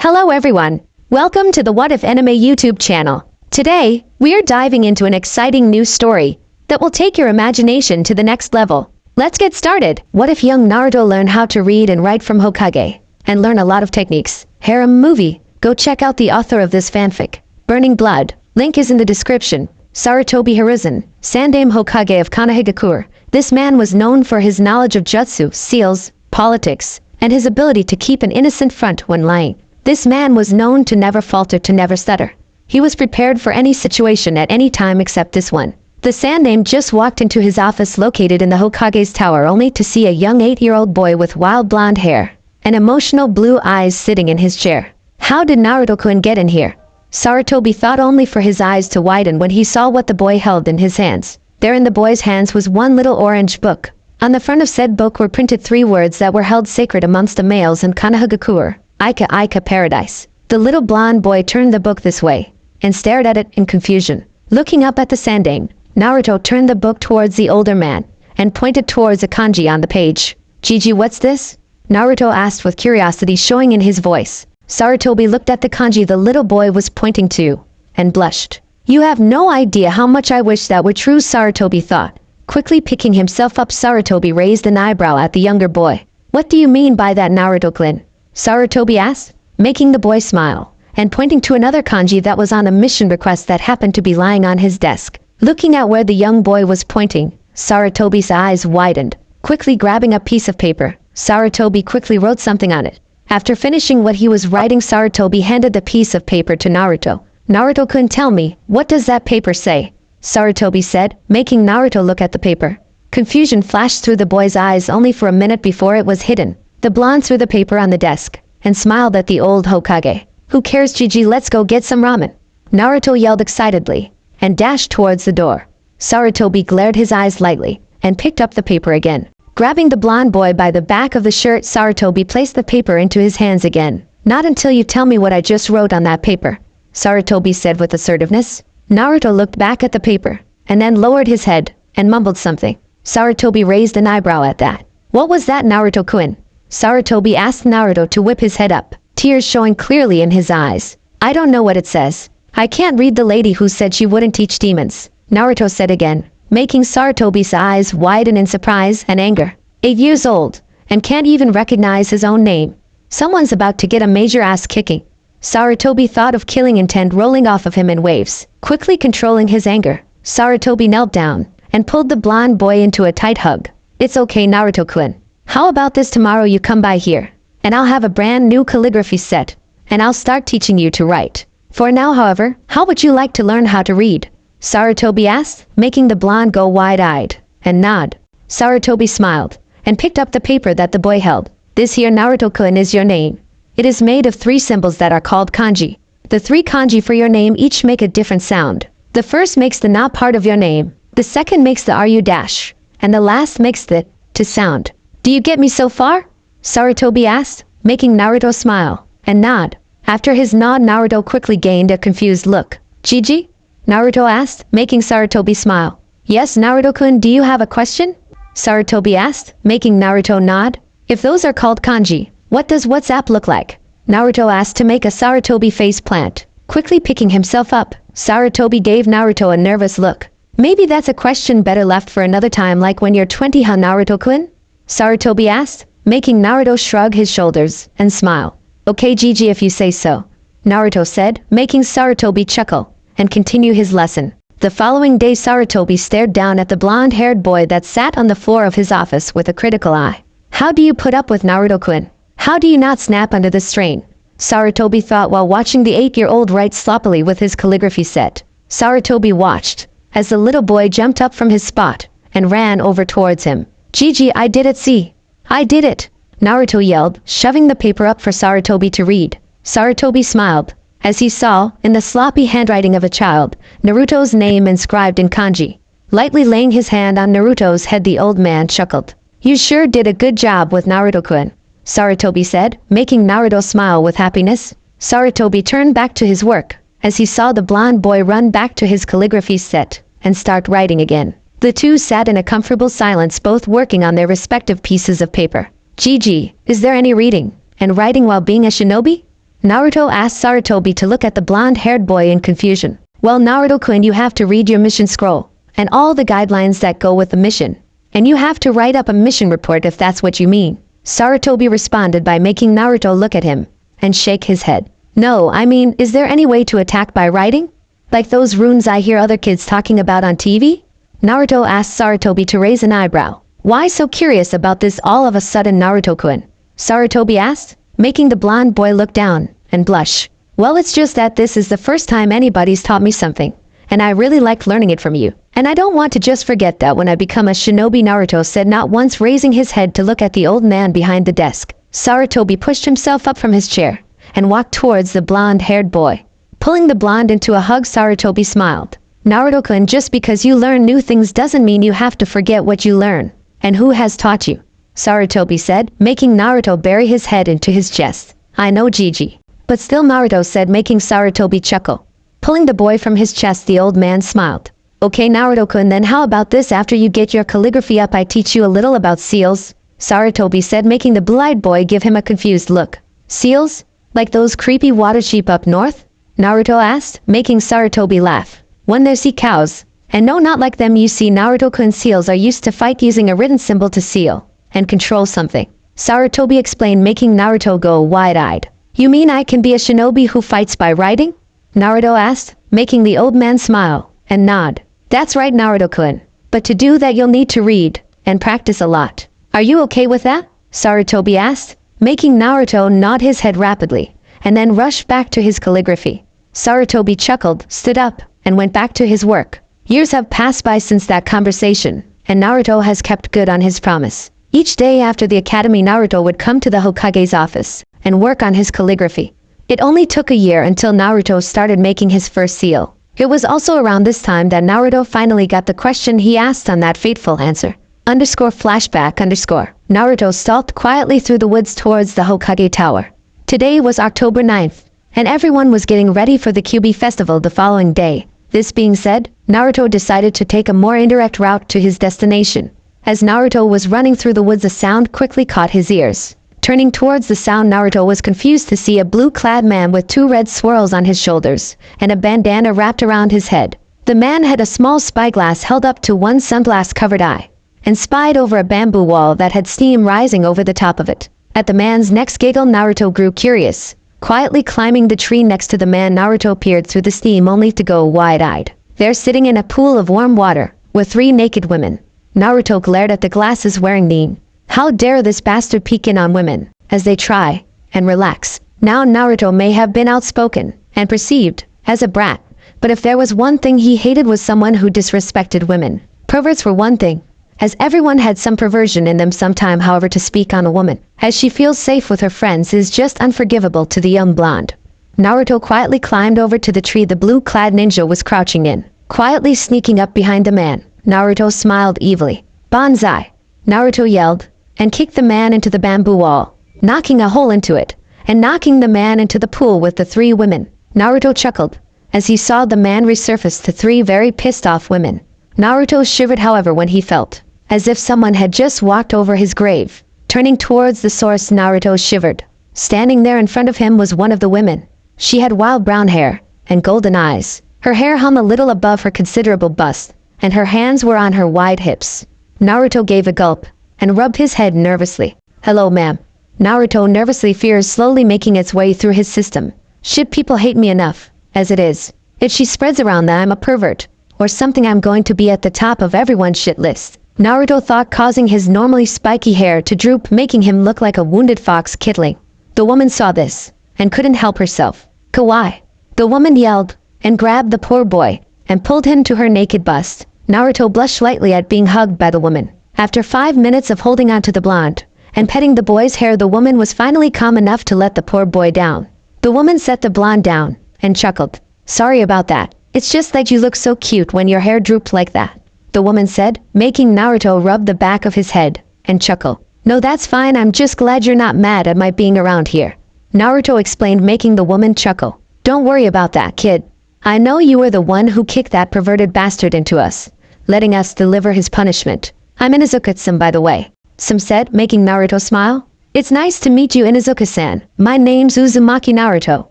Hello everyone. Welcome to the What If Anime YouTube channel. Today, we are diving into an exciting new story that will take your imagination to the next level. Let's get started. What if young Naruto learned how to read and write from Hokage and learn a lot of techniques? Harem movie. Go check out the author of this fanfic. Burning Blood. Link is in the description. Sarutobi Hiruzen, Sandaime Hokage of Konohagakure. This man was known for his knowledge of jutsu, seals, politics, and his ability to keep an innocent front when lying. This man was known to never falter, to never stutter. He was prepared for any situation at any time except this one. The Sandaime just walked into his office located in the Hokage's tower only to see a young 8-year-old boy with wild blonde hair and emotional blue eyes sitting in his chair. How did Naruto-kun get in here? Sarutobi thought only for his eyes to widen when he saw what the boy held in his hands. There in the boy's hands was one little orange book. On the front of said book were printed 3 words that were held sacred amongst the males in Konohagakure. Aika Aika Paradise. The little blonde boy turned the book this way and stared at it in confusion. Looking up at the Sandaime, Naruto turned the book towards the older man and pointed towards a kanji on the page. Gigi, what's this? Naruto asked with curiosity showing in his voice. Sarutobi looked at the kanji the little boy was pointing to and blushed. You have no idea how much I wish that were true, Sarutobi thought. Quickly picking himself up, Sarutobi raised an eyebrow at the younger boy. What do you mean by that, Naruto-kun? Sarutobi asked, making the boy smile, and pointing to another kanji that was on a mission request that happened to be lying on his desk. Looking at where the young boy was pointing, Sarutobi's eyes widened. Quickly grabbing a piece of paper, Sarutobi quickly wrote something on it. After finishing what he was writing, Sarutobi handed the piece of paper to Naruto. Naruto-kun, tell me, what does that paper say? Sarutobi said, making Naruto look at the paper. Confusion flashed through the boy's eyes only for a minute before it was hidden. The blonde threw the paper on the desk and smiled at the old Hokage. Who cares, Gigi, let's go get some ramen. Naruto yelled excitedly and dashed towards the door. Sarutobi glared his eyes lightly and picked up the paper again. Grabbing the blonde boy by the back of the shirt, Sarutobi placed the paper into his hands again. Not until you tell me what I just wrote on that paper, Sarutobi said with assertiveness. Naruto looked back at the paper and then lowered his head and mumbled something. Sarutobi raised an eyebrow at that. What was that, Naruto-kun? Sarutobi asked Naruto to whip his head up, tears showing clearly in his eyes. I don't know what it says. I can't read, the lady who said she wouldn't teach demons, Naruto said again, making Sarutobi's eyes widen in surprise and anger. 8 years old, and can't even recognize his own name. Someone's about to get a major ass kicking. Sarutobi thought of killing intent rolling off of him in waves. Quickly controlling his anger, Sarutobi knelt down and pulled the blonde boy into a tight hug. It's okay, Naruto-kun. How about this, tomorrow you come by here, and I'll have a brand new calligraphy set, and I'll start teaching you to write. For now, however, how would you like to learn how to read? Sarutobi asked, making the blonde go wide-eyed and nod. Sarutobi smiled and picked up the paper that the boy held. This here, Naruto-kun, is your name. It is made of 3 symbols that are called kanji. The 3 kanji for your name each make a different sound. The first makes the na part of your name, the second makes the ru dash, and the last makes the to sound. Do you get me so far? Sarutobi asked, making Naruto smile and nod. After his nod, Naruto quickly gained a confused look. Gigi? Naruto asked, making Sarutobi smile. Yes, Naruto-kun, do you have a question? Sarutobi asked, making Naruto nod. If those are called kanji, what does WhatsApp look like? Naruto asked to make a Sarutobi face plant. Quickly picking himself up, Sarutobi gave Naruto a nervous look. Maybe that's a question better left for another time, like when you're 20, huh, Naruto-kun? Sarutobi asked, making Naruto shrug his shoulders and smile. Okay, Gigi, if you say so, Naruto said, making Sarutobi chuckle and continue his lesson. The following day, Sarutobi stared down at the blonde-haired boy that sat on the floor of his office with a critical eye. How do you put up with Naruto-kun? How do you not snap under the strain? Sarutobi thought while watching the 8-year-old write sloppily with his calligraphy set. Sarutobi watched as the little boy jumped up from his spot and ran over towards him. Gigi, I did it, see? I did it! Naruto yelled, shoving the paper up for Sarutobi to read. Sarutobi smiled as he saw, in the sloppy handwriting of a child, Naruto's name inscribed in kanji. Lightly laying his hand on Naruto's head, the old man chuckled. You sure did a good job with Naruto-kun, Sarutobi said, making Naruto smile with happiness. Sarutobi turned back to his work as he saw the blonde boy run back to his calligraphy set and start writing again. The two sat in a comfortable silence, both working on their respective pieces of paper. Gigi, is there any reading and writing while being a shinobi? Naruto asked Sarutobi to look at the blonde-haired boy in confusion. Well, Naruto-kun, you have to read your mission scroll and all the guidelines that go with the mission. And you have to write up a mission report if that's what you mean. Sarutobi responded by making Naruto look at him and shake his head. No, I mean, is there any way to attack by writing? Like those runes I hear other kids talking about on TV? Naruto asked Sarutobi to raise an eyebrow. Why so curious about this all of a sudden, Naruto-kun? Sarutobi asked, making the blonde boy look down and blush. Well, it's just that this is the first time anybody's taught me something, and I really liked learning it from you. And I don't want to just forget that when I become a shinobi, Naruto said, not once raising his head to look at the old man behind the desk. Sarutobi pushed himself up from his chair and walked towards the blonde-haired boy. Pulling the blonde into a hug, Sarutobi smiled. Naruto-kun, just because you learn new things doesn't mean you have to forget what you learn. And who has taught you? Sarutobi said, making Naruto bury his head into his chest. I know, Gigi. But still, Naruto said, making Sarutobi chuckle. Pulling the boy from his chest, the old man smiled. Okay, Naruto-kun, then how about this? After you get your calligraphy up, I teach you a little about seals. Sarutobi said, making the blue-eyed boy give him a confused look. Seals? Like those creepy water sheep up north? Naruto asked, making Sarutobi laugh. When they see cows. And no, not like them, you see, Naruto-kun, seals are used to fight using a written symbol to seal and control something. Sarutobi explained, making Naruto go wide-eyed. You mean I can be a shinobi who fights by writing? Naruto asked, making the old man smile and nod. That's right, Naruto-kun. But to do that you'll need to read and practice a lot. Are you okay with that? Sarutobi asked, making Naruto nod his head rapidly and then rush back to his calligraphy. Sarutobi chuckled, stood up, and went back to his work. Years have passed by since that conversation, and Naruto has kept good on his promise. Each day after the academy, Naruto would come to the Hokage's office and work on his calligraphy. It only took a year until Naruto started making his first seal. It was also around this time that Naruto finally got the question he asked on that fateful answer. _flashback_. Naruto stalked quietly through the woods towards the Hokage Tower. Today was October 9th, and everyone was getting ready for the Kyuubi festival the following day. This being said, Naruto decided to take a more indirect route to his destination. As Naruto was running through the woods, a sound quickly caught his ears. Turning towards the sound, Naruto was confused to see a blue-clad man with 2 red swirls on his shoulders and a bandana wrapped around his head. The man had a small spyglass held up to one sunglass-covered eye and spied over a bamboo wall that had steam rising over the top of it. At the man's next giggle, Naruto grew curious. Quietly climbing the tree next to the man, Naruto peered through the steam only to go wide-eyed. There, sitting in a pool of warm water, were 3 naked women. Naruto glared at the glasses wearing Nin. How dare this bastard peek in on women, as they try and relax. Now Naruto may have been outspoken and perceived as a brat, but if there was one thing he hated was someone who disrespected women. Perverts were one thing, as everyone had some perversion in them sometime. However, to speak on a woman, as she feels safe with her friends, is just unforgivable to the young blonde. Naruto quietly climbed over to the tree the blue-clad ninja was crouching in. Quietly sneaking up behind the man, Naruto smiled evilly. Banzai! Naruto yelled, and kicked the man into the bamboo wall, knocking a hole into it, and knocking the man into the pool with the 3 women. Naruto chuckled as he saw the man resurface to 3 very pissed-off women. Naruto shivered, however, when he felt as if someone had just walked over his grave. Turning towards the source, Naruto shivered. Standing there in front of him was one of the women. She had wild brown hair and golden eyes. Her hair hung a little above her considerable bust, and her hands were on her wide hips. Naruto gave a gulp and rubbed his head nervously. Hello, ma'am. Naruto nervously, fears slowly making its way through his system. Shit, people hate me enough as it is. If she spreads around that I'm a pervert or something, I'm going to be at the top of everyone's shit list. Naruto thought, causing his normally spiky hair to droop, making him look like a wounded fox kittling. The woman saw this and couldn't help herself. Kawaii! The woman yelled and grabbed the poor boy and pulled him to her naked bust. Naruto blushed slightly at being hugged by the woman. After 5 minutes of holding on to the blonde and petting the boy's hair, the woman was finally calm enough to let the poor boy down. The woman set the blonde down and chuckled. Sorry about that. It's just that you look so cute when your hair drooped like that, the woman said, making Naruto rub the back of his head and chuckle. No, that's fine. I'm just glad you're not mad at my being around here, Naruto explained, making the woman chuckle. Don't worry about that, kid. I know you were the one who kicked that perverted bastard into us, letting us deliver his punishment. I'm Inuzuka-san, by the way, Sam said, making Naruto smile. It's nice to meet you, Inuzuka-san. My name's Uzumaki Naruto.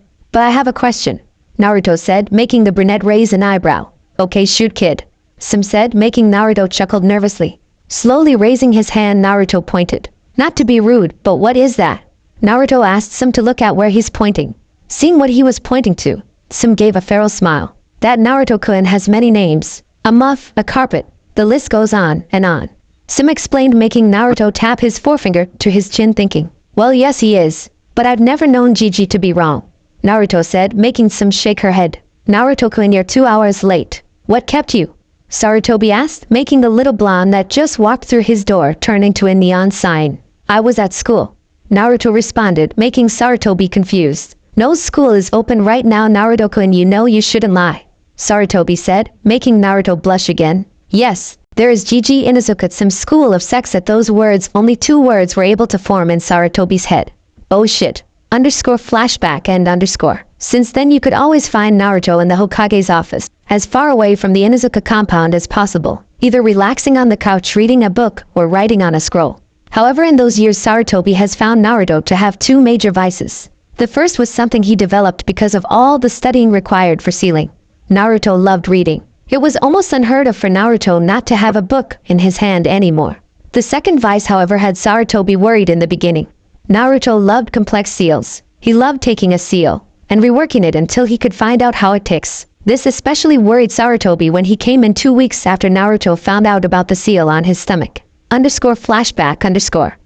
But I have a question, Naruto said, making the brunette raise an eyebrow. Okay, shoot, kid, Sim said, making Naruto chuckled nervously. Slowly raising his hand, Naruto pointed. Not to be rude, but what is that? Naruto asked Sim to look at where he's pointing. Seeing what he was pointing to, Sim gave a feral smile. That Naruto-kun has many names. A muff, a carpet, the list goes on and on. Sim explained, making Naruto tap his forefinger to his chin, thinking. Well, yes he is, but I've never known Gigi to be wrong, Naruto said, making Sim shake her head. Naruto-kun, you're 2 hours late. What kept you? Sarutobi asked, making the little blonde that just walked through his door turn into a neon sign. I was at school, Naruto responded, making Sarutobi confused. No, school is open right now, Naruto-kun, you know you shouldn't lie, Sarutobi said, making Naruto blush again. Yes, there is Gigi Inuzuka-Sim's school of sex. At those words, only 2 words were able to form in Sarutobi's head. Oh shit. Flashback and Since then you could always find Naruto in the Hokage's office, as far away from the Inuzuka compound as possible, either relaxing on the couch reading a book or writing on a scroll. However, in those years Sarutobi has found Naruto to have 2 major vices. The first was something he developed because of all the studying required for sealing. Naruto loved reading. It was almost unheard of for Naruto not to have a book in his hand anymore. The second vice, however, had Sarutobi worried in the beginning. Naruto loved complex seals. He loved taking a seal and reworking it until he could find out how it ticks. This especially worried Sarutobi when he came in 2 weeks after Naruto found out about the seal on his stomach. Flashback.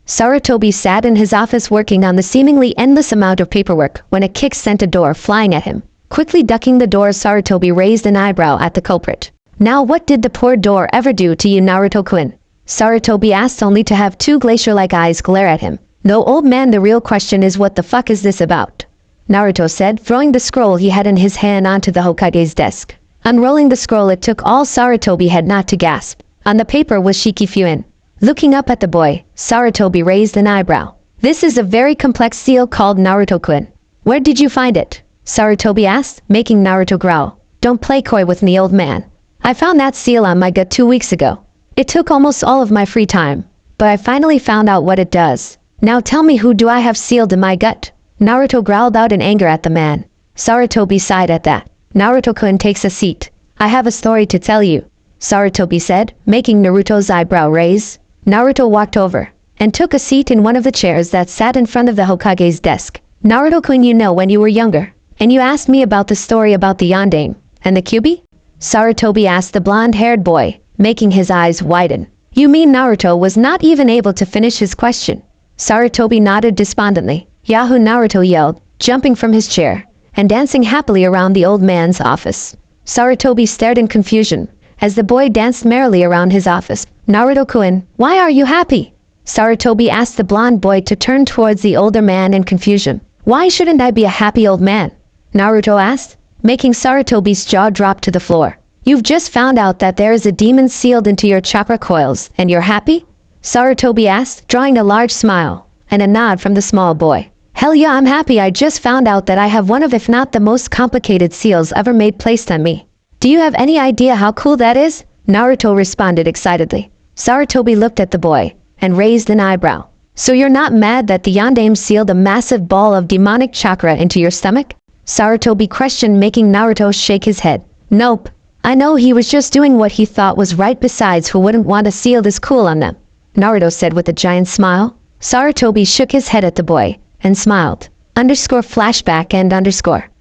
Sarutobi sat in his office working on the seemingly endless amount of paperwork when a kick sent a door flying at him. Quickly ducking the door, Sarutobi raised an eyebrow at the culprit. Now what did the poor door ever do to you, Naruto-kun? Sarutobi asked, only to have 2 glacier-like eyes glare at him. No, old man, the real question is what the fuck is this about? Naruto said, throwing the scroll he had in his hand onto the Hokage's desk. Unrolling the scroll, it took all Sarutobi had not to gasp. On the paper was Shikifuin. Looking up at the boy, Sarutobi raised an eyebrow. This is a very complex seal called Naruto-kun. Where did you find it? Sarutobi asked, making Naruto growl. Don't play coy with me, old man. I found that seal on my gut 2 weeks ago. It took almost all of my free time, but I finally found out what it does. Now tell me, who do I have sealed in my gut? Naruto growled out in anger at the man. Sarutobi sighed at that. Naruto-kun, takes a seat. I have a story to tell you, Sarutobi said, making Naruto's eyebrow raise. Naruto walked over and took a seat in one of the chairs that sat in front of the Hokage's desk. Naruto-kun, you know, when you were younger, and you asked me about the story about the Yondaime and the Kyuubi? Sarutobi asked the blonde-haired boy, making his eyes widen. You mean Naruto was not even able to finish his question? Sarutobi nodded despondently. Yahoo! Naruto yelled, jumping from his chair and dancing happily around the old man's office. Sarutobi stared in confusion as the boy danced merrily around his office. Naruto-kun, why are you happy? Sarutobi asked the blonde boy to turn towards the older man in confusion. Why shouldn't I be a happy old man? Naruto asked, making Sarutobi's jaw drop to the floor. You've just found out that there is a demon sealed into your chakra coils, and you're happy? Sarutobi asked, drawing a large smile and a nod from the small boy. Hell yeah, I'm happy. I just found out that I have one of, if not the most complicated seals ever made placed on me. Do you have any idea how cool that is? Naruto responded excitedly. Sarutobi looked at the boy and raised an eyebrow. So you're not mad that the Yondaime sealed a massive ball of demonic chakra into your stomach? Sarutobi questioned, making Naruto shake his head. Nope. I know, he was just doing what he thought was right. Besides, who wouldn't want a seal this cool on them? Naruto said with a giant smile. Sarutobi shook his head at the boy and smiled. Flashback and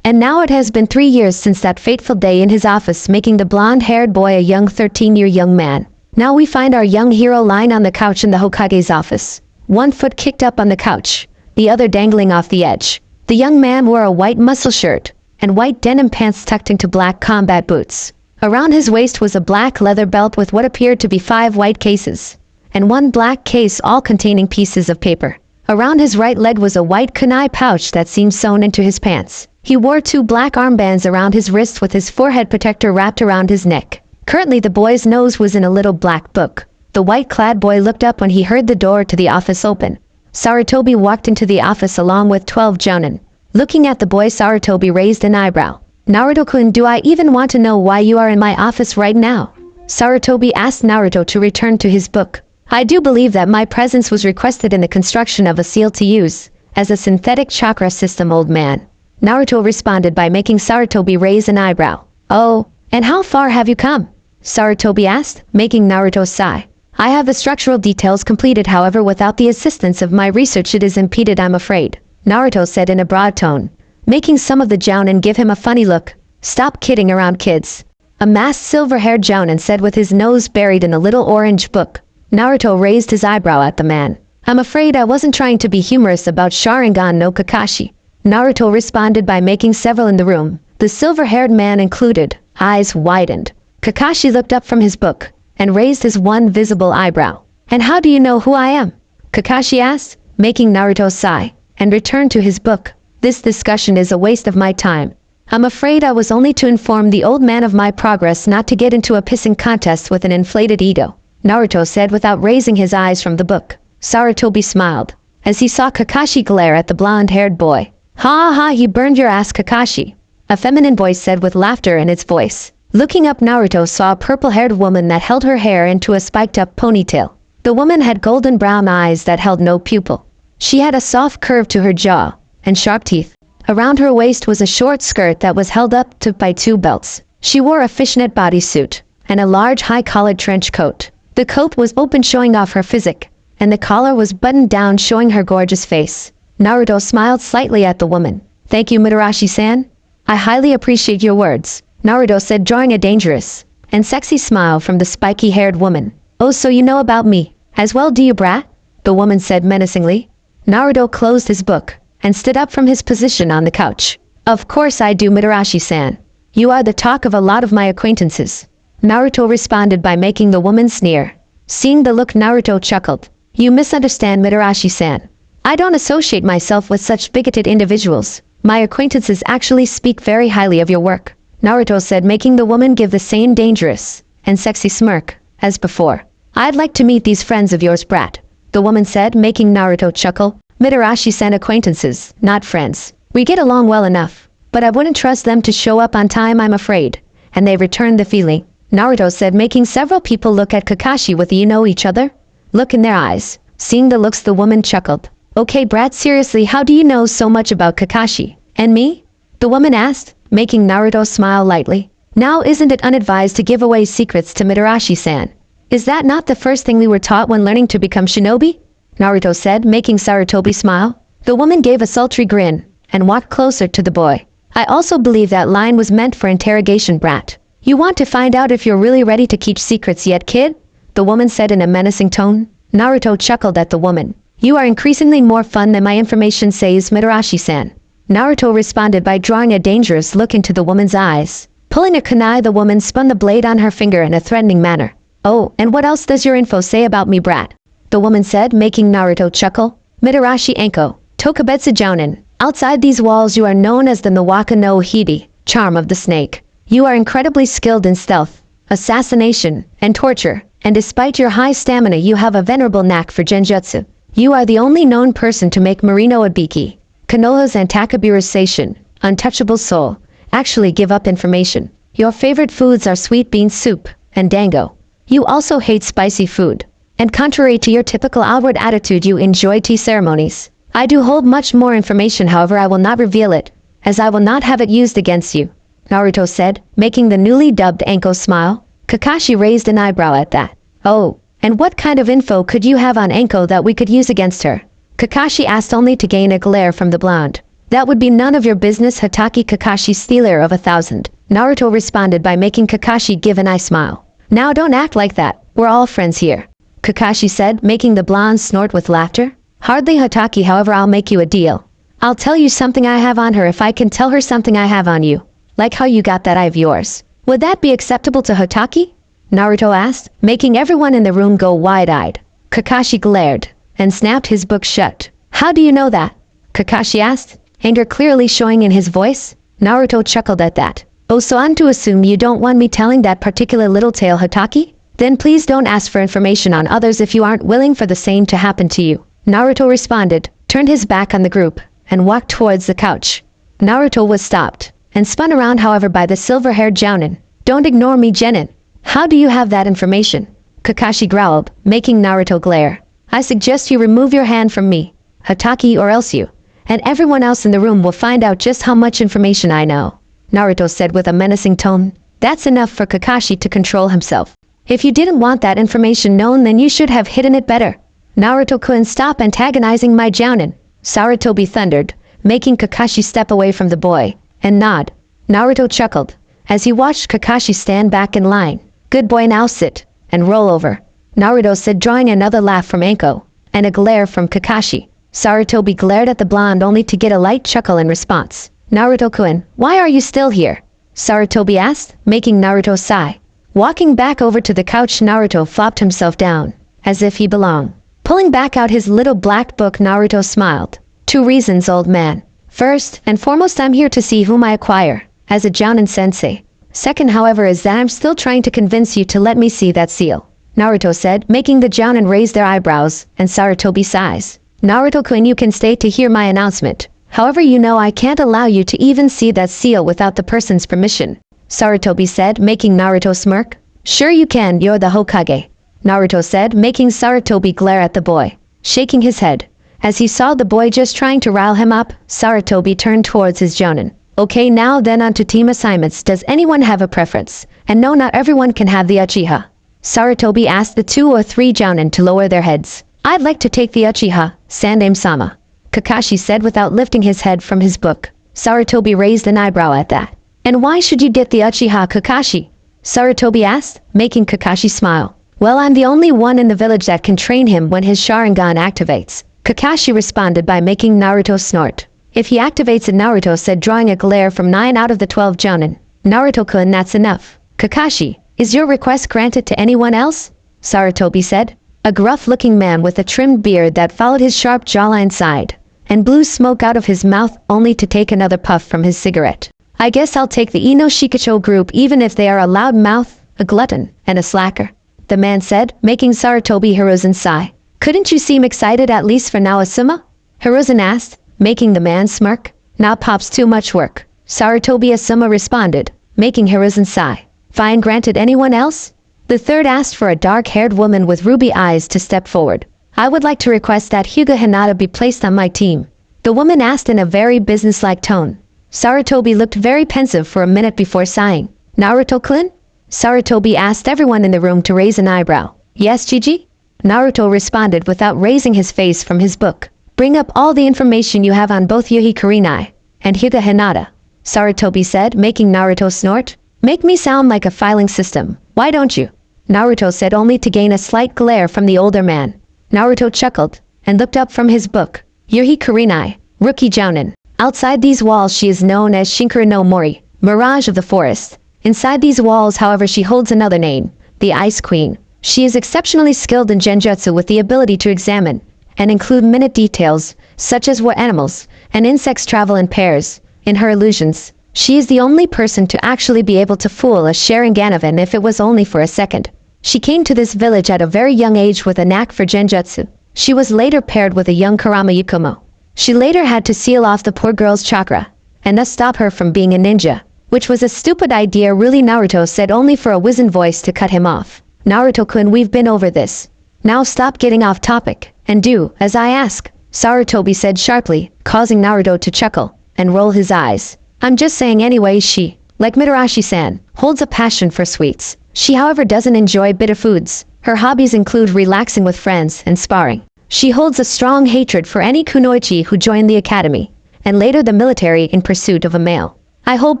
And now it has been 3 years since that fateful day in his office, making the blonde-haired boy a young 13-year young man. Now we find our young hero lying on the couch in the Hokage's office. One foot kicked up on the couch, the other dangling off the edge. The young man wore a white muscle shirt and white denim pants tucked into black combat boots. Around his waist was a black leather belt with what appeared to be 5 white cases, and 1 black case, all containing pieces of paper. Around his right leg was a white kunai pouch that seemed sewn into his pants. He wore 2 black armbands around his wrists with his forehead protector wrapped around his neck. Currently the boy's nose was in a little black book. The white-clad boy looked up when he heard the door to the office open. Sarutobi walked into the office along with 12 jounin. Looking at the boy, Sarutobi raised an eyebrow. Naruto-kun, do I even want to know why you are in my office right now? Sarutobi asked Naruto to return to his book. I do believe that my presence was requested in the construction of a seal to use as a synthetic chakra system, old man. Naruto responded by making Sarutobi raise an eyebrow. Oh, and how far have you come? Sarutobi asked, making Naruto sigh. I have the structural details completed, however without the assistance of my research it is impeded, I'm afraid. Naruto said in a broad tone, making some of the jounin give him a funny look. Stop kidding around, kids. A masked silver-haired jounin said with his nose buried in a little orange book. Naruto raised his eyebrow at the man. I'm afraid I wasn't trying to be humorous about Sharingan no Kakashi. Naruto responded by making several in the room, the silver-haired man included, eyes widened. Kakashi looked up from his book and raised his one visible eyebrow. And how do you know who I am? Kakashi asked, making Naruto sigh, and returned to his book. This discussion is a waste of my time. I'm afraid I was only to inform the old man of my progress, not to get into a pissing contest with an inflated ego, Naruto said without raising his eyes from the book. Sarutobi smiled as he saw Kakashi glare at the blonde-haired boy. Ha ha, he burned your ass, Kakashi, a feminine voice said with laughter in its voice. Looking up, Naruto saw a purple-haired woman that held her hair into a spiked-up ponytail. The woman had golden brown eyes that held no pupil. She had a soft curve to her jaw and sharp teeth. Around her waist was a short skirt that was held up by two belts. She wore a fishnet bodysuit and a large high-collared trench coat. The coat was open, showing off her physique, and the collar was buttoned down, showing her gorgeous face. Naruto smiled slightly at the woman. Thank you, Mitarashi-san. I highly appreciate your words, Naruto said, drawing a dangerous and sexy smile from the spiky-haired woman. Oh, so you know about me as well, do you, brat? The woman said menacingly. Naruto closed his book and stood up from his position on the couch. Of course I do, Mitarashi-san. You are the talk of a lot of my acquaintances. Naruto responded by making the woman sneer. Seeing the look, Naruto chuckled. You misunderstand, Mitarashi-san. I don't associate myself with such bigoted individuals. My acquaintances actually speak very highly of your work, Naruto said, making the woman give the same dangerous and sexy smirk as before. I'd like to meet these friends of yours, brat, the woman said, making Naruto chuckle. Mitarashi-san, acquaintances, not friends. We get along well enough, but I wouldn't trust them to show up on time, I'm afraid. And they returned the feeling, Naruto said, making several people look at Kakashi with you know each other look in their eyes. Seeing the looks, the woman chuckled. Okay, brat, seriously, how do you know so much about Kakashi and me? The woman asked, making Naruto smile lightly. Now isn't it unadvised to give away secrets to Mitarashi-san? Is that not the first thing we were taught when learning to become shinobi? Naruto said, making Sarutobi smile. The woman gave a sultry grin and walked closer to the boy. I also believe that line was meant for interrogation, brat. You want to find out if you're really ready to keep secrets yet, kid? The woman said in a menacing tone. Naruto chuckled at the woman. You are increasingly more fun than my information says, Mitarashi-san. Naruto responded by drawing a dangerous look into the woman's eyes. Pulling a kunai, the woman spun the blade on her finger in a threatening manner. Oh, and what else does your info say about me, brat? The woman said, making Naruto chuckle. Mitarashi Anko, Tokubetsu Jounin. Outside these walls you are known as the Nawaka no Hidi, charm of the snake. You are incredibly skilled in stealth, assassination, and torture, and despite your high stamina you have a venerable knack for genjutsu. You are the only known person to make Marino Ibiki, Konoha's and Takabura's Seishin, untouchable soul, actually give up information. Your favorite foods are sweet bean soup and dango. You also hate spicy food. And contrary to your typical outward attitude, you enjoy tea ceremonies. I do hold much more information, however I will not reveal it, as I will not have it used against you, Naruto said, making the newly dubbed Anko smile. Kakashi raised an eyebrow at that. Oh, and what kind of info could you have on Anko that we could use against her? Kakashi asked, only to gain a glare from the blonde. That would be none of your business, Hatake Kakashi, stealer of 1,000. Naruto responded by making Kakashi give an eye smile. Now don't act like that, we're all friends here, Kakashi said, making the blonde snort with laughter. Hardly, Hatake, however I'll make you a deal. I'll tell you something I have on her if I can tell her something I have on you. Like how you got that eye of yours. Would that be acceptable to Hatake? Naruto asked, making everyone in the room go wide-eyed. Kakashi glared and snapped his book shut. How do you know that? Kakashi asked, anger clearly showing in his voice. Naruto chuckled at that. Oh, so I'm to assume you don't want me telling that particular little tale, Hatake? Then please don't ask for information on others if you aren't willing for the same to happen to you. Naruto responded, turned his back on the group, and walked towards the couch. Naruto was stopped and spun around, however, by the silver-haired Jounin. Don't ignore me, Genin. How do you have that information? Kakashi growled, making Naruto glare. I suggest you remove your hand from me, Hokage, or else you and everyone else in the room will find out just how much information I know, Naruto said with a menacing tone. That's enough for Kakashi to control himself. If you didn't want that information known, then you should have hidden it better. Naruto-kun, stop antagonizing my jounin, Sarutobi thundered, making Kakashi step away from the boy and nod. Naruto chuckled as he watched Kakashi stand back in line. Good boy, now sit and roll over, Naruto said, drawing another laugh from Anko and a glare from Kakashi. Sarutobi glared at the blonde only to get a light chuckle in response. Naruto-kun, why are you still here? Sarutobi asked, making Naruto sigh. Walking back over to the couch, Naruto flopped himself down, as if he belonged. Pulling back out his little black book, Naruto smiled. 2 reasons, old man. First and foremost, I'm here to see whom I acquire as a jounin sensei. Second, however, is that I'm still trying to convince you to let me see that seal, Naruto said, making the jounin raise their eyebrows and Sarutobi sighs. Naruto-kun, you can stay to hear my announcement. However, you know I can't allow you to even see that seal without the person's permission, Sarutobi said, making Naruto smirk. Sure you can, you're the Hokage, Naruto said, making Sarutobi glare at the boy, shaking his head. As he saw the boy just trying to rile him up, Sarutobi turned towards his jounin. Okay, now then on to team assignments. Does anyone have a preference? And no, not everyone can have the Uchiha. Sarutobi asked the 2 or 3 jounin to lower their heads. I'd like to take the Uchiha, Sandaime-sama, Kakashi said without lifting his head from his book. Sarutobi raised an eyebrow at that. And why should you get the Uchiha, Kakashi? Sarutobi asked, making Kakashi smile. Well, I'm the only one in the village that can train him when his Sharingan activates, Kakashi responded by making Naruto snort. If he activates it, Naruto said, drawing a glare from 9 out of the 12 jounin. Naruto-kun, that's enough. Kakashi, is your request granted to anyone else? Sarutobi said. A gruff-looking man with a trimmed beard that followed his sharp jawline sighed, and blew smoke out of his mouth only to take another puff from his cigarette. I guess I'll take the Ino Shikacho group even if they are a loud mouth, a glutton, and a slacker, the man said, making Sarutobi Hiruzen sigh. Couldn't you seem excited at least for Naosuma? Hiruzen asked, making the man smirk. Now pop's too much work, Sarutobi Asuma responded, making Hiruzen sigh. Fine, granted. Anyone else? The third asked for a dark-haired woman with ruby eyes to step forward. I would like to request that Hyuga Hinata be placed on my team, the woman asked in a very businesslike tone. Sarutobi looked very pensive for a minute before sighing. Naruto-kun? Sarutobi asked everyone in the room to raise an eyebrow. Yes, Gigi? Naruto responded without raising his face from his book. Bring up all the information you have on both Yuhi Kurenai and Hyuga Hinata, Sarutobi said, making Naruto snort. Make me sound like a filing system, why don't you? Naruto said, only to gain a slight glare from the older man. Naruto chuckled and looked up from his book. Yuhi Kurenai, rookie jounin. Outside these walls she is known as Shinkara no Mori, Mirage of the Forest. Inside these walls, however, she holds another name, the Ice Queen. She is exceptionally skilled in genjutsu with the ability to examine and include minute details, such as what animals and insects travel in pairs. In her illusions, she is the only person to actually be able to fool a Sharinganovan if it was only for a second. She came to this village at a very young age with a knack for genjutsu. She was later paired with a young Kurama Yukumo. She later had to seal off the poor girl's chakra, and thus stop her from being a ninja, which was a stupid idea really, Naruto said, only for a wizened voice to cut him off. Naruto-kun, we've been over this. Now stop getting off topic, and do as I ask, Sarutobi said sharply, causing Naruto to chuckle and roll his eyes. I'm just saying anyway, she, like Mitarashi-san, holds a passion for sweets. She however doesn't enjoy bitter foods. Her hobbies include relaxing with friends and sparring. She holds a strong hatred for any kunoichi who join the academy, and later the military in pursuit of a male. I hold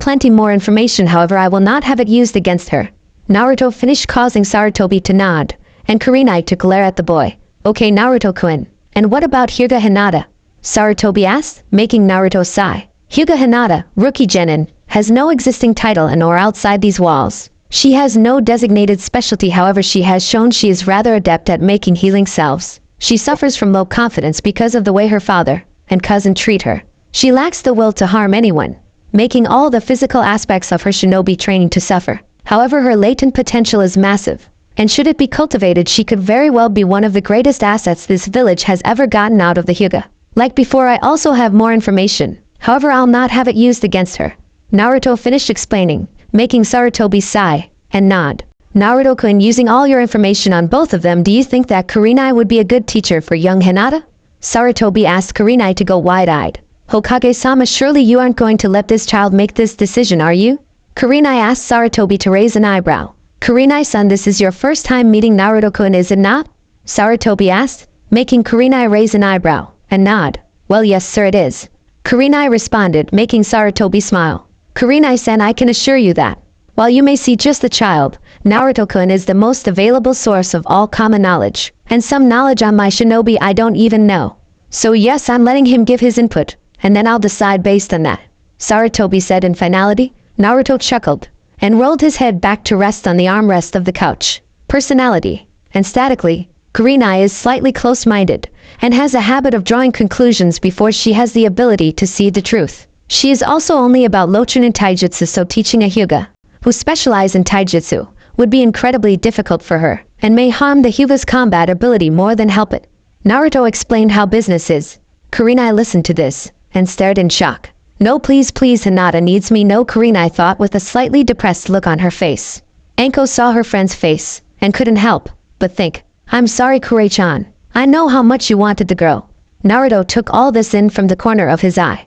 plenty more information, however I will not have it used against her. Naruto finished, causing Sarutobi to nod, and Kurenai to glare at the boy. Okay, Naruto-kun, and what about Hyuga Hinata? Sarutobi asked, making Naruto sigh. Hyuga Hinata, rookie genin, has no existing title and or outside these walls. She has no designated specialty, however she has shown she is rather adept at making healing salves. She suffers from low confidence because of the way her father and cousin treat her. She lacks the will to harm anyone, making all the physical aspects of her shinobi training to suffer. However, her latent potential is massive, and should it be cultivated, she could very well be one of the greatest assets this village has ever gotten out of the Hyuga. Like before, I also have more information. However, I'll not have it used against her. Naruto finished explaining, making Sarutobi sigh and nod. Naruto-kun, using all your information on both of them, do you think that Kurenai would be a good teacher for young Hinata? Sarutobi asked Kurenai to go wide-eyed. Hokage-sama, surely you aren't going to let this child make this decision, are you? Kurenai asked Sarutobi to raise an eyebrow. Kurenai-san, this is your first time meeting Naruto-kun, is it not? Sarutobi asked, making Kurenai raise an eyebrow and nod. Well, yes sir, it is. Kurenai responded, making Sarutobi smile. Kurenai-san, I can assure you that, while you may see just the child, Naruto-kun is the most available source of all common knowledge, and some knowledge on my shinobi I don't even know. So yes, I'm letting him give his input, and then I'll decide based on that. Sarutobi said in finality. Naruto chuckled, and rolled his head back to rest on the armrest of the couch. Personality, and statically, Kurenai is slightly close-minded, and has a habit of drawing conclusions before she has the ability to see the truth. She is also only about Lochunin Taijutsu, so teaching a Hyuga, who specialize in Taijutsu, would be incredibly difficult for her, and may harm the Hyuga's combat ability more than help it. Naruto explained how business is. Kurenai listened to this, and stared in shock. No, please, Hinata needs me, no, Kurenai thought with a slightly depressed look on her face. Anko saw her friend's face, and couldn't help but think, I'm sorry Kurei-chan, I know how much you wanted the girl. Naruto took all this in from the corner of his eye.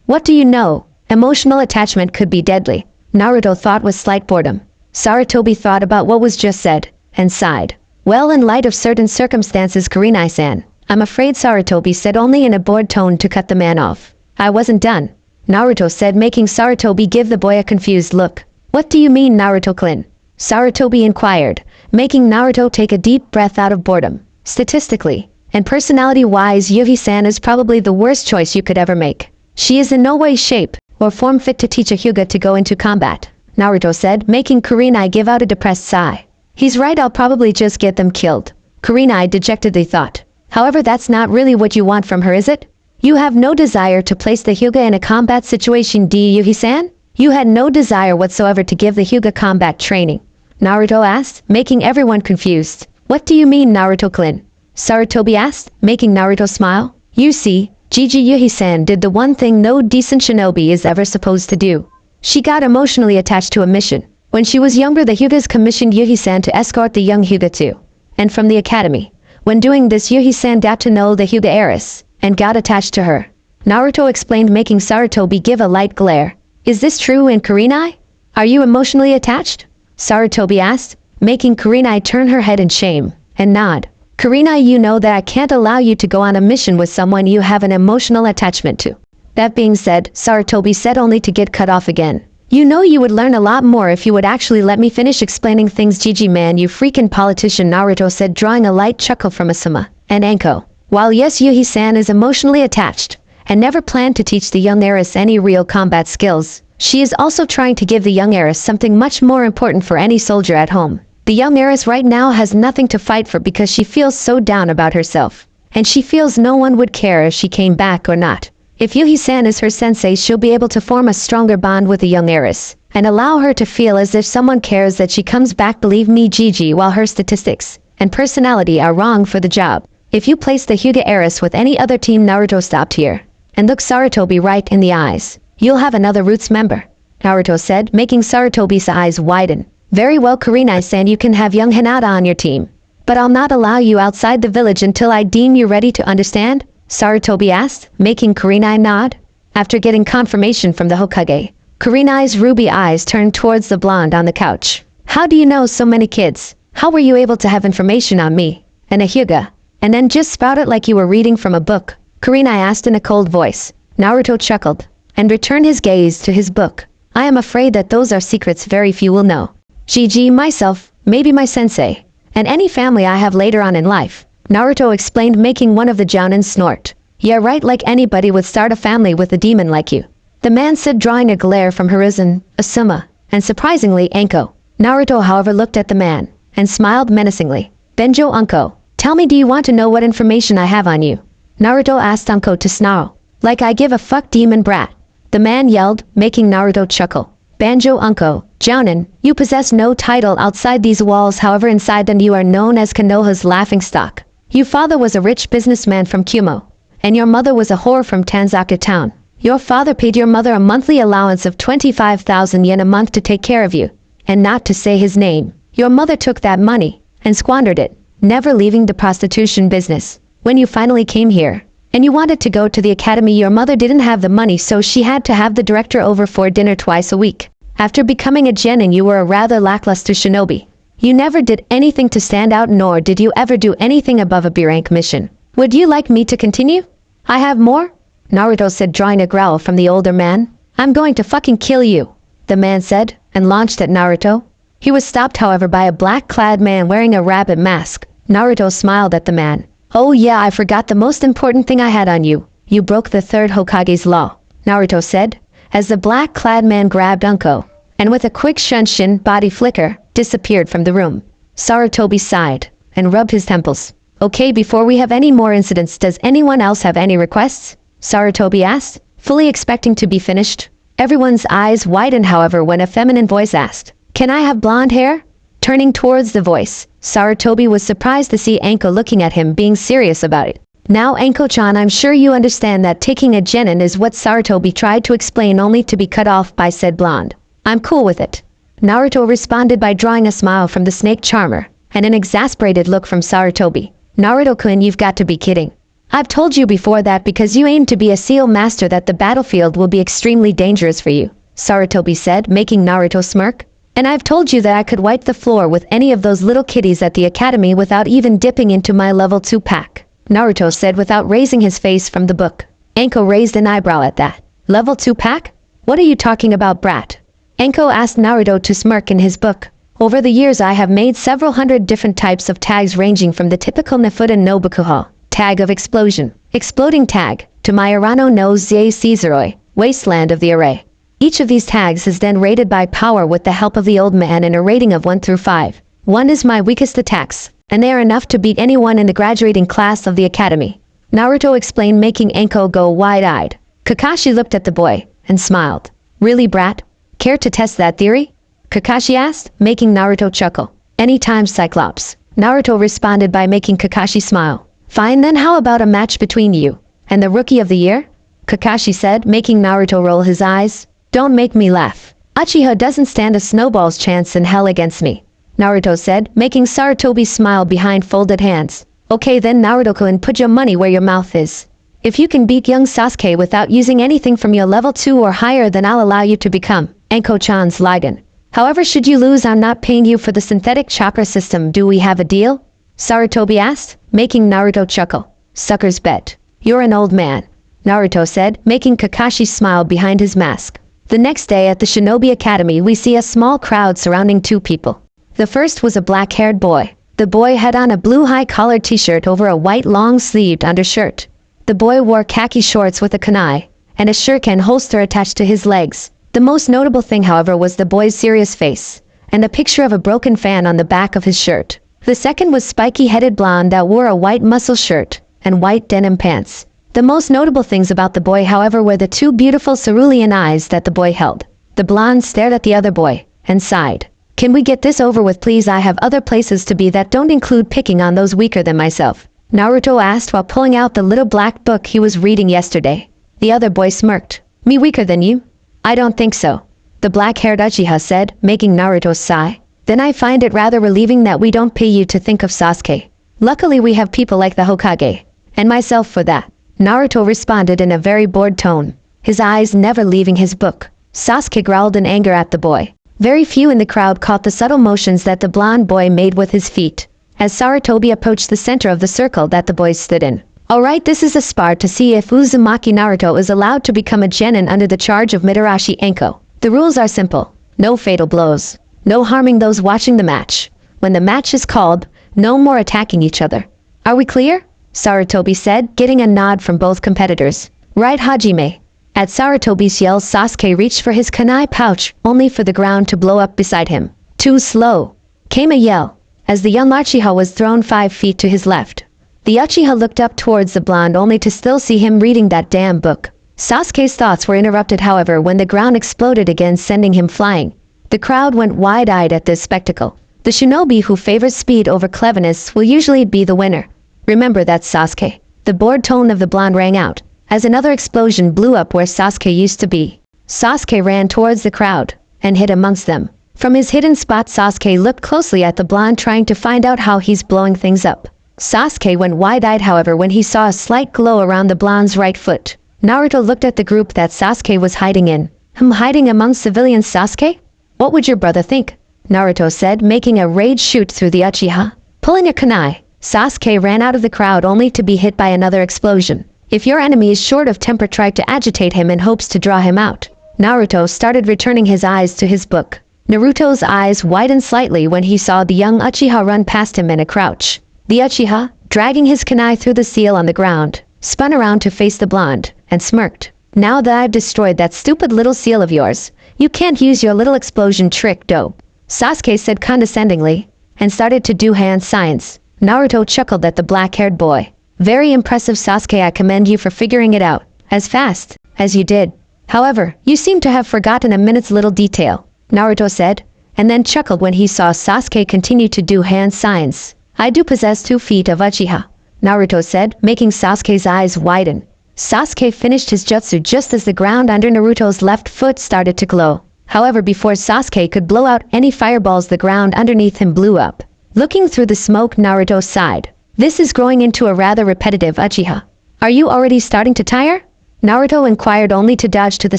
What do you know? Emotional attachment could be deadly, Naruto thought with slight boredom. Sarutobi thought about what was just said, and sighed. Well, in light of certain circumstances, Kurenai-san, I'm afraid, Sarutobi said, only in a bored tone to cut the man off. I wasn't done, Naruto said, making Sarutobi give the boy a confused look. What do you mean, Naruto-kun? Sarutobi inquired, making Naruto take a deep breath out of boredom. Statistically, and personality-wise, Yuhi-san is probably the worst choice you could ever make. She is in no way, shape, or form fit to teach a Hyuga to go into combat, Naruto said, making Kurenai give out a depressed sigh. He's right, I'll probably just get them killed, Kurenai dejectedly thought. However, that's not really what you want from her, is it? You have no desire to place the Hyuga in a combat situation, do you, Yuhi-san? You had no desire whatsoever to give the Hyuga combat training, Naruto asked, making everyone confused. What do you mean, Naruto-kun? Sarutobi asked, making Naruto smile. You see, Gigi Yuhi-san did the one thing no decent shinobi is ever supposed to do. She got emotionally attached to a mission. When she was younger, the Hyugas commissioned Yuhi-san to escort the young Hyuga to and from the academy. When doing this, Yuhi-san got to know the Hyuga heiress and got attached to her, Naruto explained, making Sarutobi give a light glare. Is this true in Kurenai? Are you emotionally attached? Sarutobi asked, making Kurenai turn her head in shame and nod. Kurenai, you know that I can't allow you to go on a mission with someone you have an emotional attachment to. That being said, Sarutobi said, only to get cut off again. You know you would learn a lot more if you would actually let me finish explaining things, Gigi man, you freaking politician, Naruto said, drawing a light chuckle from Asuma and Anko. While yes, Yuhi-san is emotionally attached and never planned to teach the young heiress any real combat skills, she is also trying to give the young heiress something much more important for any soldier at home. The young heiress right now has nothing to fight for because she feels so down about herself, and she feels no one would care if she came back or not. If Yuhi-san is her sensei, she'll be able to form a stronger bond with the young heiress and allow her to feel as if someone cares that she comes back. Believe me, Gigi, while her statistics and personality are wrong for the job, if you place the Hyuga heiress with any other team, Naruto stopped here and looked Sarutobi right in the eyes. You'll have another Roots member, Naruto said, making Sarutobi's eyes widen. Very well, Kurenai-san, you can have young Hinata on your team, but I'll not allow you outside the village until I deem you ready to understand? Sarutobi asked, making Kurenai nod. After getting confirmation from the Hokage, Kurenai's ruby eyes turned towards the blonde on the couch. How do you know so many kids? How were you able to have information on me and a Hyuga, and then just spout it like you were reading from a book? Kurenai asked in a cold voice. Naruto chuckled and returned his gaze to his book. I am afraid that those are secrets very few will know. Gigi, myself, maybe my sensei, and any family I have later on in life, Naruto explained, making one of the jounin snort. Yeah, right, like anybody would start a family with a demon like you, the man said, drawing a glare from Hiruzen, Asuma, and surprisingly Anko. Naruto, however, looked at the man and smiled menacingly. Benjo Unko, tell me, do you want to know what information I have on you? Naruto asked Unko to snarl. Like I give a fuck, demon brat, the man yelled, making Naruto chuckle. Banjo Unko, jounin, you possess no title outside these walls, however inside them you are known as Konoha's laughingstock. Your father was a rich businessman from Kumo, and your mother was a whore from Tanzaka town. Your father paid your mother a monthly allowance of 25,000 yen a month to take care of you, and not to say his name. Your mother took that money and squandered it, never leaving the prostitution business. When you finally came here, and you wanted to go to the academy, your mother didn't have the money, so she had to have the director over for dinner twice a week. After becoming a genin, you were a rather lackluster shinobi. You never did anything to stand out, nor did you ever do anything above a B-rank mission. Would you like me to continue? I have more? Naruto said, drawing a growl from the older man. I'm going to fucking kill you, the man said, and launched at Naruto. He was stopped, however, by a black-clad man wearing a rabbit mask. Naruto smiled at the man. Oh yeah, I forgot the most important thing I had on you. You broke the third Hokage's law, Naruto said, as the black-clad man grabbed Unko, and with a quick shunshin body flicker, disappeared from the room. Sarutobi sighed, and rubbed his temples. Okay, before we have any more incidents, does anyone else have any requests? Sarutobi asked, fully expecting to be finished. Everyone's eyes widened, however, when a feminine voice asked, Can I have blonde hair? Turning towards the voice, Sarutobi was surprised to see Anko looking at him, being serious about it. Now Anko-chan, I'm sure you understand that taking a genin is what Sarutobi tried to explain, only to be cut off by said blonde. I'm cool with it. Naruto responded by drawing a smile from the snake charmer, and an exasperated look from Sarutobi. Naruto-kun, you've got to be kidding. I've told you before that because you aim to be a seal master that the battlefield will be extremely dangerous for you, Sarutobi said, making Naruto smirk. And I've told you that I could wipe the floor with any of those little kitties at the academy without even dipping into my level 2 pack, Naruto said without raising his face from the book. Anko raised an eyebrow at that. Level 2 pack? What are you talking about, brat? Anko asked Naruto to smirk in his book. Over the years I have made several hundred different types of tags, ranging from the typical Nefuta no Bakuha, tag of explosion, exploding tag, to my Urano no Zei Caesaroi, wasteland of the array. Each of these tags is then rated by power with the help of the old man in a rating of 1 through 5. 1 is my weakest attacks, and they are enough to beat anyone in the graduating class of the academy, Naruto explained, making Anko go wide-eyed. Kakashi looked at the boy and smiled. Really, brat? Care to test that theory? Kakashi asked, making Naruto chuckle. Anytime, Cyclops. Naruto responded by making Kakashi smile. Fine then, how about a match between you and the Rookie of the Year? Kakashi said, making Naruto roll his eyes. Don't make me laugh. Uchiha doesn't stand a snowball's chance in hell against me, Naruto said, making Sarutobi smile behind folded hands. Okay then, Naruto-kun, put your money where your mouth is. If you can beat young Sasuke without using anything from your level 2 or higher, then I'll allow you to become Anko-chan's Ligon. However, should you lose, I'm not paying you for the synthetic chakra system. Do we have a deal? Sarutobi asked, making Naruto chuckle. Sucker's bet. You're an old man, Naruto said, making Kakashi smile behind his mask. The next day at the Shinobi Academy, we see a small crowd surrounding 2 people. The first was a black-haired boy. The boy had on a blue high-collared t-shirt over a white long-sleeved undershirt. The boy wore khaki shorts with a kunai, and a shuriken holster attached to his legs. The most notable thing, however, was the boy's serious face, and a picture of a broken fan on the back of his shirt. The second was spiky-headed blonde that wore a white muscle shirt and white denim pants. The most notable things about the boy, however, were the 2 beautiful cerulean eyes that the boy held. The blonde stared at the other boy and sighed. Can we get this over with, please? I have other places to be that don't include picking on those weaker than myself, Naruto asked while pulling out the little black book he was reading yesterday. The other boy smirked. Me weaker than you? I don't think so, the black-haired Uchiha said, making Naruto sigh. Then I find it rather relieving that we don't pay you to think of Sasuke. Luckily we have people like the Hokage, and myself for that, Naruto responded in a very bored tone, his eyes never leaving his book. Sasuke growled in anger at the boy. Very few in the crowd caught the subtle motions that the blonde boy made with his feet, as Sarutobi approached the center of the circle that the boys stood in. Alright, this is a spar to see if Uzumaki Naruto is allowed to become a genin under the charge of Mitarashi Anko. The rules are simple. No fatal blows. No harming those watching the match. When the match is called, no more attacking each other. Are we clear? Sarutobi said, getting a nod from both competitors. Right, Hajime. At Sarutobi's yell, Sasuke reached for his kunai pouch, only for the ground to blow up beside him. Too slow, came a yell, as the young Uchiha was thrown 5 feet to his left. The Uchiha looked up towards the blonde only to still see him reading that damn book. Sasuke's thoughts were interrupted, however, when the ground exploded again, sending him flying. The crowd went wide-eyed at this spectacle. The shinobi who favors speed over cleverness will usually be the winner. Remember that, Sasuke. The bored tone of the blonde rang out, as another explosion blew up where Sasuke used to be. Sasuke ran towards the crowd, and hid amongst them. From his hidden spot, Sasuke looked closely at the blonde, trying to find out how he's blowing things up. Sasuke went wide-eyed, however, when he saw a slight glow around the blonde's right foot. Naruto looked at the group that Sasuke was hiding in. Hiding among civilians, Sasuke? What would your brother think? Naruto said, making a rage shoot through the Uchiha. Pulling a kunai, Sasuke ran out of the crowd only to be hit by another explosion. If your enemy is short of temper, try to agitate him in hopes to draw him out. Naruto started returning his eyes to his book. Naruto's eyes widened slightly when he saw the young Uchiha run past him in a crouch. The Uchiha, dragging his kunai through the seal on the ground, spun around to face the blonde, and smirked. Now that I've destroyed that stupid little seal of yours, you can't use your little explosion trick, dope. Sasuke said condescendingly, and started to do hand signs. Naruto chuckled at the black-haired boy. Very impressive, Sasuke, I commend you for figuring it out as fast as you did. However, you seem to have forgotten a minute's little detail, Naruto said, and then chuckled when he saw Sasuke continue to do hand signs. I do possess 2 feet of Uchiha, Naruto said, making Sasuke's eyes widen. Sasuke finished his jutsu just as the ground under Naruto's left foot started to glow. However, before Sasuke could blow out any fireballs, the ground underneath him blew up. Looking through the smoke, Naruto sighed. This is growing into a rather repetitive Uchiha. Are you already starting to tire? Naruto inquired, only to dodge to the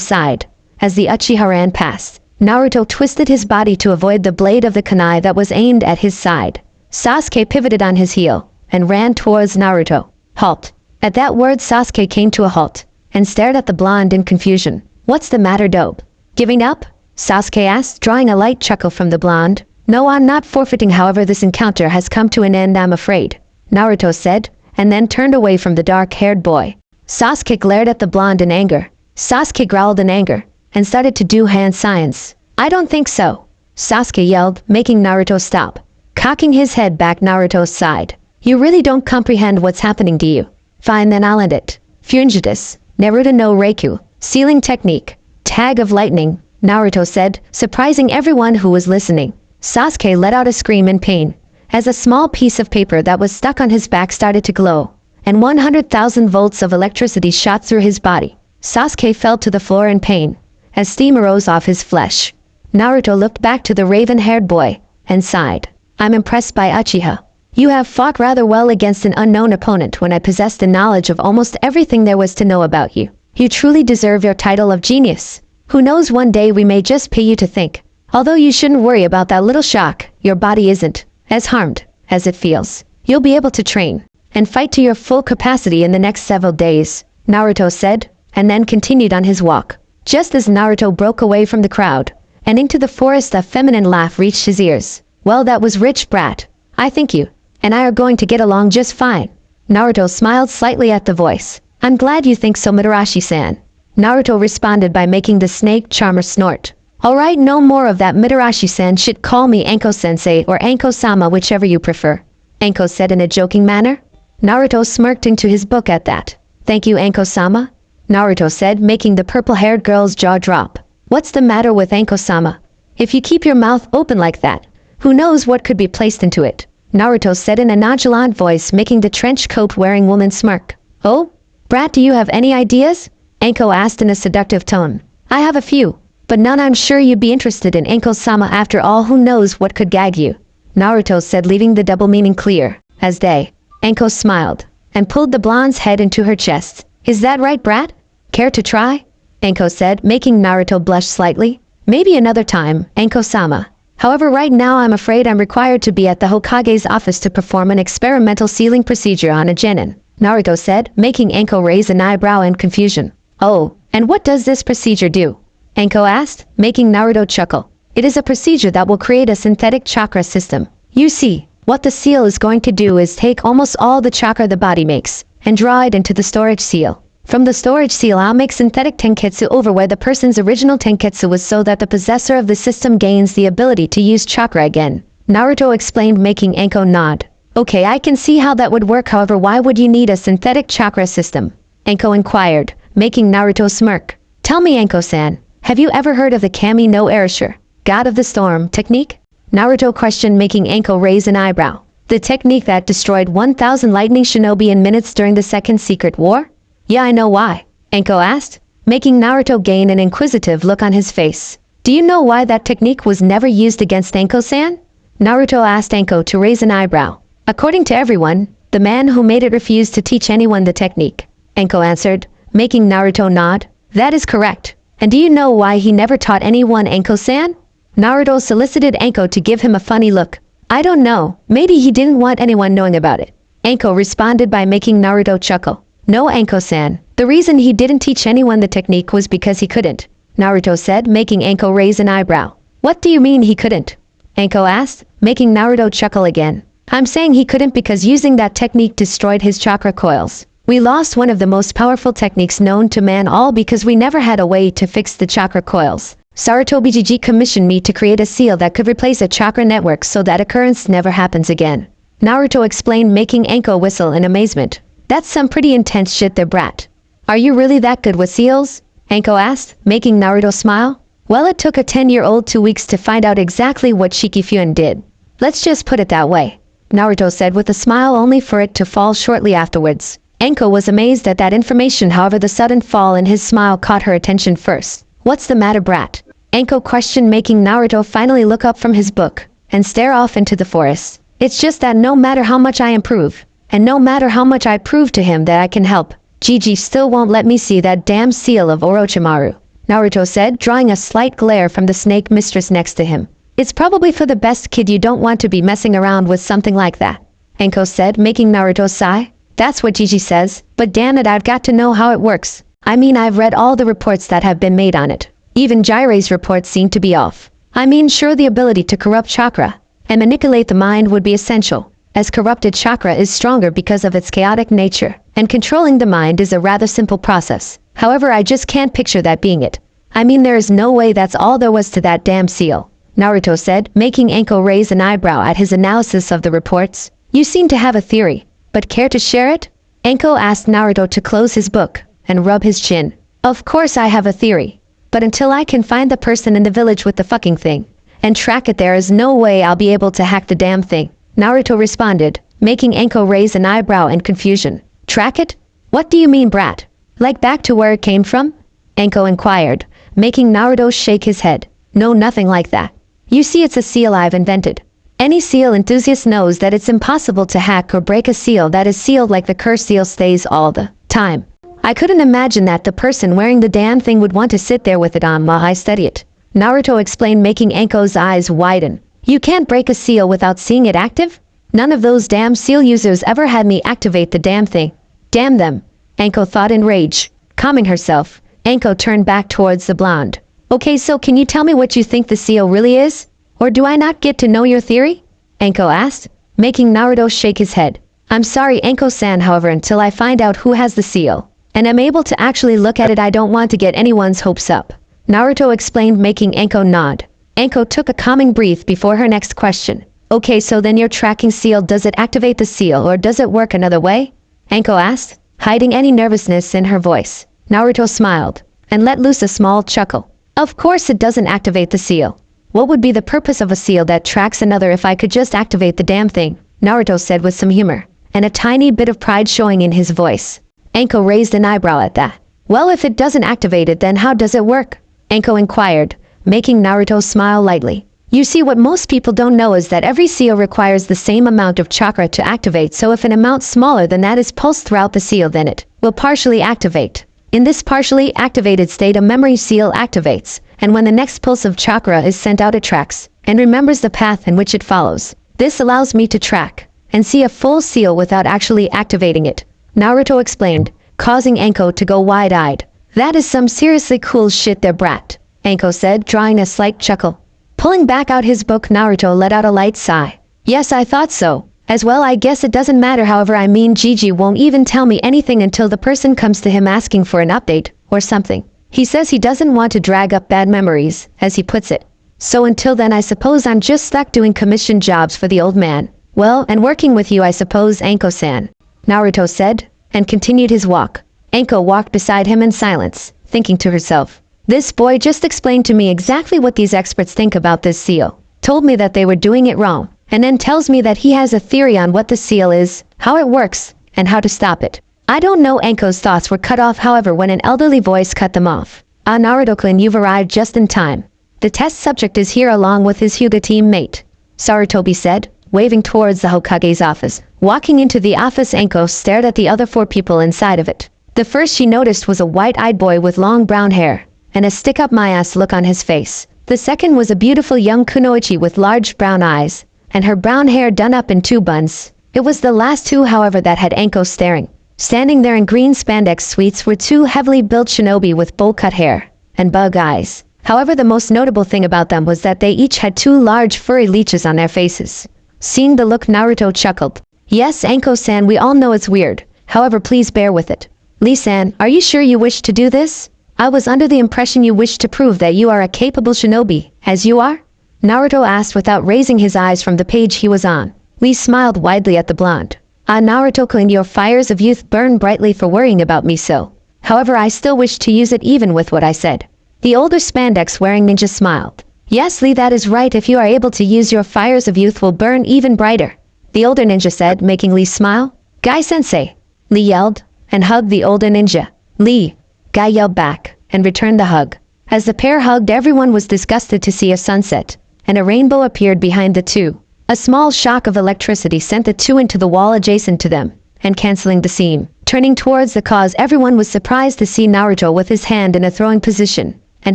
side. As the Uchiha ran past, Naruto twisted his body to avoid the blade of the kunai that was aimed at his side. Sasuke pivoted on his heel and ran towards Naruto. Halt. At that word, Sasuke came to a halt and stared at the blonde in confusion. What's the matter, dope? Giving up? Sasuke asked, drawing a light chuckle from the blonde. No, I'm not forfeiting, however this encounter has come to an end, I'm afraid, Naruto said, and then turned away from the dark-haired boy. Sasuke glared at the blonde in anger. Sasuke growled in anger and started to do hand signs. I don't think so, Sasuke yelled, making Naruto stop. Cocking his head back, Naruto sighed. You really don't comprehend what's happening, do you? Fine, then I'll end it. Fujitsu, Naruto no Reiku, sealing technique, tag of lightning, Naruto said, surprising everyone who was listening. Sasuke let out a scream in pain, as a small piece of paper that was stuck on his back started to glow, and 100,000 volts of electricity shot through his body. Sasuke fell to the floor in pain, as steam arose off his flesh. Naruto looked back to the raven-haired boy, and sighed. I'm impressed by Uchiha. You have fought rather well against an unknown opponent when I possessed the knowledge of almost everything there was to know about you. You truly deserve your title of genius. Who knows, one day we may just pay you to think. Although you shouldn't worry about that little shock, your body isn't as harmed as it feels. You'll be able to train and fight to your full capacity in the next several days, Naruto said, and then continued on his walk. Just as Naruto broke away from the crowd and into the forest, a feminine laugh reached his ears. Well, that was rich, brat. I think you and I are going to get along just fine. Naruto smiled slightly at the voice. I'm glad you think so, Mitarashi-san. Naruto responded by making the snake charmer snort. Alright, no more of that, Mitarashi-san shit. Call me Anko-sensei or Anko-sama, whichever you prefer, Anko said in a joking manner. Naruto smirked into his book at that. Thank you, Anko-sama, Naruto said, making the purple-haired girl's jaw drop. What's the matter with Anko-sama? If you keep your mouth open like that, who knows what could be placed into it, Naruto said in a nonchalant voice, making the trench coat-wearing woman smirk. Oh? Brat, do you have any ideas? Anko asked in a seductive tone. I have a few, but none I'm sure you'd be interested in, Anko-sama. After all, who knows what could gag you? Naruto said, leaving the double meaning clear. As they. Anko smiled and pulled the blonde's head into her chest. Is that right, brat? Care to try? Anko said, making Naruto blush slightly. Maybe another time, Anko-sama. However, right now I'm afraid I'm required to be at the Hokage's office to perform an experimental sealing procedure on a genin, Naruto said, making Anko raise an eyebrow in confusion. Oh, and what does this procedure do? Anko asked, making Naruto chuckle. It is a procedure that will create a synthetic chakra system. You see, what the seal is going to do is take almost all the chakra the body makes and draw it into the storage seal. From the storage seal, I'll make synthetic tenketsu over where the person's original tenketsu was, so that the possessor of the system gains the ability to use chakra again, Naruto explained, making Anko nod. Okay, I can see how that would work. However, why would you need a synthetic chakra system? Anko inquired, making Naruto smirk. Tell me, Anko-san, have you ever heard of the Kami no Erasure, God of the Storm, technique? Naruto questioned, making Anko raise an eyebrow. The technique that destroyed 1,000 lightning shinobi in minutes during the Second Secret War? Yeah, I know why, Anko asked, making Naruto gain an inquisitive look on his face. Do you know why that technique was never used against Anko-san? Naruto asked Anko to raise an eyebrow. According to everyone, the man who made it refused to teach anyone the technique. Anko answered, making Naruto nod. That is correct. And do you know why he never taught anyone, Anko-san? Naruto solicited Anko to give him a funny look. I don't know, maybe he didn't want anyone knowing about it. Anko responded by making Naruto chuckle. No, Anko-san, the reason he didn't teach anyone the technique was because he couldn't. Naruto said, making Anko raise an eyebrow. What do you mean he couldn't? Anko asked, making Naruto chuckle again. I'm saying he couldn't because using that technique destroyed his chakra coils. We lost one of the most powerful techniques known to man all because we never had a way to fix the chakra coils. Sarutobi Jiji commissioned me to create a seal that could replace a chakra network so that occurrence never happens again. Naruto explained, making Anko whistle in amazement. That's some pretty intense shit there, brat. Are you really that good with seals? Anko asked, making Naruto smile. Well, it took a 10-year-old 2 weeks to find out exactly what Shikifuen did. Let's just put it that way. Naruto said with a smile only for it to fall shortly afterwards. Anko was amazed at that information, however the sudden fall in his smile caught her attention first. What's the matter, brat? Anko questioned, making Naruto finally look up from his book and stare off into the forest. It's just that no matter how much I improve, and no matter how much I prove to him that I can help, Gigi still won't let me see that damn seal of Orochimaru. Naruto said, drawing a slight glare from the snake mistress next to him. It's probably for the best, kid. You don't want to be messing around with something like that. Anko said, making Naruto sigh. That's what Gigi says, but damn it, I've got to know how it works. I mean, I've read all the reports that have been made on it. Even Jire's reports seem to be off. I mean, sure, the ability to corrupt chakra and manipulate the mind would be essential, as corrupted chakra is stronger because of its chaotic nature, and controlling the mind is a rather simple process. However, I just can't picture that being it. I mean, there is no way that's all there was to that damn seal. Naruto said, making Anko raise an eyebrow at his analysis of the reports. You seem to have a theory, but care to share it? Anko asked Naruto to close his book and rub his chin. Of course I have a theory, but until I can find the person in the village with the fucking thing and track it, there is no way I'll be able to hack the damn thing. Naruto responded, making Anko raise an eyebrow in confusion. Track it? What do you mean, brat? Like back to where it came from? Anko inquired, making Naruto shake his head. No, nothing like that. You see, it's a seal I've invented. Any seal enthusiast knows that it's impossible to hack or break a seal that is sealed like the curse seal stays all the time. I couldn't imagine that the person wearing the damn thing would want to sit there with it on while I study it. Naruto explained, making Anko's eyes widen. You can't break a seal without seeing it active? None of those damn seal users ever had me activate the damn thing. Damn them, Anko thought in rage. Calming herself, Anko turned back towards the blonde. Okay, so can you tell me what you think the seal really is? Or do I not get to know your theory? Anko asked, making Naruto shake his head. I'm sorry, Anko-san, however, until I find out who has the seal and am able to actually look at it, I don't want to get anyone's hopes up. Naruto explained, making Anko nod. Anko took a calming breath before her next question. Okay, so then your tracking seal, does it activate the seal or does it work another way? Anko asked, hiding any nervousness in her voice. Naruto smiled and let loose a small chuckle. Of course it doesn't activate the seal. What would be the purpose of a seal that tracks another if I could just activate the damn thing? Naruto said with some humor and a tiny bit of pride showing in his voice. Anko raised an eyebrow at that. Well, if it doesn't activate it, then how does it work? Anko inquired, making Naruto smile lightly. You see, what most people don't know is that every seal requires the same amount of chakra to activate, so if an amount smaller than that is pulsed throughout the seal, then it will partially activate. In this partially activated state, a memory seal activates, and when the next pulse of chakra is sent out, it tracks and remembers the path in which it follows. This allows me to track and see a full seal without actually activating it, Naruto explained, causing Anko to go wide-eyed. That is some seriously cool shit there, brat, Anko said, drawing a slight chuckle. Pulling back out his book, Naruto let out a light sigh. Yes, I thought so. As well, I guess it doesn't matter, however, I mean, Gigi won't even tell me anything until the person comes to him asking for an update or something. He says he doesn't want to drag up bad memories, as he puts it. So until then, I suppose I'm just stuck doing commission jobs for the old man. Well, and working with you, I suppose, Anko-san, Naruto said, and continued his walk. Anko walked beside him in silence, thinking to herself, this boy just explained to me exactly what these experts think about this seal, told me that they were doing it wrong, and then tells me that he has a theory on what the seal is, how it works, and how to stop it. I don't know. Anko's thoughts were cut off, however, when an elderly voice cut them off. Ah, Naruto-kun, you've arrived just in time. The test subject is here along with his Hyuga teammate, Sarutobi said, waving towards the Hokage's office. Walking into the office, Anko stared at the other 4 people inside of it. The first she noticed was a white-eyed boy with long brown hair and a stick-up-my-ass look on his face. The second was a beautiful young kunoichi with large brown eyes and her brown hair done up in 2 buns. It was the last 2, however, that had Anko staring. Standing there in green spandex suites were 2 heavily built shinobi with bowl-cut hair and bug eyes. However, the most notable thing about them was that they each had 2 large furry leeches on their faces. Seeing the look, Naruto chuckled. Yes, Anko-san, we all know it's weird. However, please bear with it. Lee-san, are you sure you wish to do this? I was under the impression you wished to prove that you are a capable shinobi, as you are? Naruto asked without raising his eyes from the page he was on. Lee smiled widely at the blonde. Naruto-kun, your fires of youth burn brightly for worrying about me so. However, I still wish to use it even with what I said. The older spandex-wearing ninja smiled. Yes, Lee, that is right. If you are able to use your fires of youth will burn even brighter. The older ninja said, making Lee smile. Guy-sensei, Lee yelled, and hugged the older ninja. Lee, Guy yelled back, and returned the hug. As the pair hugged, everyone was disgusted to see a sunset, and a rainbow appeared behind the 2. A small shock of electricity sent the 2 into the wall adjacent to them, and canceling the scene. Turning towards the cause, everyone was surprised to see Naruto with his hand in a throwing position, and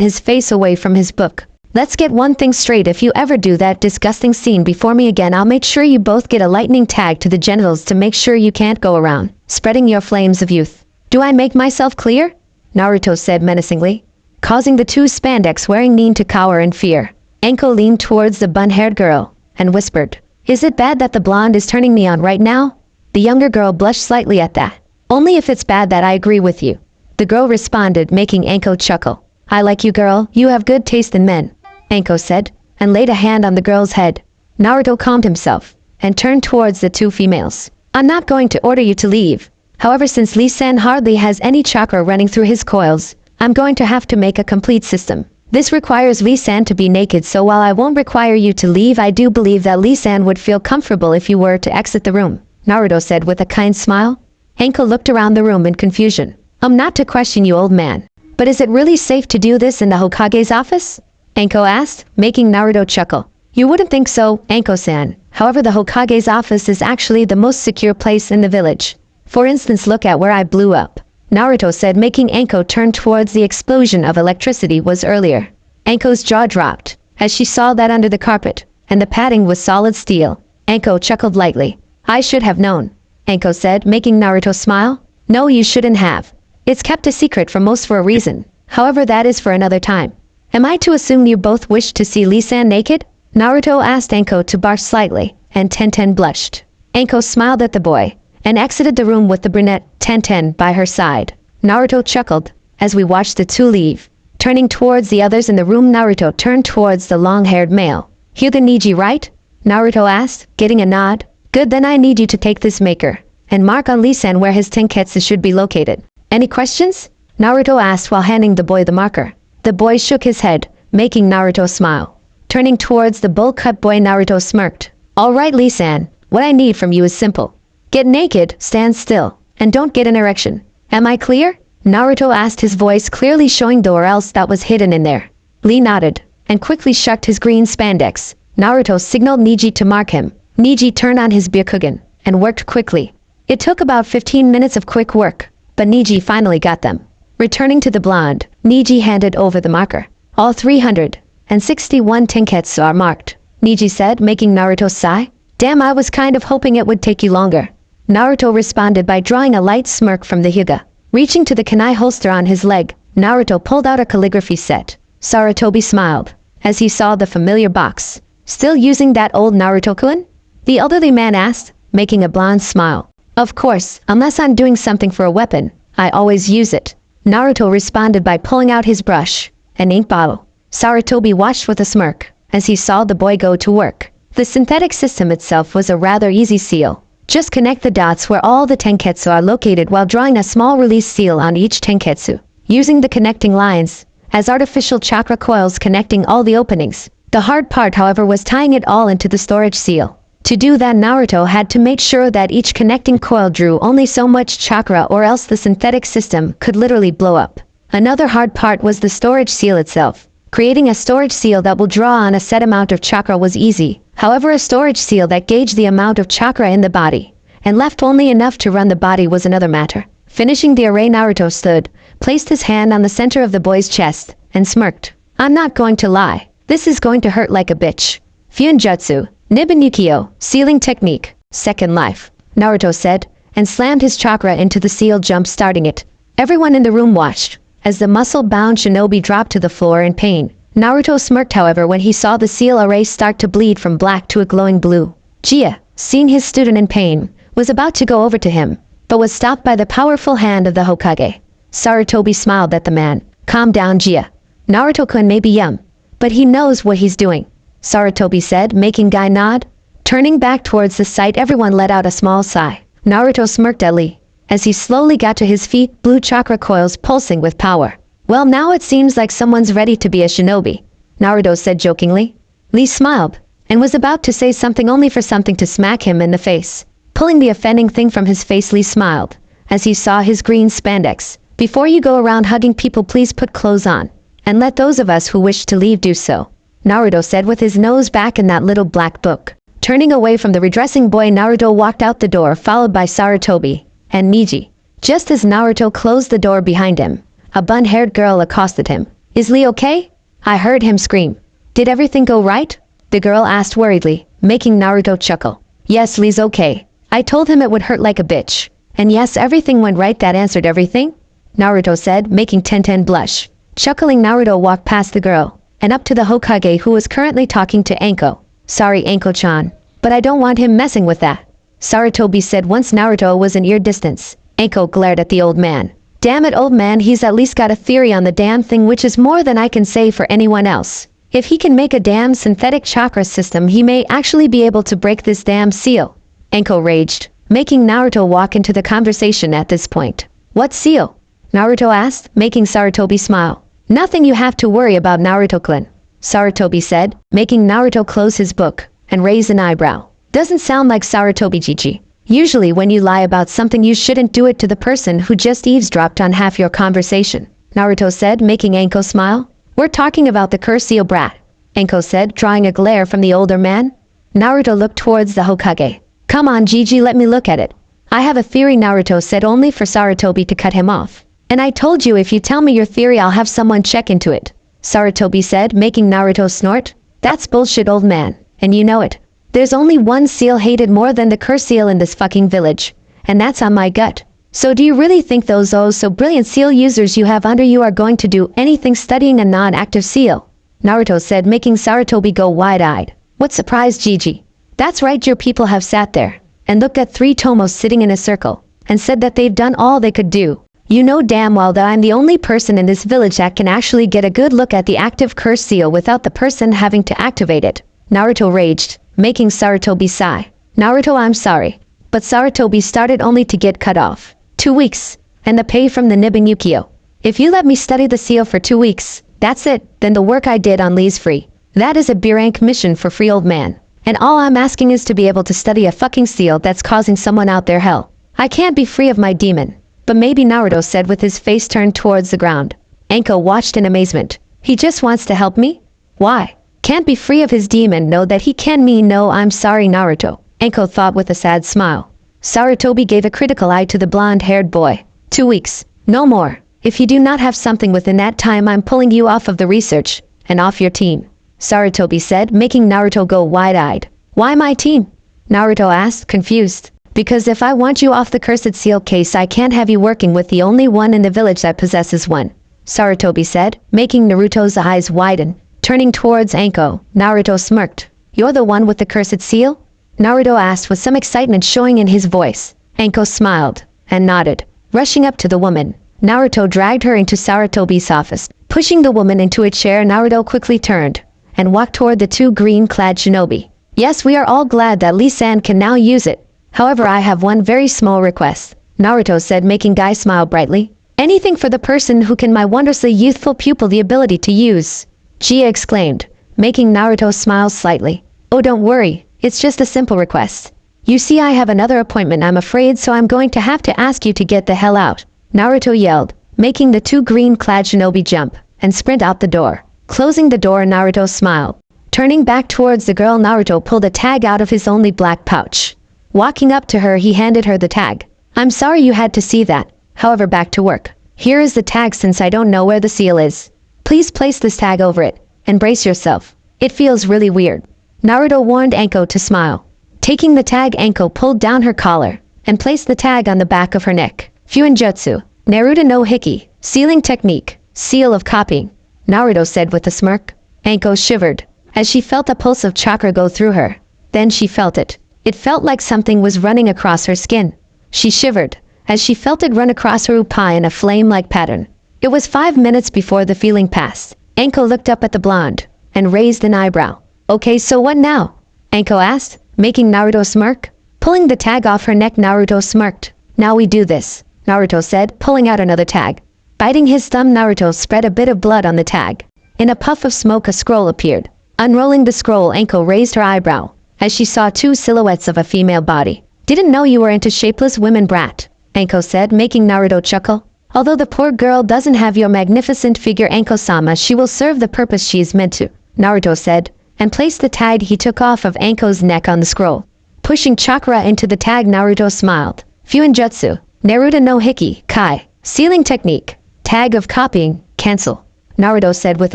his face away from his book. Let's get one thing straight, if you ever do that disgusting scene before me again, I'll make sure you both get a lightning tag to the genitals to make sure you can't go around spreading your flames of youth. Do I make myself clear? Naruto said menacingly, causing the 2 spandex-wearing nin to cower in fear. Anko leaned towards the bun-haired girl and whispered, Is it bad that the blonde is turning me on right now? The younger girl blushed slightly at that. Only if it's bad that I agree with you. The girl responded, making Anko chuckle. I like you, girl. You have good taste in men, Anko said, and laid a hand on the girl's head. Naruto calmed himself and turned towards the 2 females. I'm not going to order you to leave. However, since Lee-san hardly has any chakra running through his coils, I'm going to have to make a complete system. This requires Lee-san to be naked, so while I won't require you to leave, I do believe that Lee-san would feel comfortable if you were to exit the room, Naruto said with a kind smile. Anko looked around the room in confusion. Not to question you, old man, but is it really safe to do this in the Hokage's office? Anko asked, making Naruto chuckle. You wouldn't think so, Anko-san. However, the Hokage's office is actually the most secure place in the village. For instance, look at where I blew up, Naruto said, making Anko turn towards the explosion of electricity was earlier. Anko's jaw dropped as she saw that under the carpet, and the padding was solid steel. Anko chuckled lightly. I should have known, Anko said, making Naruto smile. No, you shouldn't have. It's kept a secret from most for a reason. However, that is for another time. Am I to assume you both wish to see Lee-san naked? Naruto asked Anko to bark slightly, and Tenten blushed. Anko smiled at the boy, and exited the room with the brunette, Tenten, by her side. Naruto chuckled, as we watched the 2 leave. Turning towards the others in the room, Naruto turned towards the long-haired male. Hyuga Niji, right? Naruto asked, getting a nod. Good, then I need you to take this maker, and mark on Lee-san where his tenketsu should be located. Any questions? Naruto asked while handing the boy the marker. The boy shook his head, making Naruto smile. Turning towards the bowl-cut boy, Naruto smirked. All right, Lee-san, what I need from you is simple. Get naked, stand still, and don't get an erection. Am I clear? Naruto asked, his voice clearly showing the or else that was hidden in there. Lee nodded, and quickly shucked his green spandex. Naruto signaled Niji to mark him. Niji turned on his Byakugan, and worked quickly. It took about 15 minutes of quick work, but Niji finally got them. Returning to the blonde, Niji handed over the marker. All 361 tenketsu are marked, Niji said, making Naruto sigh. Damn, I was kind of hoping it would take you longer. Naruto responded by drawing a light smirk from the Hyuga. Reaching to the kunai holster on his leg, Naruto pulled out a calligraphy set. Sarutobi smiled as he saw the familiar box. Still using that old Naruto-kun? The elderly man asked, making a blonde smile. Of course, unless I'm doing something for a weapon, I always use it. Naruto responded by pulling out his brush, an ink bottle. Sarutobi watched with a smirk as he saw the boy go to work. The synthetic system itself was a rather easy seal. Just connect the dots where all the tenketsu are located while drawing a small release seal on each tenketsu, using the connecting lines as artificial chakra coils connecting all the openings. The hard part, however, was tying it all into the storage seal. To do that, Naruto had to make sure that each connecting coil drew only so much chakra, or else the synthetic system could literally blow up. Another hard part was the storage seal itself. Creating a storage seal that will draw on a set amount of chakra was easy. However, a storage seal that gauged the amount of chakra in the body and left only enough to run the body was another matter. Finishing the array, Naruto stood, placed his hand on the center of the boy's chest, and smirked. I'm not going to lie. This is going to hurt like a bitch. Jutsu, Nibinyukio, sealing technique, second life, Naruto said, and slammed his chakra into the seal, jump starting it. Everyone in the room watched as the muscle-bound shinobi dropped to the floor in pain. Naruto smirked, however, when he saw the seal array start to bleed from black to a glowing blue. Jia, seeing his student in pain, was about to go over to him, but was stopped by the powerful hand of the Hokage. Sarutobi smiled at the man. Calm down, Jia. Naruto-kun may be young, but he knows what he's doing, Sarutobi said, making Guy nod. Turning back towards the site, everyone let out a small sigh. Naruto smirked at Lee as he slowly got to his feet, blue chakra coils pulsing with power. Well, now it seems like someone's ready to be a shinobi, Naruto said jokingly. Lee smiled and was about to say something only for something to smack him in the face. Pulling the offending thing from his face, Lee smiled as he saw his green spandex. Before you go around hugging people, please put clothes on and let those of us who wish to leave do so, Naruto said with his nose back in that little black book. Turning away from the redressing boy, Naruto walked out the door, followed by Sarutobi and Niji. Just as Naruto closed the door behind him, a bun-haired girl accosted him. Is Lee okay? I heard him scream. Did everything go right? The girl asked worriedly, making Naruto chuckle. Yes, Lee's okay. I told him it would hurt like a bitch. And yes, everything went right. That answered everything, Naruto said, making Tenten blush. Chuckling, Naruto walked past the girl and up to the Hokage, who was currently talking to Anko. Sorry, Anko-chan, but I don't want him messing with that, Sarutobi said once Naruto was in ear distance. Anko glared at the old man. Damn it, old man, he's at least got a theory on the damn thing, which is more than I can say for anyone else. If he can make a damn synthetic chakra system, he may actually be able to break this damn seal, Anko raged, making Naruto walk into the conversation at this point. What seal? Naruto asked, making Sarutobi smile. Nothing you have to worry about, Naruto-kun, Sarutobi said, making Naruto close his book and raise an eyebrow. Doesn't sound like Sarutobi, Gigi. Usually when you lie about something, you shouldn't do it to the person who just eavesdropped on half your conversation, Naruto said, making Anko smile. We're talking about the cursed seal brat, Anko said, drawing a glare from the older man. Naruto looked towards the Hokage. Come on, Gigi, let me look at it. I have a theory, Naruto said, only for Sarutobi to cut him off. And I told you, if you tell me your theory, I'll have someone check into it, Sarutobi said, making Naruto snort. That's bullshit, old man, and you know it. There's only one seal hated more than the cursed seal in this fucking village, and that's on my gut. So do you really think those so brilliant seal users you have under you are going to do anything studying a non-active seal? Naruto said, making Sarutobi go wide-eyed. What surprise, Gigi? That's right, your people have sat there and looked at 3 tomos sitting in a circle and said that they've done all they could do. You know damn well that I'm the only person in this village that can actually get a good look at the active cursed seal without the person having to activate it, Naruto raged, making Sarutobi sigh. Naruto, I'm sorry, but Sarutobi started only to get cut off. 2 weeks, and the pay from the Nibinyukio. If you let me study the seal for 2 weeks, that's it, then the work I did on Lee's free. That is a B-rank mission for free, old man. And all I'm asking is to be able to study a fucking seal that's causing someone out there hell. I can't be free of my demon. But maybe, Naruto said with his face turned towards the ground. Anko watched in amazement. He just wants to help me? Why? Can't be free of his demon, know that he can mean no, I'm sorry, Naruto, Anko thought with a sad smile. Sarutobi gave a critical eye to the blonde-haired boy. 2 weeks, no more. If you do not have something within that time, I'm pulling you off of the research and off your team, Sarutobi said, making Naruto go wide-eyed. Why my team? Naruto asked, confused. Because if I want you off the cursed seal case, I can't have you working with the only one in the village that possesses one, Sarutobi said, making Naruto's eyes widen. Turning towards Anko, Naruto smirked. You're the one with the cursed seal? Naruto asked with some excitement showing in his voice. Anko smiled and nodded. Rushing up to the woman, Naruto dragged her into Sarutobi's office. Pushing the woman into a chair, Naruto quickly turned and walked toward the 2 green-clad shinobi. Yes, we are all glad that Lee-san can now use it. However, I have one very small request, Naruto said, making Guy smile brightly. Anything for the person who can my wondrously youthful pupil the ability to use, Jia exclaimed, making Naruto smile slightly. Oh, don't worry, it's just a simple request. You see, I have another appointment, I'm afraid, so I'm going to have to ask you to get the hell out, Naruto yelled, making the 2 green-clad shinobi jump and sprint out the door. Closing the door, Naruto smiled. Turning back towards the girl, Naruto pulled a tag out of his only black pouch. Walking up to her, he handed her the tag. I'm sorry you had to see that. However, back to work. Here is the tag since I don't know where the seal is. Please place this tag over it, and brace yourself. It feels really weird. Naruto warned Anko to smile. Taking the tag, Anko pulled down her collar, and placed the tag on the back of her neck. Jutsu, Naruto no Hiki, sealing technique, seal of copying, Naruto said with a smirk. Anko shivered, as she felt a pulse of chakra go through her. Then she felt it. It felt like something was running across her skin. She shivered, as she felt it run across her upai in a flame-like pattern. It was 5 minutes before the feeling passed. Anko looked up at the blonde, and raised an eyebrow. Okay, so what now? Anko asked, making Naruto smirk. Pulling the tag off her neck, Naruto smirked. Now we do this, Naruto said, pulling out another tag. Biting his thumb, Naruto spread a bit of blood on the tag. In a puff of smoke, a scroll appeared. Unrolling the scroll, Anko raised her eyebrow, as she saw 2 silhouettes of a female body. Didn't know you were into shapeless women, brat, Anko said, making Naruto chuckle. Although the poor girl doesn't have your magnificent figure, Anko-sama, she will serve the purpose she is meant to, Naruto said, and placed the tag he took off of Anko's neck on the scroll. Pushing chakra into the tag, Naruto smiled. Jutsu, Naruto no Hiki, Kai, sealing technique, tag of copying, cancel, Naruto said with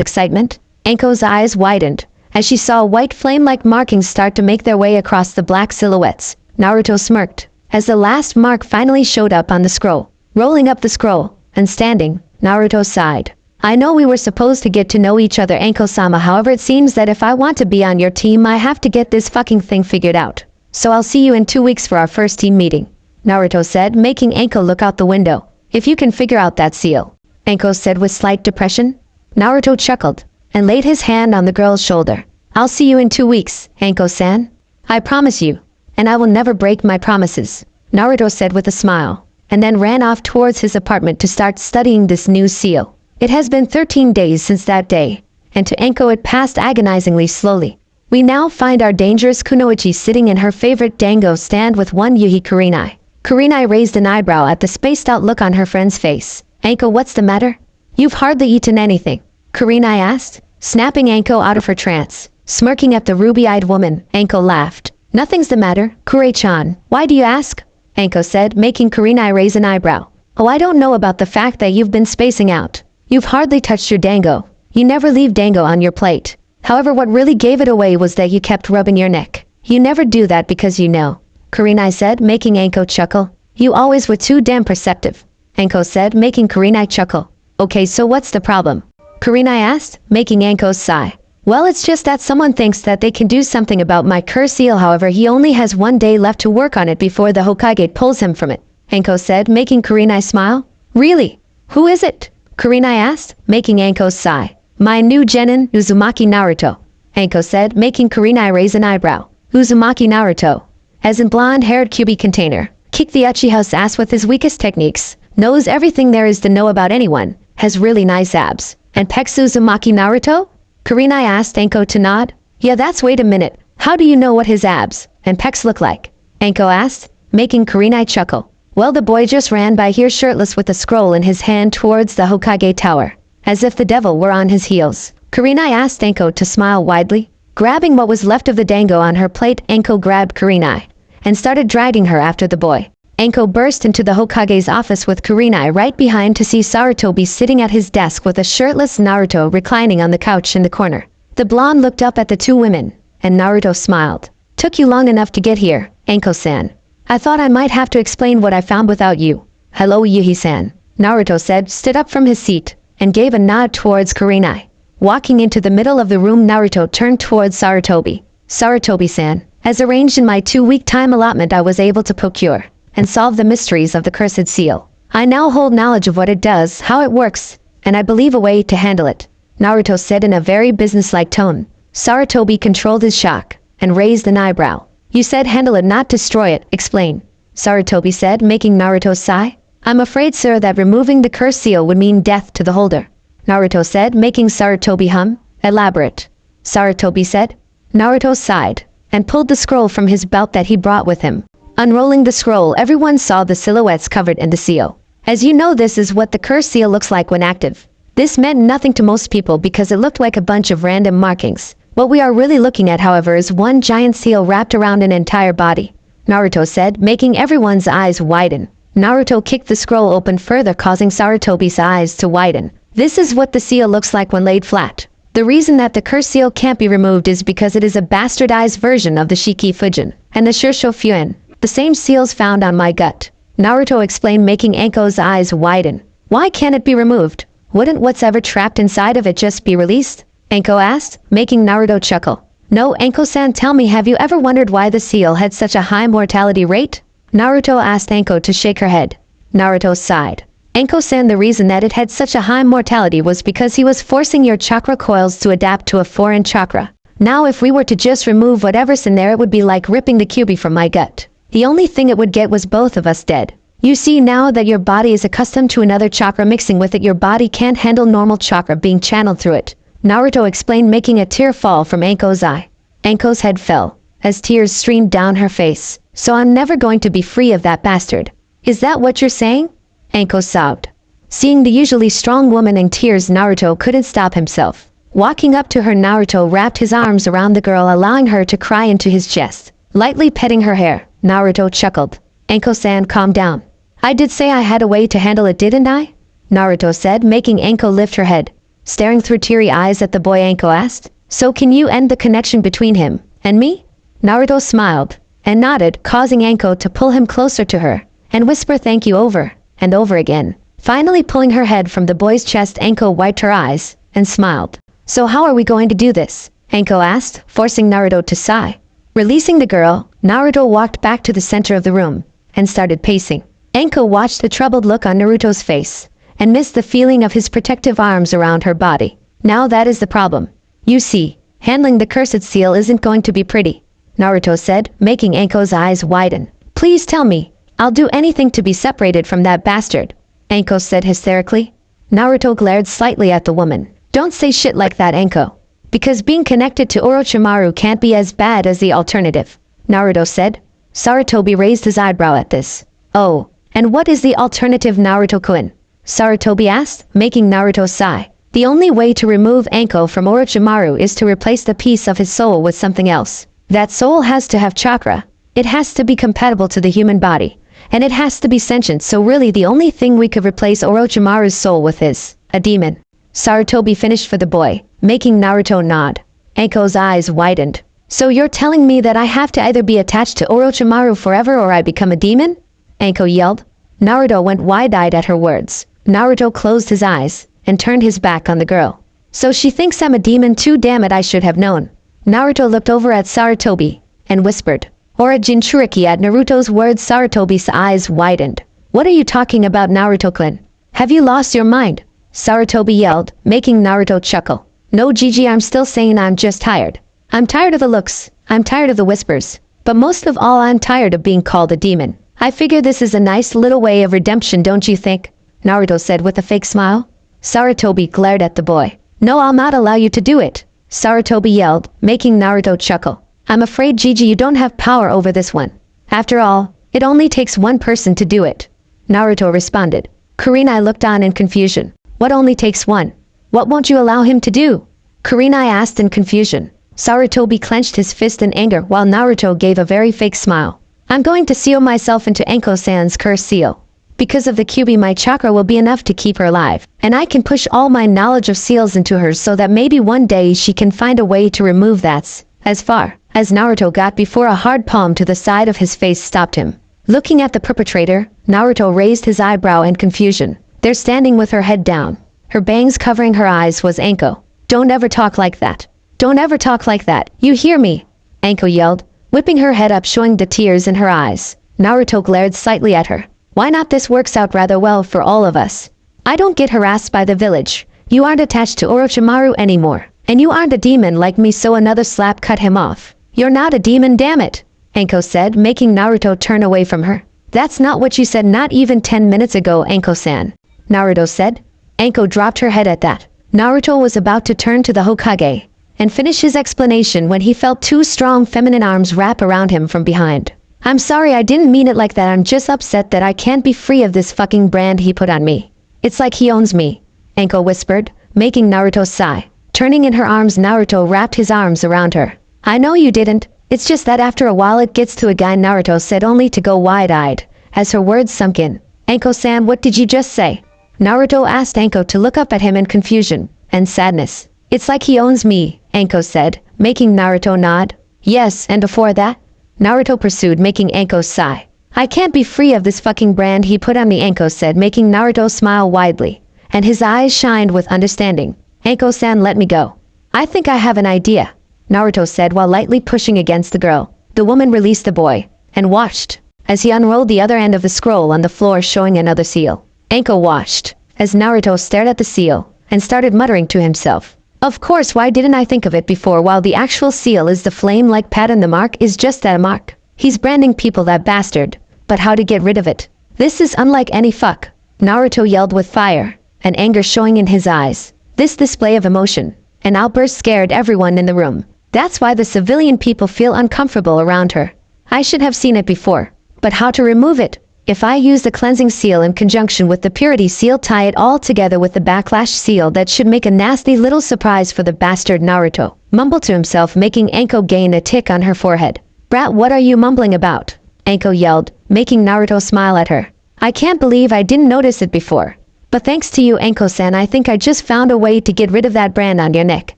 excitement. Anko's eyes widened, as she saw white flame-like markings start to make their way across the black silhouettes. Naruto smirked, as the last mark finally showed up on the scroll. Rolling up the scroll, and standing, Naruto sighed. I know we were supposed to get to know each other, Anko-sama, however it seems that if I want to be on your team I have to get this fucking thing figured out. So I'll see you in 2 weeks for our first team meeting, Naruto said, making Anko look out the window. If you can figure out that seal, Anko said with slight depression. Naruto chuckled, and laid his hand on the girl's shoulder. I'll see you in 2 weeks, Anko-san. I promise you, and I will never break my promises, Naruto said with a smile, and then ran off towards his apartment to start studying this new seal. It has been 13 days since that day, and to Anko it passed agonizingly slowly. We now find our dangerous Kunoichi sitting in her favorite dango stand with one Yuhi Kurenai. Kurenai raised an eyebrow at the spaced-out look on her friend's face. Anko, what's the matter? You've hardly eaten anything, Kurenai asked, snapping Anko out of her trance. Smirking at the ruby-eyed woman, Anko laughed. Nothing's the matter, Kure-chan. Why do you ask? Anko said, making Kurenai raise an eyebrow. Oh, I don't know about the fact that you've been spacing out. You've hardly touched your dango. You never leave dango on your plate. However, what really gave it away was that you kept rubbing your neck. You never do that because you know, Kurenai said, making Anko chuckle. You always were too damn perceptive, Anko said, making Kurenai chuckle. Okay, so what's the problem? Kurenai asked, making Anko sigh. Well, it's just that someone thinks that they can do something about my curse seal, however he only has 1 day left to work on it before the Hokage pulls him from it, Anko said, making Kurenai smile. Really? Who is it? Kurenai asked, making Anko sigh. My new genin, Uzumaki Naruto, Anko said, making Kurenai raise an eyebrow. Uzumaki Naruto, as in blonde-haired Kyuubi container, kick the Uchiha's ass with his weakest techniques, knows everything there is to know about anyone, has really nice abs, and pecs Uzumaki Naruto? Kurenai asked Anko to nod. Yeah, that's wait a minute. How do you know what his abs and pecs look like? Anko asked, making Kurenai chuckle. Well, the boy just ran by here shirtless with a scroll in his hand towards the Hokage tower, as if the devil were on his heels. Kurenai asked Anko to smile widely. Grabbing what was left of the dango on her plate, Anko grabbed Kurenai, and started dragging her after the boy. Anko burst into the Hokage's office with Kurenai right behind to see Sarutobi sitting at his desk with a shirtless Naruto reclining on the couch in the corner. The blonde looked up at the 2 women, and Naruto smiled. Took you long enough to get here, Anko-san. I thought I might have to explain what I found without you. Hello, Yuhi-san, Naruto said, stood up from his seat, and gave a nod towards Kurenai. Walking into the middle of the room, Naruto turned towards Sarutobi. Sarutobi-san, as arranged in my 2-week time allotment, I was able to procure and solve the mysteries of the cursed seal. I now hold knowledge of what it does, how it works, and I believe a way to handle it, Naruto said in a very businesslike tone. Sarutobi controlled his shock, and raised an eyebrow. You said handle it, not destroy it, explain, Sarutobi said, making Naruto sigh. I'm afraid, sir, that removing the curse seal would mean death to the holder, Naruto said, making Sarutobi hum. Elaborate, Sarutobi said. Naruto sighed, and pulled the scroll from his belt that he brought with him. Unrolling the scroll, everyone saw the silhouettes covered in the seal. As you know, this is what the curse seal looks like when active. This meant nothing to most people because it looked like a bunch of random markings. What we are really looking at, however, is one giant seal wrapped around an entire body, Naruto said, making everyone's eyes widen. Naruto kicked the scroll open further, causing Sarutobi's eyes to widen. This is what the seal looks like when laid flat. The reason that the cursed seal can't be removed is because it is a bastardized version of the Shiki Fujin and the Shursho Fuin, the same seals found on my gut. Naruto explained, making Anko's eyes widen. Why can't it be removed? Wouldn't what's ever trapped inside of it just be released? Anko asked, making Naruto chuckle. No, Anko-san, tell me, have you ever wondered why the seal had such a high mortality rate? Naruto asked Anko to shake her head. Naruto sighed. Anko-san, the reason that it had such a high mortality was because he was forcing your chakra coils to adapt to a foreign chakra. Now if we were to just remove whatever's in there, it would be like ripping the QB from my gut. The only thing it would get was both of us dead. You see, now that your body is accustomed to another chakra mixing with it, your body can't handle normal chakra being channeled through it. Naruto explained, making a tear fall from Anko's eye. Anko's head fell, as tears streamed down her face. So I'm never going to be free of that bastard. Is that what you're saying? Anko sobbed. Seeing the usually strong woman in tears, Naruto couldn't stop himself. Walking up to her, Naruto wrapped his arms around the girl, allowing her to cry into his chest. Lightly petting her hair, Naruto chuckled. Anko-san, calm down. I did say I had a way to handle it, didn't I? Naruto said, making Anko lift her head. Staring through teary eyes at the boy, Anko asked, so can you end the connection between him and me? Naruto smiled and nodded, causing Anko to pull him closer to her and whisper thank you over and over again. Finally pulling her head from the boy's chest, Anko wiped her eyes and smiled. So how are we going to do this? Anko asked, forcing Naruto to sigh. Releasing the girl, Naruto walked back to the center of the room and started pacing. Anko watched the troubled look on Naruto's face and missed the feeling of his protective arms around her body. Now that is the problem. You see, handling the cursed seal isn't going to be pretty, Naruto said, making Anko's eyes widen. Please tell me. I'll do anything to be separated from that bastard, Anko said hysterically. Naruto glared slightly at the woman. Don't say shit like that, Anko. Because being connected to Orochimaru can't be as bad as the alternative, Naruto said. Sarutobi raised his eyebrow at this. Oh, and what is the alternative, Naruto-kun? Sarutobi asked, making Naruto sigh. The only way to remove Anko from Orochimaru is to replace the piece of his soul with something else. That soul has to have chakra. It has to be compatible to the human body. And it has to be sentient, so really the only thing we could replace Orochimaru's soul with is a demon. Sarutobi finished for the boy, making Naruto nod. Anko's eyes widened. So you're telling me that I have to either be attached to Orochimaru forever or I become a demon? Anko yelled. Naruto went wide-eyed at her words. Naruto closed his eyes and turned his back on the girl. So she thinks I'm a demon too, damn it, I should have known. Naruto looked over at Sarutobi and whispered, or a Jinchuriki. At Naruto's words, Sarutobi's eyes widened. What are you talking about, Naruto-kun? Have you lost your mind? Sarutobi yelled, making Naruto chuckle. No, Gigi, I'm still saying I'm just tired. I'm tired of the looks. I'm tired of the whispers. But most of all, I'm tired of being called a demon. I figure this is a nice little way of redemption, don't you think? Naruto said with a fake smile. Sarutobi glared at the boy. No, I'll not allow you to do it, Sarutobi yelled, making Naruto chuckle. I'm afraid, Gigi, you don't have power over this one. After all, it only takes one person to do it, Naruto responded. Kurenai looked on in confusion. What only takes one? What won't you allow him to do? Kurenai asked in confusion. Sarutobi clenched his fist in anger while Naruto gave a very fake smile. I'm going to seal myself into Anko-san's cursed seal. Because of the QB, my chakra will be enough to keep her alive, and I can push all my knowledge of seals into her so that maybe one day she can find a way to remove that. As far as Naruto got before a hard palm to the side of his face stopped him. Looking at the perpetrator, Naruto raised his eyebrow in confusion. There, standing with her head down, her bangs covering her eyes, was Anko. Don't ever talk like that. Don't ever talk like that. You hear me? Anko yelled, whipping her head up, showing the tears in her eyes. Naruto glared slightly at her. Why not? This works out rather well for all of us. I don't get harassed by the village. You aren't attached to Orochimaru anymore. And you aren't a demon like me, so another slap cut him off. You're not a demon, damn it, Anko said, making Naruto turn away from her. That's not what you said not even 10 minutes ago, Anko-san, Naruto said. Anko dropped her head at that. Naruto was about to turn to the Hokage and finish his explanation when he felt two strong feminine arms wrap around him from behind. I'm sorry, I didn't mean it like that. I'm just upset that I can't be free of this fucking brand he put on me. It's like he owns me. Anko whispered, making Naruto sigh. Turning in her arms, Naruto wrapped his arms around her. I know you didn't. It's just that after a while it gets to a guy, Naruto said, only to go wide-eyed, as her words sunk in. Anko-san, what did you just say? Naruto asked Anko to look up at him in confusion and sadness. It's like he owns me, Anko said, making Naruto nod. Yes, and before that? Naruto pursued, making Anko sigh. I can't be free of this fucking brand he put on me, Anko said, making Naruto smile widely, and his eyes shined with understanding. Anko-san, let me go. I think I have an idea, Naruto said while lightly pushing against the girl. The woman released the boy, and watched, as he unrolled the other end of the scroll on the floor, showing another seal. Anko watched, as Naruto stared at the seal, and started muttering to himself. Of course, why didn't I think of it before? While the actual seal is the flame-like pattern, the mark is just that, a mark. He's branding people, that bastard. But how to get rid of it? This is unlike any fuck. Naruto yelled with fire, and anger showing in his eyes. This display of emotion, an outburst, scared everyone in the room. That's why the civilian people feel uncomfortable around her. I should have seen it before. But how to remove it? If I use the cleansing seal in conjunction with the purity seal, tie it all together with the backlash seal, that should make a nasty little surprise for the bastard, Naruto mumbled to himself, making Anko gain a tick on her forehead. Brat, what are you mumbling about? Anko yelled, making Naruto smile at her. I can't believe I didn't notice it before. But thanks to you, Anko-san, I think I just found a way to get rid of that brand on your neck.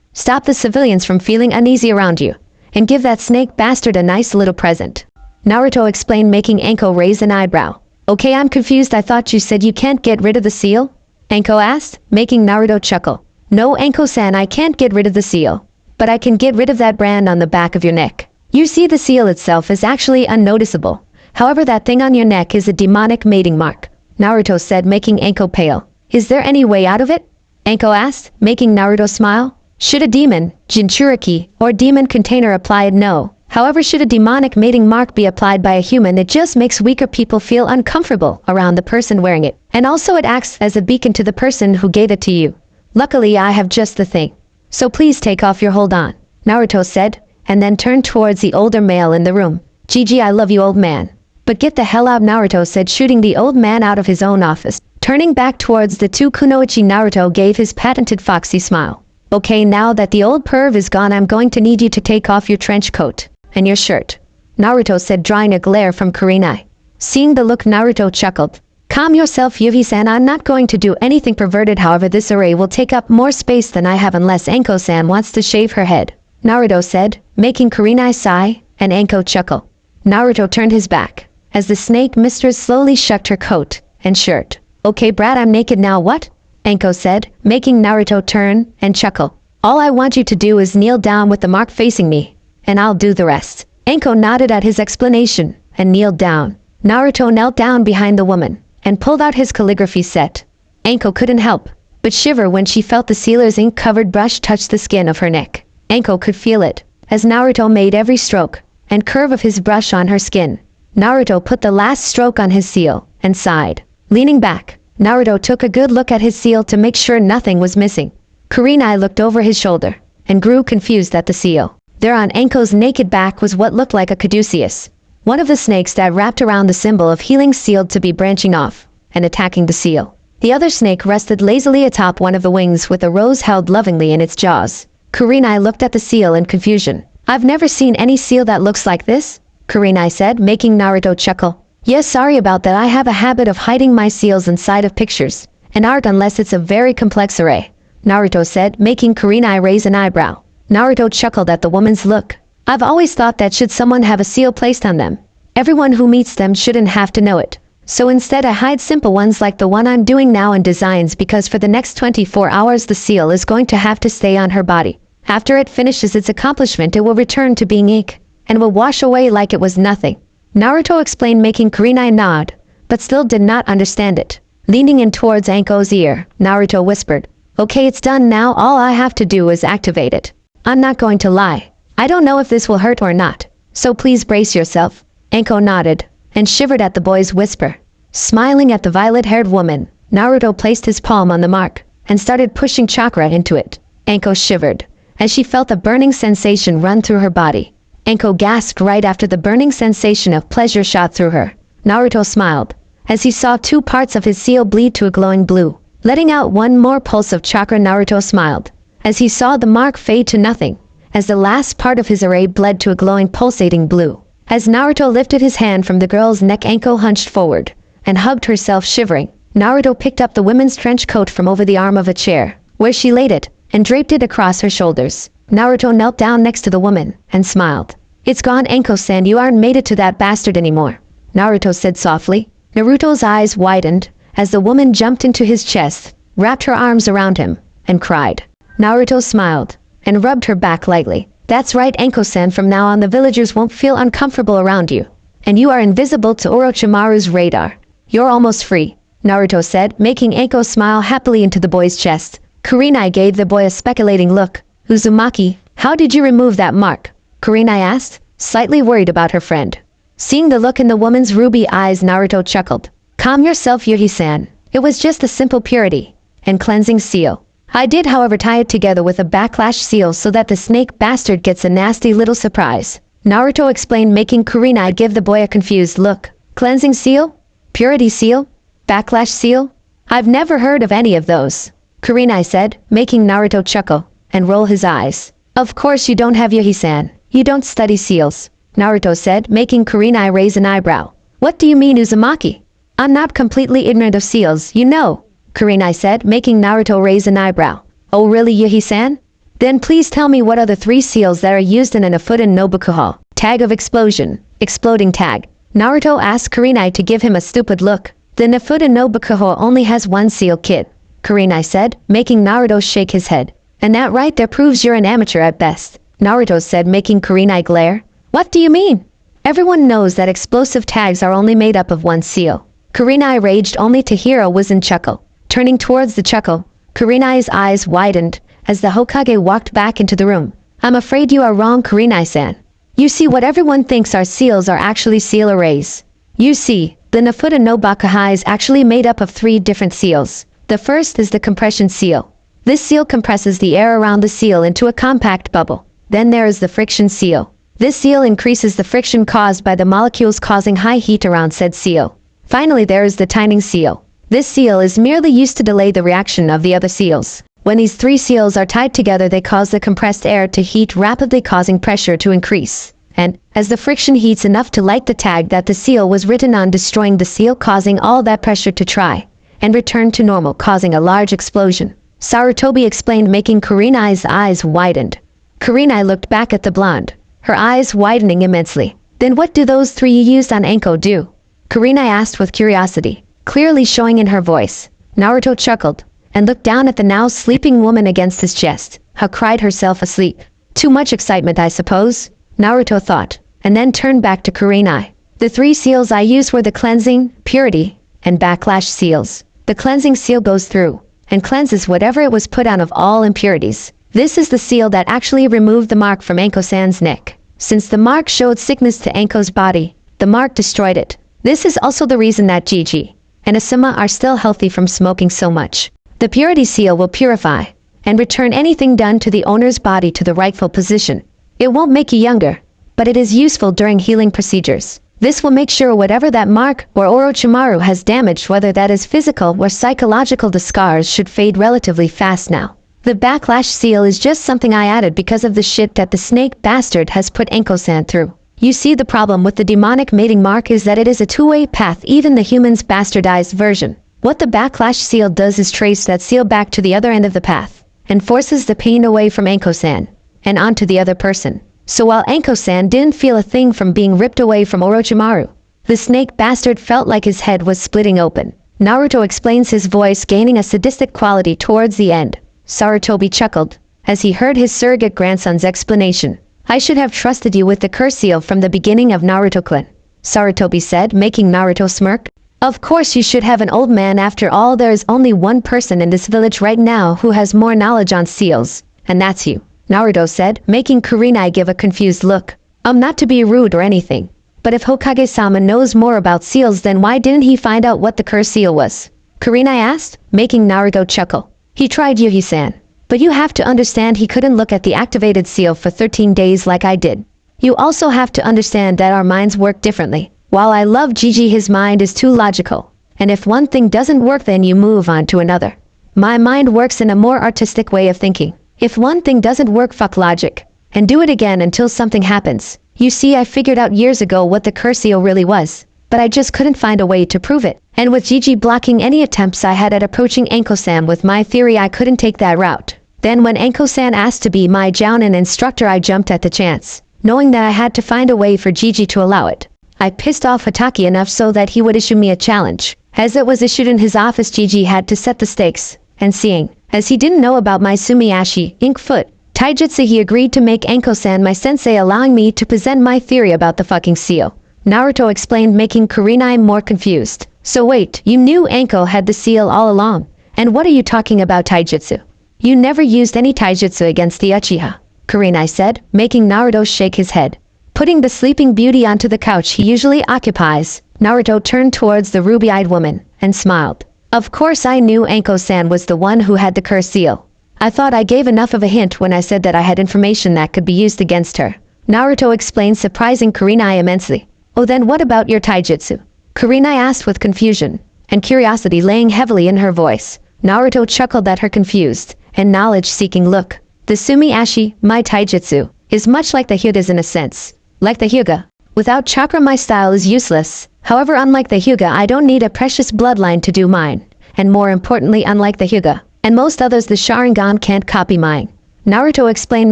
Stop the civilians from feeling uneasy around you. And give that snake bastard a nice little present. Naruto explained, making Anko raise an eyebrow. Okay, I'm confused. I thought you said you can't get rid of the seal? Anko asked, making Naruto chuckle. No, Anko-san, I can't get rid of the seal. But I can get rid of that brand on the back of your neck. You see, the seal itself is actually unnoticeable. However, that thing on your neck is a demonic mating mark, Naruto said, making Anko pale. Is there any way out of it? Anko asked, making Naruto smile. Should a demon, Jinchuriki, or demon container apply it? No. However, should a demonic mating mark be applied by a human, it just makes weaker people feel uncomfortable around the person wearing it. And also it acts as a beacon to the person who gave it to you. Luckily, I have just the thing. So please take off your hold on, Naruto said, and then turned towards the older male in the room. Gigi, I love you, old man. But get the hell out, Naruto said, shooting the old man out of his own office. Turning back towards the two kunoichi, Naruto gave his patented foxy smile. Okay, now that the old perv is gone, I'm going to need you to take off your trench coat and your shirt, Naruto said, drawing a glare from Kurenai. Seeing the look, Naruto chuckled. Calm yourself, Yuvi-san, I'm not going to do anything perverted. However, this array will take up more space than I have unless Anko-san wants to shave her head, Naruto said, making Kurenai sigh and Anko chuckle. Naruto turned his back, as the snake mistress slowly shucked her coat and shirt. Okay, brat, I'm naked now, what? Anko said, making Naruto turn and chuckle. All I want you to do is kneel down with the mark facing me, and I'll do the rest. Anko nodded at his explanation and kneeled down. Naruto knelt down behind the woman and pulled out his calligraphy set. Anko couldn't help but shiver when she felt the sealer's ink-covered brush touch the skin of her neck. Anko could feel it, as Naruto made every stroke and curve of his brush on her skin. Naruto put the last stroke on his seal and sighed. Leaning back, Naruto took a good look at his seal to make sure nothing was missing. Kurenai looked over his shoulder and grew confused at the seal. There on Anko's naked back was what looked like a caduceus, one of the snakes that wrapped around the symbol of healing, sealed to be branching off and attacking the seal. The other snake rested lazily atop one of the wings with a rose held lovingly in its jaws. Kurenai looked at the seal in confusion. I've never seen any seal that looks like this, Kurenai said, making Naruto chuckle. Yes, sorry about that. I have a habit of hiding my seals inside of pictures and art unless it's a very complex array, Naruto said, making Kurenai raise an eyebrow. Naruto chuckled at the woman's look. I've always thought that should someone have a seal placed on them, everyone who meets them shouldn't have to know it. So instead I hide simple ones like the one I'm doing now in designs, because for the next 24 hours the seal is going to have to stay on her body. After it finishes its accomplishment, it will return to being ink and will wash away like it was nothing, Naruto explained, making Kurenai nod, but still did not understand it. Leaning in towards Anko's ear, Naruto whispered, okay, it's done now. All I have to do is activate it. I'm not going to lie. I don't know if this will hurt or not, so please brace yourself. Anko nodded and shivered at the boy's whisper. Smiling at the violet-haired woman, Naruto placed his palm on the mark and started pushing chakra into it. Anko shivered as she felt a burning sensation run through her body. Anko gasped right after the burning sensation of pleasure shot through her. Naruto smiled as he saw two parts of his seal bleed to a glowing blue. letting out one more pulse of chakra. Naruto smiled as he saw the mark fade to nothing, as the last part of his array bled to a glowing pulsating blue. As Naruto lifted his hand from the girl's neck, Anko hunched forward and hugged herself, shivering. Naruto picked up the women's trench coat from over the arm of a chair, where she laid it, and draped it across her shoulders. Naruto knelt down next to the woman and smiled. "It's gone, Anko-san, you aren't made it to that bastard anymore," Naruto said softly. Naruto's eyes widened as the woman jumped into his chest, wrapped her arms around him, and cried. Naruto smiled and rubbed her back lightly. "That's right, Anko-san, from now on the villagers won't feel uncomfortable around you. And you are invisible to Orochimaru's radar. You're almost free," Naruto said, making Anko smile happily into the boy's chest. Kurenai gave the boy a speculating look. "Uzumaki, how did you remove that mark?" Kurenai asked, slightly worried about her friend. Seeing the look in the woman's ruby eyes, Naruto chuckled. "Calm yourself, Yuhi-san. It was just a simple purity and cleansing seal. I did, however, tie it together with a backlash seal so that the snake bastard gets a nasty little surprise," Naruto explained, making Kurenai give the boy a confused look. "Cleansing seal? Purity seal? Backlash seal? I've never heard of any of those," Kurenai said, making Naruto chuckle and roll his eyes. "Of course you don't have, Yuhi-san. You don't study seals," Naruto said, making Kurenai raise an eyebrow. "What do you mean, Uzumaki? I'm not completely ignorant of seals, you know," Kurenai said, making Naruto raise an eyebrow. "Oh really, Yuhi-san? Then please tell me, what are the 3 seals that are used in an Afuden no Bakuho? Tag of explosion, exploding tag." Naruto asked Kurenai to give him a stupid look. "The Afuden no Bakuho only has 1 seal, kid," Kurenai said, making Naruto shake his head. "And that right there proves you're an amateur at best," Naruto said, making Kurenai glare. "What do you mean? Everyone knows that explosive tags are only made up of 1 seal." Kurenai raged, only to hear a wizened chuckle. Turning towards the chuckle, Kurenai's eyes widened as the Hokage walked back into the room. "I'm afraid you are wrong, Kurenai-san. You see, what everyone thinks are seals are actually seal arrays. You see, the Nafuda no Bakuhai is actually made up of 3 different seals. The first is the compression seal. This seal compresses the air around the seal into a compact bubble. Then there is the friction seal. This seal increases the friction caused by the molecules, causing high heat around said seal. Finally, there is the timing seal. This seal is merely used to delay the reaction of the other seals. When these 3 seals are tied together, they cause the compressed air to heat rapidly, causing pressure to increase. And, as the friction heats enough to light the tag that the seal was written on, destroying the seal, causing all that pressure to try and return to normal, causing a large explosion," Sarutobi explained, making Kurenai's eyes widened. Kurenai looked back at the blonde, her eyes widening immensely. "Then what do those 3 you used on Anko do?" Kurenai asked with curiosity, clearly showing in her voice. Naruto chuckled and looked down at the now sleeping woman against his chest, who cried herself asleep. "Too much excitement, I suppose," Naruto thought, and then turned back to Kurenai. "The 3 seals I used were the cleansing, purity, and backlash seals. The cleansing seal goes through and cleanses whatever it was put on of all impurities. This is the seal that actually removed the mark from Anko-san's neck. Since the mark showed sickness to Anko's body, the mark destroyed it. This is also the reason that Gigi and Asuma are still healthy from smoking so much. The purity seal will purify and return anything done to the owner's body to the rightful position. It won't make you younger, but it is useful during healing procedures. This will make sure whatever that mark or Orochimaru has damaged, whether that is physical or psychological, the scars should fade relatively fast now. The backlash seal is just something I added because of the shit that the snake bastard has put Anko-san through. You see, the problem with the demonic mating mark is that it is a 2-way path, even the human's bastardized version. What the backlash seal does is trace that seal back to the other end of the path and forces the pain away from Anko-san and onto the other person. So while Anko-san didn't feel a thing from being ripped away from Orochimaru, the snake bastard felt like his head was splitting open. Naruto explains, his voice gaining a sadistic quality towards the end. Sarutobi chuckled as he heard his surrogate grandson's explanation. "I should have trusted you with the curse seal from the beginning of Naruto clan," Sarutobi said, making Naruto smirk. "Of course you should have, an old man. After all, there is only one person in this village right now who has more knowledge on seals, and that's you," Naruto said, making Kurenai give a confused look. Not to be rude or anything, but if Hokage-sama knows more about seals, then why didn't he find out what the curse seal was?" Kurenai asked, making Naruto chuckle. "He tried, Yuhi-san. But you have to understand, he couldn't look at the activated seal for 13 days like I did. You also have to understand that our minds work differently. While I love Gigi, his mind is too logical. And if one thing doesn't work, then you move on to another. My mind works in a more artistic way of thinking. If one thing doesn't work, fuck logic. And do it again until something happens. You see, I figured out years ago what the curse seal really was, but I just couldn't find a way to prove it. And with Gigi blocking any attempts I had at approaching Anko-san with my theory, I couldn't take that route. Then when Anko-san asked to be my jounin instructor, I jumped at the chance, knowing that I had to find a way for Gigi to allow it. I pissed off Hokage enough so that he would issue me a challenge. As it was issued in his office, Gigi had to set the stakes, and seeing as he didn't know about my Sumiashi, ink foot, taijutsu, he agreed to make Anko-san my sensei, allowing me to present my theory about the fucking seal. Naruto explained, making Kurenai more confused. So wait, you knew Anko had the seal all along? And what are you talking about taijutsu? You never used any taijutsu against the Uchiha, Kurenai said, making Naruto shake his head. Putting the sleeping beauty onto the couch he usually occupies, Naruto turned towards the ruby-eyed woman and smiled. Of course I knew Anko-san was the one who had the curse seal. I thought I gave enough of a hint when I said that I had information that could be used against her. Naruto explained, surprising Kurenai immensely. Oh, then what about your taijutsu? Kurenai asked with confusion and curiosity laying heavily in her voice. Naruto chuckled at her confused and knowledge-seeking look. The Sumiashi, my taijutsu, is much like the Hyuga's in a sense. Like the Hyuga. Without chakra my style is useless. However, unlike the Hyuga, I don't need a precious bloodline to do mine. And more importantly, unlike the Hyuga and most others, the Sharingan can't copy mine. Naruto explained,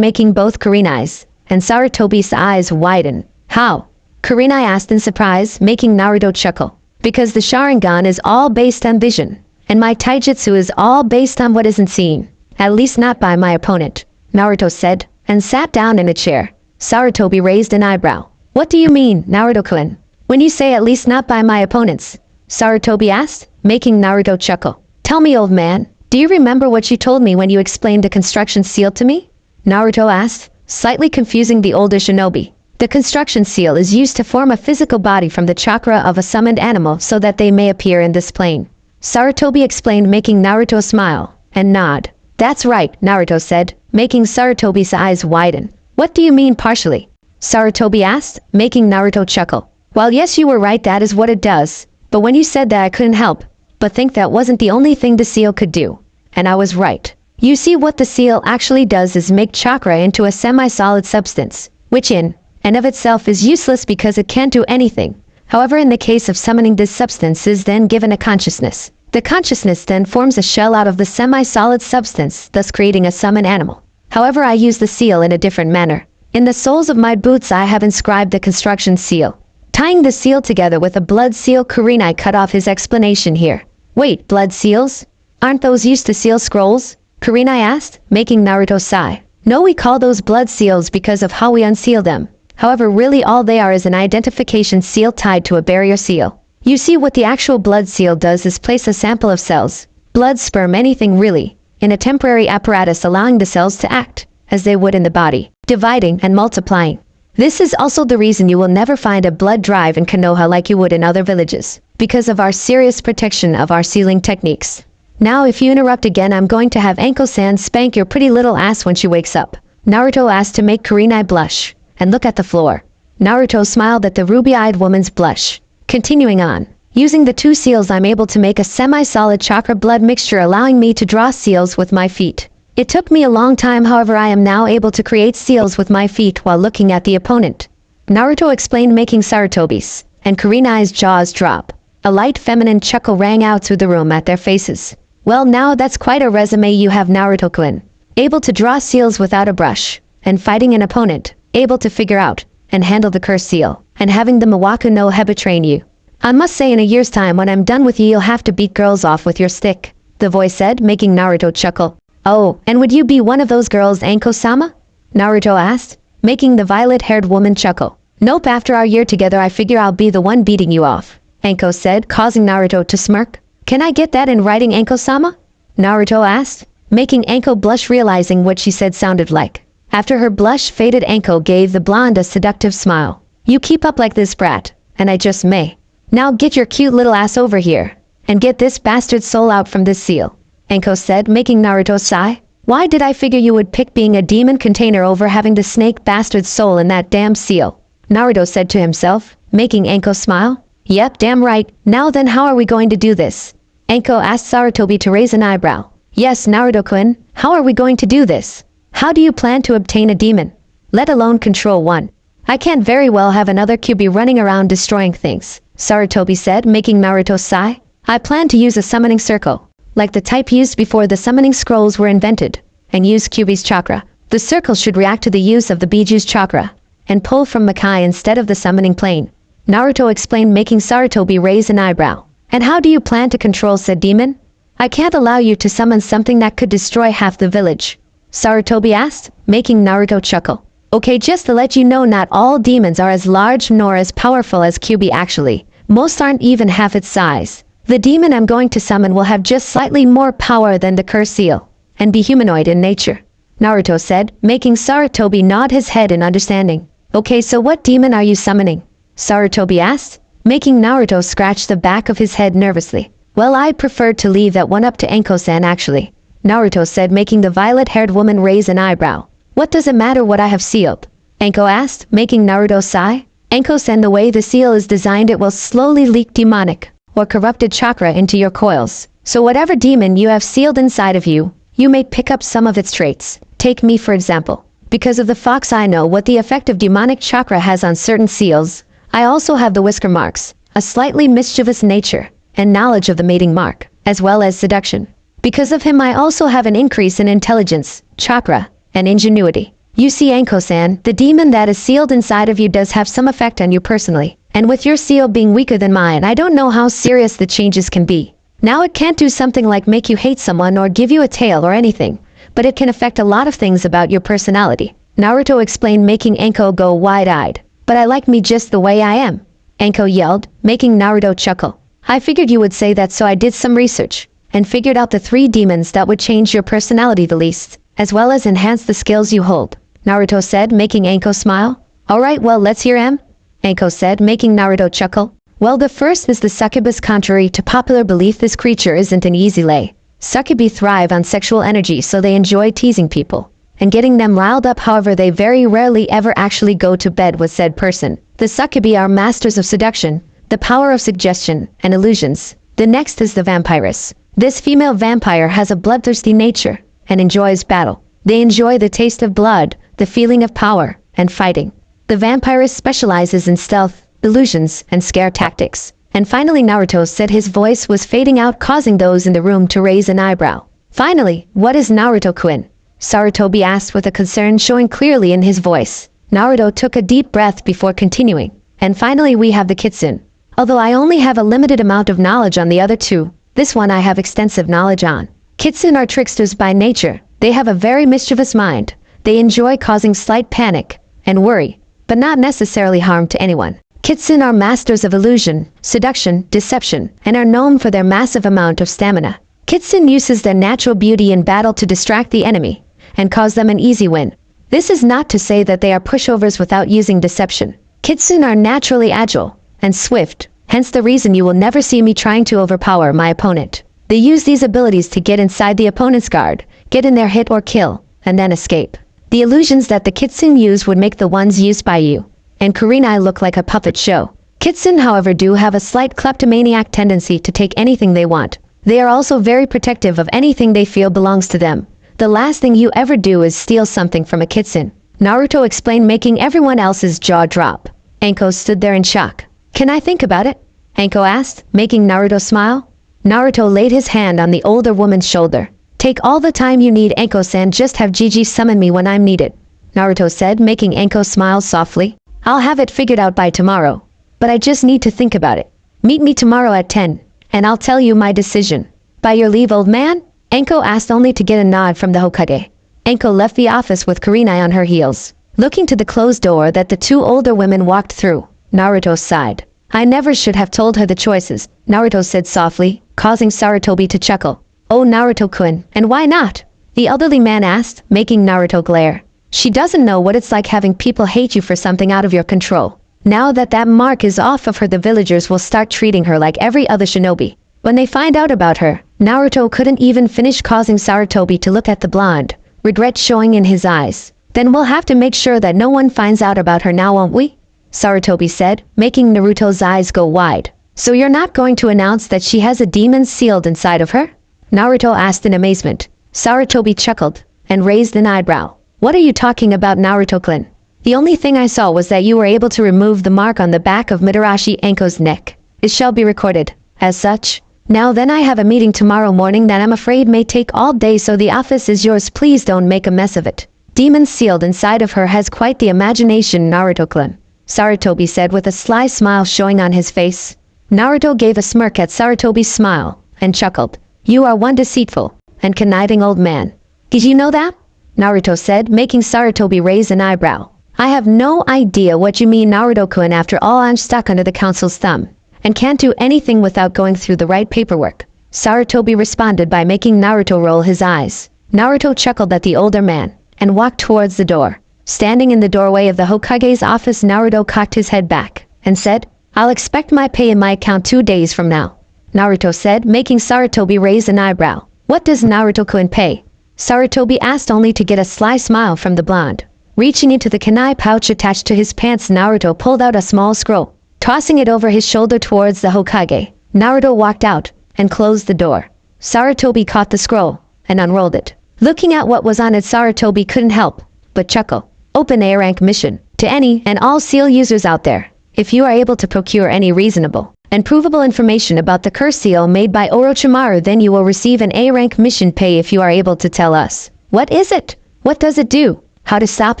making both Kurenai's and Sarutobi's eyes widen. How? Kurenai asked in surprise, making Naruto chuckle. Because the Sharingan is all based on vision, and my taijutsu is all based on what isn't seen. At least not by my opponent, Naruto said, and sat down in a chair. Sarutobi raised an eyebrow. What do you mean, Naruto-kun? When you say at least not by my opponents? Sarutobi asked, making Naruto chuckle. Tell me, old man, do you remember what you told me when you explained the construction seal to me? Naruto asked, slightly confusing the older shinobi. The construction seal is used to form a physical body from the chakra of a summoned animal so that they may appear in this plane. Sarutobi explained, making Naruto smile and nod. That's right, Naruto said, making Sarutobi's eyes widen. What do you mean partially? Sarutobi asked, making Naruto chuckle. Well, yes, you were right, that is what it does. But when you said that, I couldn't help but think that wasn't the only thing the seal could do. And I was right. You see, what the seal actually does is make chakra into a semi-solid substance, which in and of itself is useless because it can't do anything. However, in the case of summoning, this substance is then given a consciousness. The consciousness then forms a shell out of the semi-solid substance, thus creating a summoned animal. However, I use the seal in a different manner. In the soles of my boots I have inscribed the construction seal. Tying the seal together with a blood seal, Kurenai cut off his explanation here. Wait, blood seals? Aren't those used to seal scrolls? Kurenai asked, making Naruto sigh. No, we call those blood seals because of how we unseal them. However, really all they are is an identification seal tied to a barrier seal. You see, what the actual blood seal does is place a sample of cells, blood, sperm, anything really, in a temporary apparatus, allowing the cells to act as they would in the body, dividing and multiplying. This is also the reason you will never find a blood drive in Konoha like you would in other villages, because of our serious protection of our sealing techniques. Now if you interrupt again, I'm going to have Anko-san spank your pretty little ass when she wakes up, Naruto asked to make Kurenai blush and look at the floor. Naruto smiled at the ruby-eyed woman's blush. Continuing on. Using the two seals, I'm able to make a semi-solid chakra blood mixture, allowing me to draw seals with my feet. It took me a long time, however I am now able to create seals with my feet while looking at the opponent. Naruto explained, making Sarutobi's and Kurenai's jaws drop. A light feminine chuckle rang out through the room at their faces. Well, now that's quite a resume you have, Naruto-kun. Able to draw seals without a brush, and fighting an opponent, able to figure out and handle the curse seal, and having the Miwaku no Heba train you. I must say, in a year's time when I'm done with you, you'll have to beat girls off with your stick, the voice said, making Naruto chuckle. Oh, and would you be one of those girls, Anko-sama? Naruto asked, making the violet-haired woman chuckle. Nope, after our year together I figure I'll be the one beating you off, Anko said, causing Naruto to smirk. Can I get that in writing, Anko-sama? Naruto asked, making Anko blush, realizing what she said sounded like. After her blush faded, Anko gave the blonde a seductive smile. You keep up like this, brat, and I just may. Now get your cute little ass over here, and get this bastard soul out from this seal, Anko said, making Naruto sigh. Why did I figure you would pick being a demon container over having the snake bastard's soul in that damn seal? Naruto said to himself, making Anko smile. Yep, damn right. Now then, how are we going to do this? Anko asked Sarutobi to raise an eyebrow. Yes, Naruto-kun, how are we going to do this? How do you plan to obtain a demon? Let alone control one. I can't very well have another Kyuubi running around destroying things, Sarutobi said, making Naruto sigh. I plan to use a summoning circle, like the type used before the summoning scrolls were invented, and use Kyuubi's chakra. The circle should react to the use of the Bijuu's chakra, and pull from Makai instead of the summoning plane. Naruto explained, making Sarutobi raise an eyebrow. And how do you plan to control said demon? I can't allow you to summon something that could destroy half the village, Sarutobi asked, making Naruto chuckle. Okay, just to let you know, not all demons are as large nor as powerful as Kyuubi actually. Most aren't even half its size. The demon I'm going to summon will have just slightly more power than the curse seal, and be humanoid in nature, Naruto said, making Sarutobi nod his head in understanding. Okay, so what demon are you summoning? Sarutobi asked, making Naruto scratch the back of his head nervously. Well, I preferred to leave that one up to Enko-san actually, Naruto said, making the violet-haired woman raise an eyebrow. What does it matter what I have sealed? Enko asked, making Naruto sigh. Enko-san, the way the seal is designed, it will slowly leak demonic or corrupted chakra into your coils. So whatever demon you have sealed inside of you, you may pick up some of its traits. Take me for example. Because of the fox, I know what the effect of demonic chakra has on certain seals. I also have the whisker marks, a slightly mischievous nature, and knowledge of the mating mark, as well as seduction. Because of him I also have an increase in intelligence, chakra, and ingenuity. You see, Enko-san, the demon that is sealed inside of you does have some effect on you personally. And with your seal being weaker than mine, I don't know how serious the changes can be. Now it can't do something like make you hate someone or give you a tail or anything, but it can affect a lot of things about your personality, Naruto explained, making Enko go wide-eyed. But I like me just the way I am, Enko yelled, making Naruto chuckle. I figured you would say that, so I did some research, and figured out the 3 demons that would change your personality the least, as well as enhance the skills you hold, Naruto said, making Enko smile. Alright, well, let's hear 'em, Enko said, making Naruto chuckle. Well, the first is the succubus. Contrary to popular belief, this creature isn't an easy lay. Succubi thrive on sexual energy, so they enjoy teasing people and getting them riled up. However, they very rarely ever actually go to bed with said person. The succubi are masters of seduction, the power of suggestion, and illusions. The next is the vampiress. This female vampire has a bloodthirsty nature and enjoys battle. They enjoy the taste of blood, the feeling of power, and fighting. The vampiress specializes in stealth, illusions, and scare tactics. And finally, Naruto said, his voice was fading out, causing those in the room to raise an eyebrow. Finally, what is Naruto-kun? Sarutobi asked with a concern showing clearly in his voice. Naruto took a deep breath before continuing. And finally, we have the kitsune. Although I only have a limited amount of knowledge on the other 2, this one I have extensive knowledge on. Kitsune are tricksters by nature. They have a very mischievous mind. They enjoy causing slight panic and worry, but not necessarily harm to anyone. Kitsune are masters of illusion, seduction, deception, and are known for their massive amount of stamina. Kitsune uses their natural beauty in battle to distract the enemy and cause them an easy win. This is not to say that they are pushovers without using deception. Kitsune are naturally agile and swift, hence the reason you will never see me trying to overpower my opponent. They use these abilities to get inside the opponent's guard, get in their hit or kill, and then escape. The illusions that the kitsune use would make the ones used by you and Kurenai look like a puppet show. Kitsune, however, do have a slight kleptomaniac tendency to take anything they want. They are also very protective of anything they feel belongs to them. The last thing you ever do is steal something from a kitsune, Naruto explained, making everyone else's jaw drop. Enko stood there in shock. Can I think about it? Enko asked, making Naruto smile. Naruto laid his hand on the older woman's shoulder. Take all the time you need, Enko-san, just have Gigi summon me when I'm needed, Naruto said, making Enko smile softly. I'll have it figured out by tomorrow, but I just need to think about it. Meet me tomorrow at 10, and I'll tell you my decision. By your leave, old man? Enko asked, only to get a nod from the Hokage. Enko left the office with Kurenai on her heels, looking to the closed door that the 2 older women walked through. Naruto sighed. I never should have told her the choices, Naruto said softly, causing Sarutobi to chuckle. Oh, Naruto-kun, and why not? The elderly man asked, making Naruto glare. She doesn't know what it's like having people hate you for something out of your control. Now that that mark is off of her, the villagers will start treating her like every other shinobi. When they find out about her, Naruto couldn't even finish, causing Sarutobi to look at the blonde, regret showing in his eyes. Then we'll have to make sure that no one finds out about her now, won't we? Sarutobi said, making Naruto's eyes go wide. So you're not going to announce that she has a demon sealed inside of her? Naruto asked in amazement. Sarutobi chuckled and raised an eyebrow. What are you talking about, Naruto-kun? The only thing I saw was that you were able to remove the mark on the back of Mitarashi Enko's neck. It shall be recorded as such. Now then, I have a meeting tomorrow morning that I'm afraid may take all day, so the office is yours. Please don't make a mess of it. Demon sealed inside of her has quite the imagination, Naruto-kun, Sarutobi said with a sly smile showing on his face. Naruto gave a smirk at Sarutobi's smile and chuckled. You are one deceitful and conniving old man. Did you know that? Naruto said, making Sarutobi raise an eyebrow. I have no idea what you mean, Naruto-kun. After all, I'm stuck under the council's thumb and can't do anything without going through the right paperwork. Sarutobi responded by making Naruto roll his eyes. Naruto chuckled at the older man and walked towards the door. Standing in the doorway of the Hokage's office, Naruto cocked his head back and said, I'll expect my pay in my account 2 days from now. Naruto said, making Sarutobi raise an eyebrow. What does Naruto-kun pay? Sarutobi asked, only to get a sly smile from the blonde. Reaching into the kunai pouch attached to his pants, Naruto pulled out a small scroll. Tossing it over his shoulder towards the Hokage, Naruto walked out and closed the door. Sarutobi caught the scroll and unrolled it. Looking at what was on it, Sarutobi couldn't help but chuckle. Open A rank mission. To any and all seal users out there, if you are able to procure any reasonable and provable information about the curse seal made by Orochimaru, then you will receive an A rank mission pay if you are able to tell us. What is it? What does it do? How to stop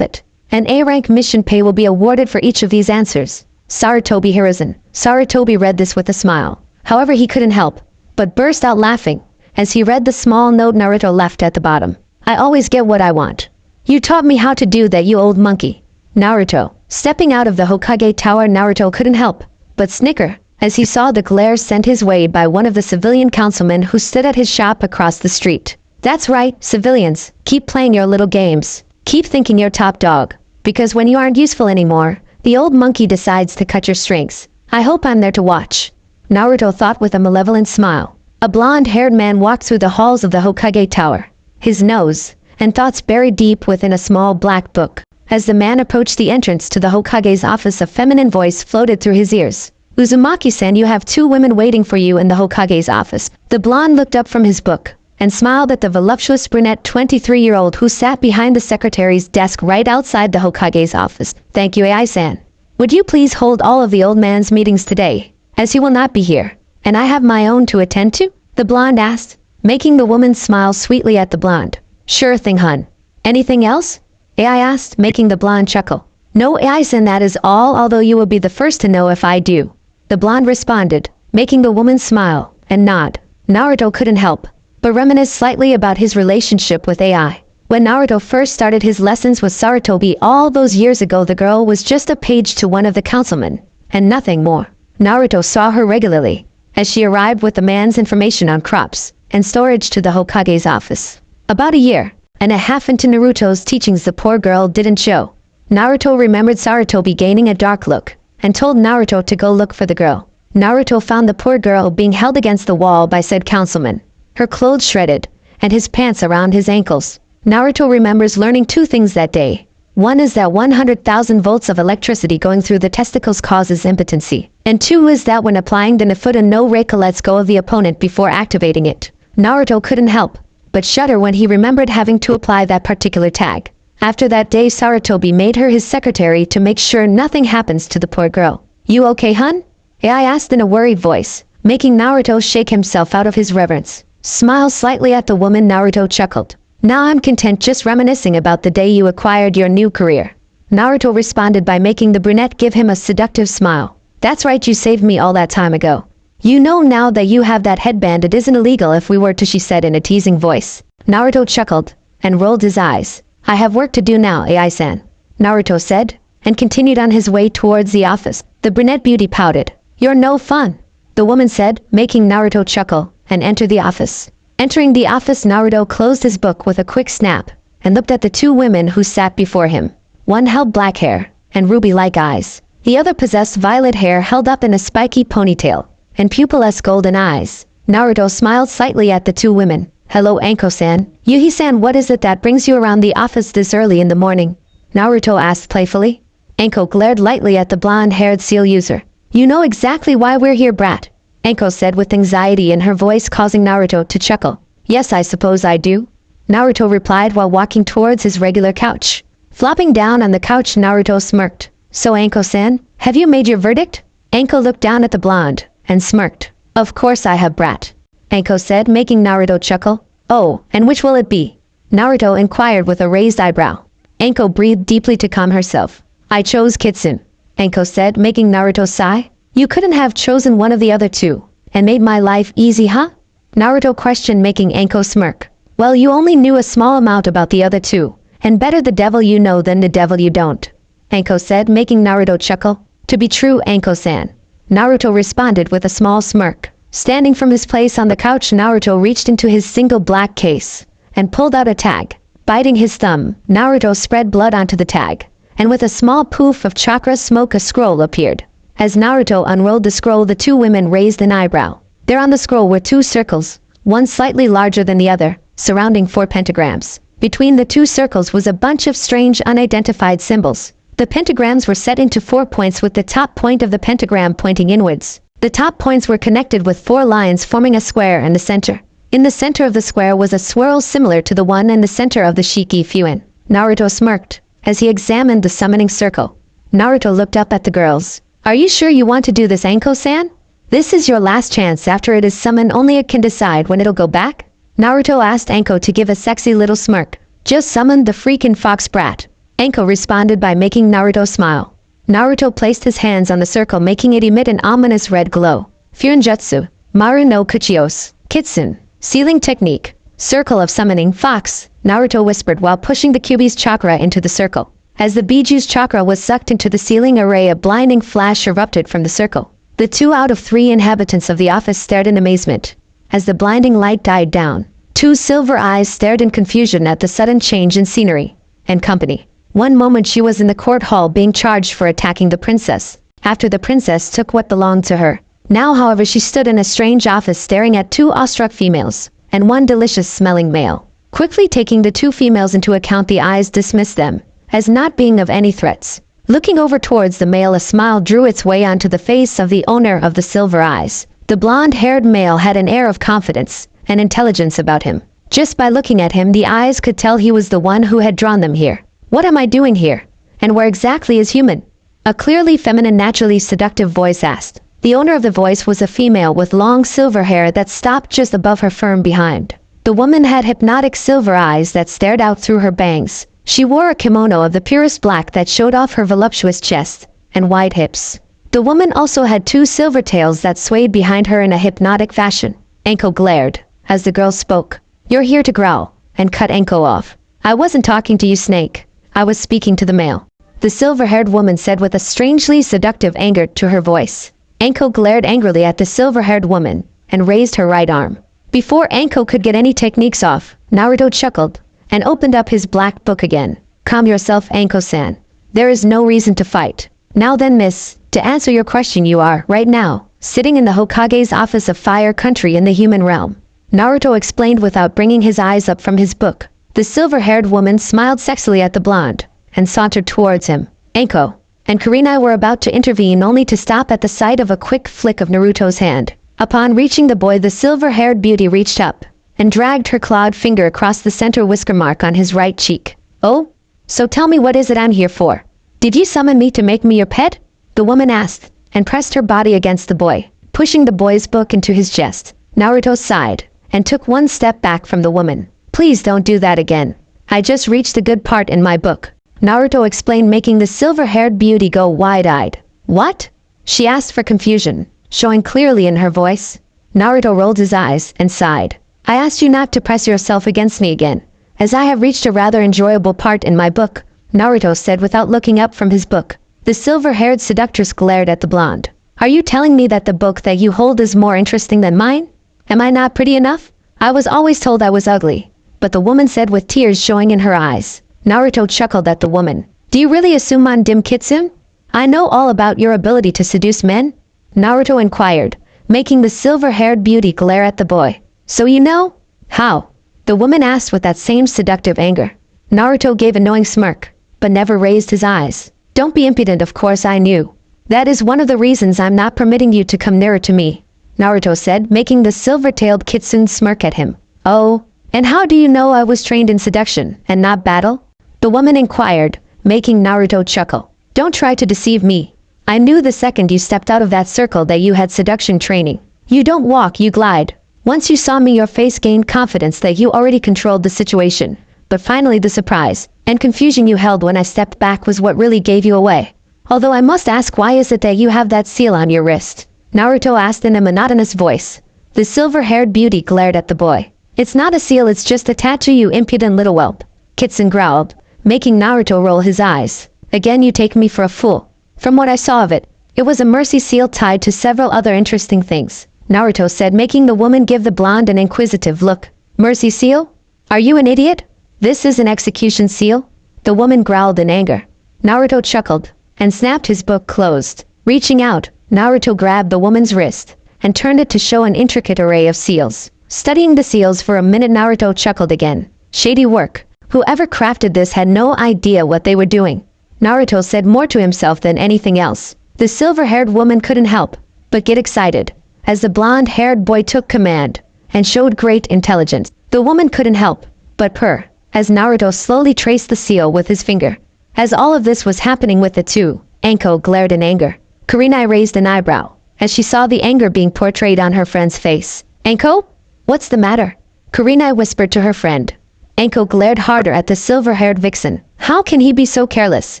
it? An A rank mission pay will be awarded for each of these answers. Sarutobi Hiruzen. Sarutobi read this with a smile. However, he couldn't help but burst out laughing as he read the small note Naruto left at the bottom. I always get what I want. You taught me how to do that, you old monkey. Naruto. Stepping out of the Hokage tower, Naruto couldn't help but snicker as he saw the glare sent his way by one of the civilian councilmen who stood at his shop across the street. That's right, civilians. Keep playing your little games. Keep thinking you're top dog. Because when you aren't useful anymore, the old monkey decides to cut your strings. I hope I'm there to watch. Naruto thought with a malevolent smile. A blonde-haired man walked through the halls of the Hokage tower, his nose and thoughts buried deep within a small black book. As the man approached the entrance to the Hokage's office, a feminine voice floated through his ears. Uzumaki-san, you have 2 women waiting for you in the Hokage's office. The blonde looked up from his book and smiled at the voluptuous brunette 23-year-old who sat behind the secretary's desk right outside the Hokage's office. Thank you, AI-san. Would you please hold all of the old man's meetings today, as he will not be here, and I have my own to attend to? The blonde asked, making the woman smile sweetly at the blonde. Sure thing, hun. Anything else? AI asked, making the blonde chuckle. No, AI-san, that is all, although you will be the first to know if I do. The blonde responded, making the woman smile and nod. Naruto couldn't help but reminisce slightly about his relationship with AI. When Naruto first started his lessons with Sarutobi all those years ago, the girl was just a page to one of the councilmen, and nothing more. Naruto saw her regularly as she arrived with the man's information on crops and storage to the Hokage's office. About a year and a half into Naruto's teachings, the poor girl didn't show. Naruto remembered Sarutobi gaining a dark look and told Naruto to go look for the girl. Naruto found the poor girl being held against the wall by said councilman, her clothes shredded and his pants around his ankles. Naruto remembers learning 2 things that day. One is that 100,000 volts of electricity going through the testicles causes impotency. And 2 is that when applying the Nafuta no Reika lets go of the opponent before activating it. Naruto couldn't help but shudder when he remembered having to apply that particular tag. After that day, Sarutobi made her his secretary to make sure nothing happens to the poor girl. You okay, hun? AI asked in a worried voice, making Naruto shake himself out of his reverence. Smile slightly at the woman, Naruto chuckled. Now I'm content just reminiscing about the day you acquired your new career. Naruto responded by making the brunette give him a seductive smile. That's right, you saved me all that time ago. You know now that you have that headband, it isn't illegal if we were to, she said in a teasing voice. Naruto chuckled and rolled his eyes. I have work to do now, AI-san, Naruto said, and continued on his way towards the office. The brunette beauty pouted. You're no fun, the woman said, making Naruto chuckle and enter the office. Entering the office, Naruto closed his book with a quick snap and looked at the 2 women who sat before him. One held black hair and ruby-like eyes. The other possessed violet hair held up in a spiky ponytail and pupilless golden eyes. Naruto smiled slightly at the 2 women. Hello, Anko-san. Yuhi-san, what is it that brings you around the office this early in the morning? Naruto asked playfully. Anko glared lightly at the blonde-haired seal user. You know exactly why we're here, brat, Anko said with anxiety in her voice, causing Naruto to chuckle. Yes, I suppose I do, Naruto replied while walking towards his regular couch. Flopping down on the couch, Naruto smirked. So Anko-san, have you made your verdict? Anko looked down at the blonde and smirked. Of course I have, brat, Anko said, making Naruto chuckle. Oh, and which will it be? Naruto inquired with a raised eyebrow. Anko breathed deeply to calm herself. I chose Kitsune, Anko said, making Naruto sigh. You couldn't have chosen one of the other two and made my life easy, huh? Naruto questioned, making Anko smirk. Well, you only knew a small amount about the other two, and better the devil you know than the devil you don't, Anko said, making Naruto chuckle. To be true, Anko-san, Naruto responded with a small smirk. Standing from his place on the couch, Naruto reached into his single black case and pulled out a tag. Biting his thumb, Naruto spread blood onto the tag, and with a small poof of chakra smoke a scroll appeared. As Naruto unrolled the scroll, the two women raised an eyebrow. There on the scroll were two circles, one slightly larger than the other, surrounding 4 pentagrams. Between the 2 circles was a bunch of strange unidentified symbols. The pentagrams were set into 4 points, with the top point of the pentagram pointing inwards. The top points were connected with 4 lines forming a square in the center. In the center of the square was a swirl similar to the one in the center of the Shiki Fuin. Naruto smirked as he examined the summoning circle. Naruto looked up at the girls. Are you sure you want to do this, Anko-san? This is your last chance. After it is summoned, only it can decide when it'll go back. Naruto asked Anko to give a sexy little smirk. Just summoned the freaking fox brat, Anko responded by making Naruto smile. Naruto placed his hands on the circle, making it emit an ominous red glow. Fuinjutsu, Maru no Kuchios, Kitsune, Sealing Technique, Circle of Summoning Fox, Naruto whispered while pushing the Kyuubi's chakra into the circle. As the Bijuu's chakra was sucked into the ceiling array, a blinding flash erupted from the circle. The 2 out of 3 inhabitants of the office stared in amazement. As the blinding light died down, 2 silver eyes stared in confusion at the sudden change in scenery and company. One moment she was in the court hall being charged for attacking the princess, after the princess took what belonged to her. Now, however, she stood in a strange office staring at 2 awestruck females and 1 delicious-smelling male. Quickly taking the 2 females into account, the eyes dismissed them as not being of any threats. Looking over towards the male, a smile drew its way onto the face of the owner of the silver eyes. The blonde-haired male had an air of confidence and intelligence about him. Just by looking at him, the eyes could tell he was the one who had drawn them here. What am I doing here? And where exactly is human? A clearly feminine, naturally seductive voice asked. The owner of the voice was a female with long silver hair that stopped just above her firm behind. The woman had hypnotic silver eyes that stared out through her bangs. She wore a kimono of the purest black that showed off her voluptuous chest and wide hips. The woman also had 2 silver tails that swayed behind her in a hypnotic fashion. Anko glared as the girl spoke. You're here to growl and cut Anko off. I wasn't talking to you, Snake. I was speaking to the male, the silver-haired woman said with a strangely seductive anger to her voice. Anko glared angrily at the silver-haired woman and raised her right arm. Before Anko could get any techniques off, Naruto chuckled and opened up his black book again. Calm yourself, Anko-san. There is no reason to fight. Now then, miss, to answer your question, you are, right now, sitting in the Hokage's office of Fire Country in the human realm, Naruto explained without bringing his eyes up from his book. The silver-haired woman smiled sexily at the blonde and sauntered towards him. Anko and Kurenai were about to intervene, only to stop at the sight of a quick flick of Naruto's hand. Upon reaching the boy, the silver-haired beauty reached up and dragged her clawed finger across the center whisker mark on his right cheek. Oh? So tell me, what is it I'm here for? Did you summon me to make me your pet? The woman asked and pressed her body against the boy, pushing the boy's book into his chest. Naruto sighed and took 1 step back from the woman. Please don't do that again. I just reached the good part in my book, Naruto explained, making the silver-haired beauty go wide-eyed. What? She asked for confusion, showing clearly in her voice. Naruto rolled his eyes and sighed. I asked you not to press yourself against me again, as I have reached a rather enjoyable part in my book, Naruto said without looking up from his book. The silver-haired seductress glared at the blonde. Are you telling me that the book that you hold is more interesting than mine? Am I not pretty enough? I was always told I was ugly, but the woman said with tears showing in her eyes. Naruto chuckled at the woman. Do you really assume on Dim Kitsune? I know all about your ability to seduce men? Naruto inquired, making the silver-haired beauty glare at the boy. So you know? How? The woman asked with that same seductive anger. Naruto gave a knowing smirk, but never raised his eyes. Don't be impudent, of course I knew. That is one of the reasons I'm not permitting you to come nearer to me, Naruto said, making the silver-tailed Kitsune smirk at him. Oh, and how do you know I was trained in seduction and not battle? The woman inquired, making Naruto chuckle. Don't try to deceive me. I knew the second you stepped out of that circle that you had seduction training. You don't walk, you glide. Once you saw me, your face gained confidence that you already controlled the situation. But finally the surprise and confusion you held when I stepped back was what really gave you away. Although I must ask, why is it that you have that seal on your wrist? Naruto asked in a monotonous voice. The silver-haired beauty glared at the boy. It's not a seal, it's just a tattoo, you impudent little whelp. Kitsun growled, making Naruto roll his eyes. Again you take me for a fool. From what I saw of it, it was a mercy seal tied to several other interesting things, Naruto said, making the woman give the blonde an inquisitive look. Mercy seal? Are you an idiot? This is an execution seal? The woman growled in anger. Naruto chuckled and snapped his book closed. Reaching out, Naruto grabbed the woman's wrist and turned it to show an intricate array of seals. Studying the seals for a minute, Naruto chuckled again. Shady work. Whoever crafted this had no idea what they were doing. Naruto said, more to himself than anything else. The silver-haired woman couldn't help but get excited as the blonde-haired boy took command and showed great intelligence. The woman couldn't help but purr as Naruto slowly traced the seal with his finger. As all of this was happening with the two, Anko glared in anger. Kurenai raised an eyebrow as she saw the anger being portrayed on her friend's face. Anko? What's the matter? Kurenai whispered to her friend. Anko glared harder at the silver-haired vixen. How can he be so careless?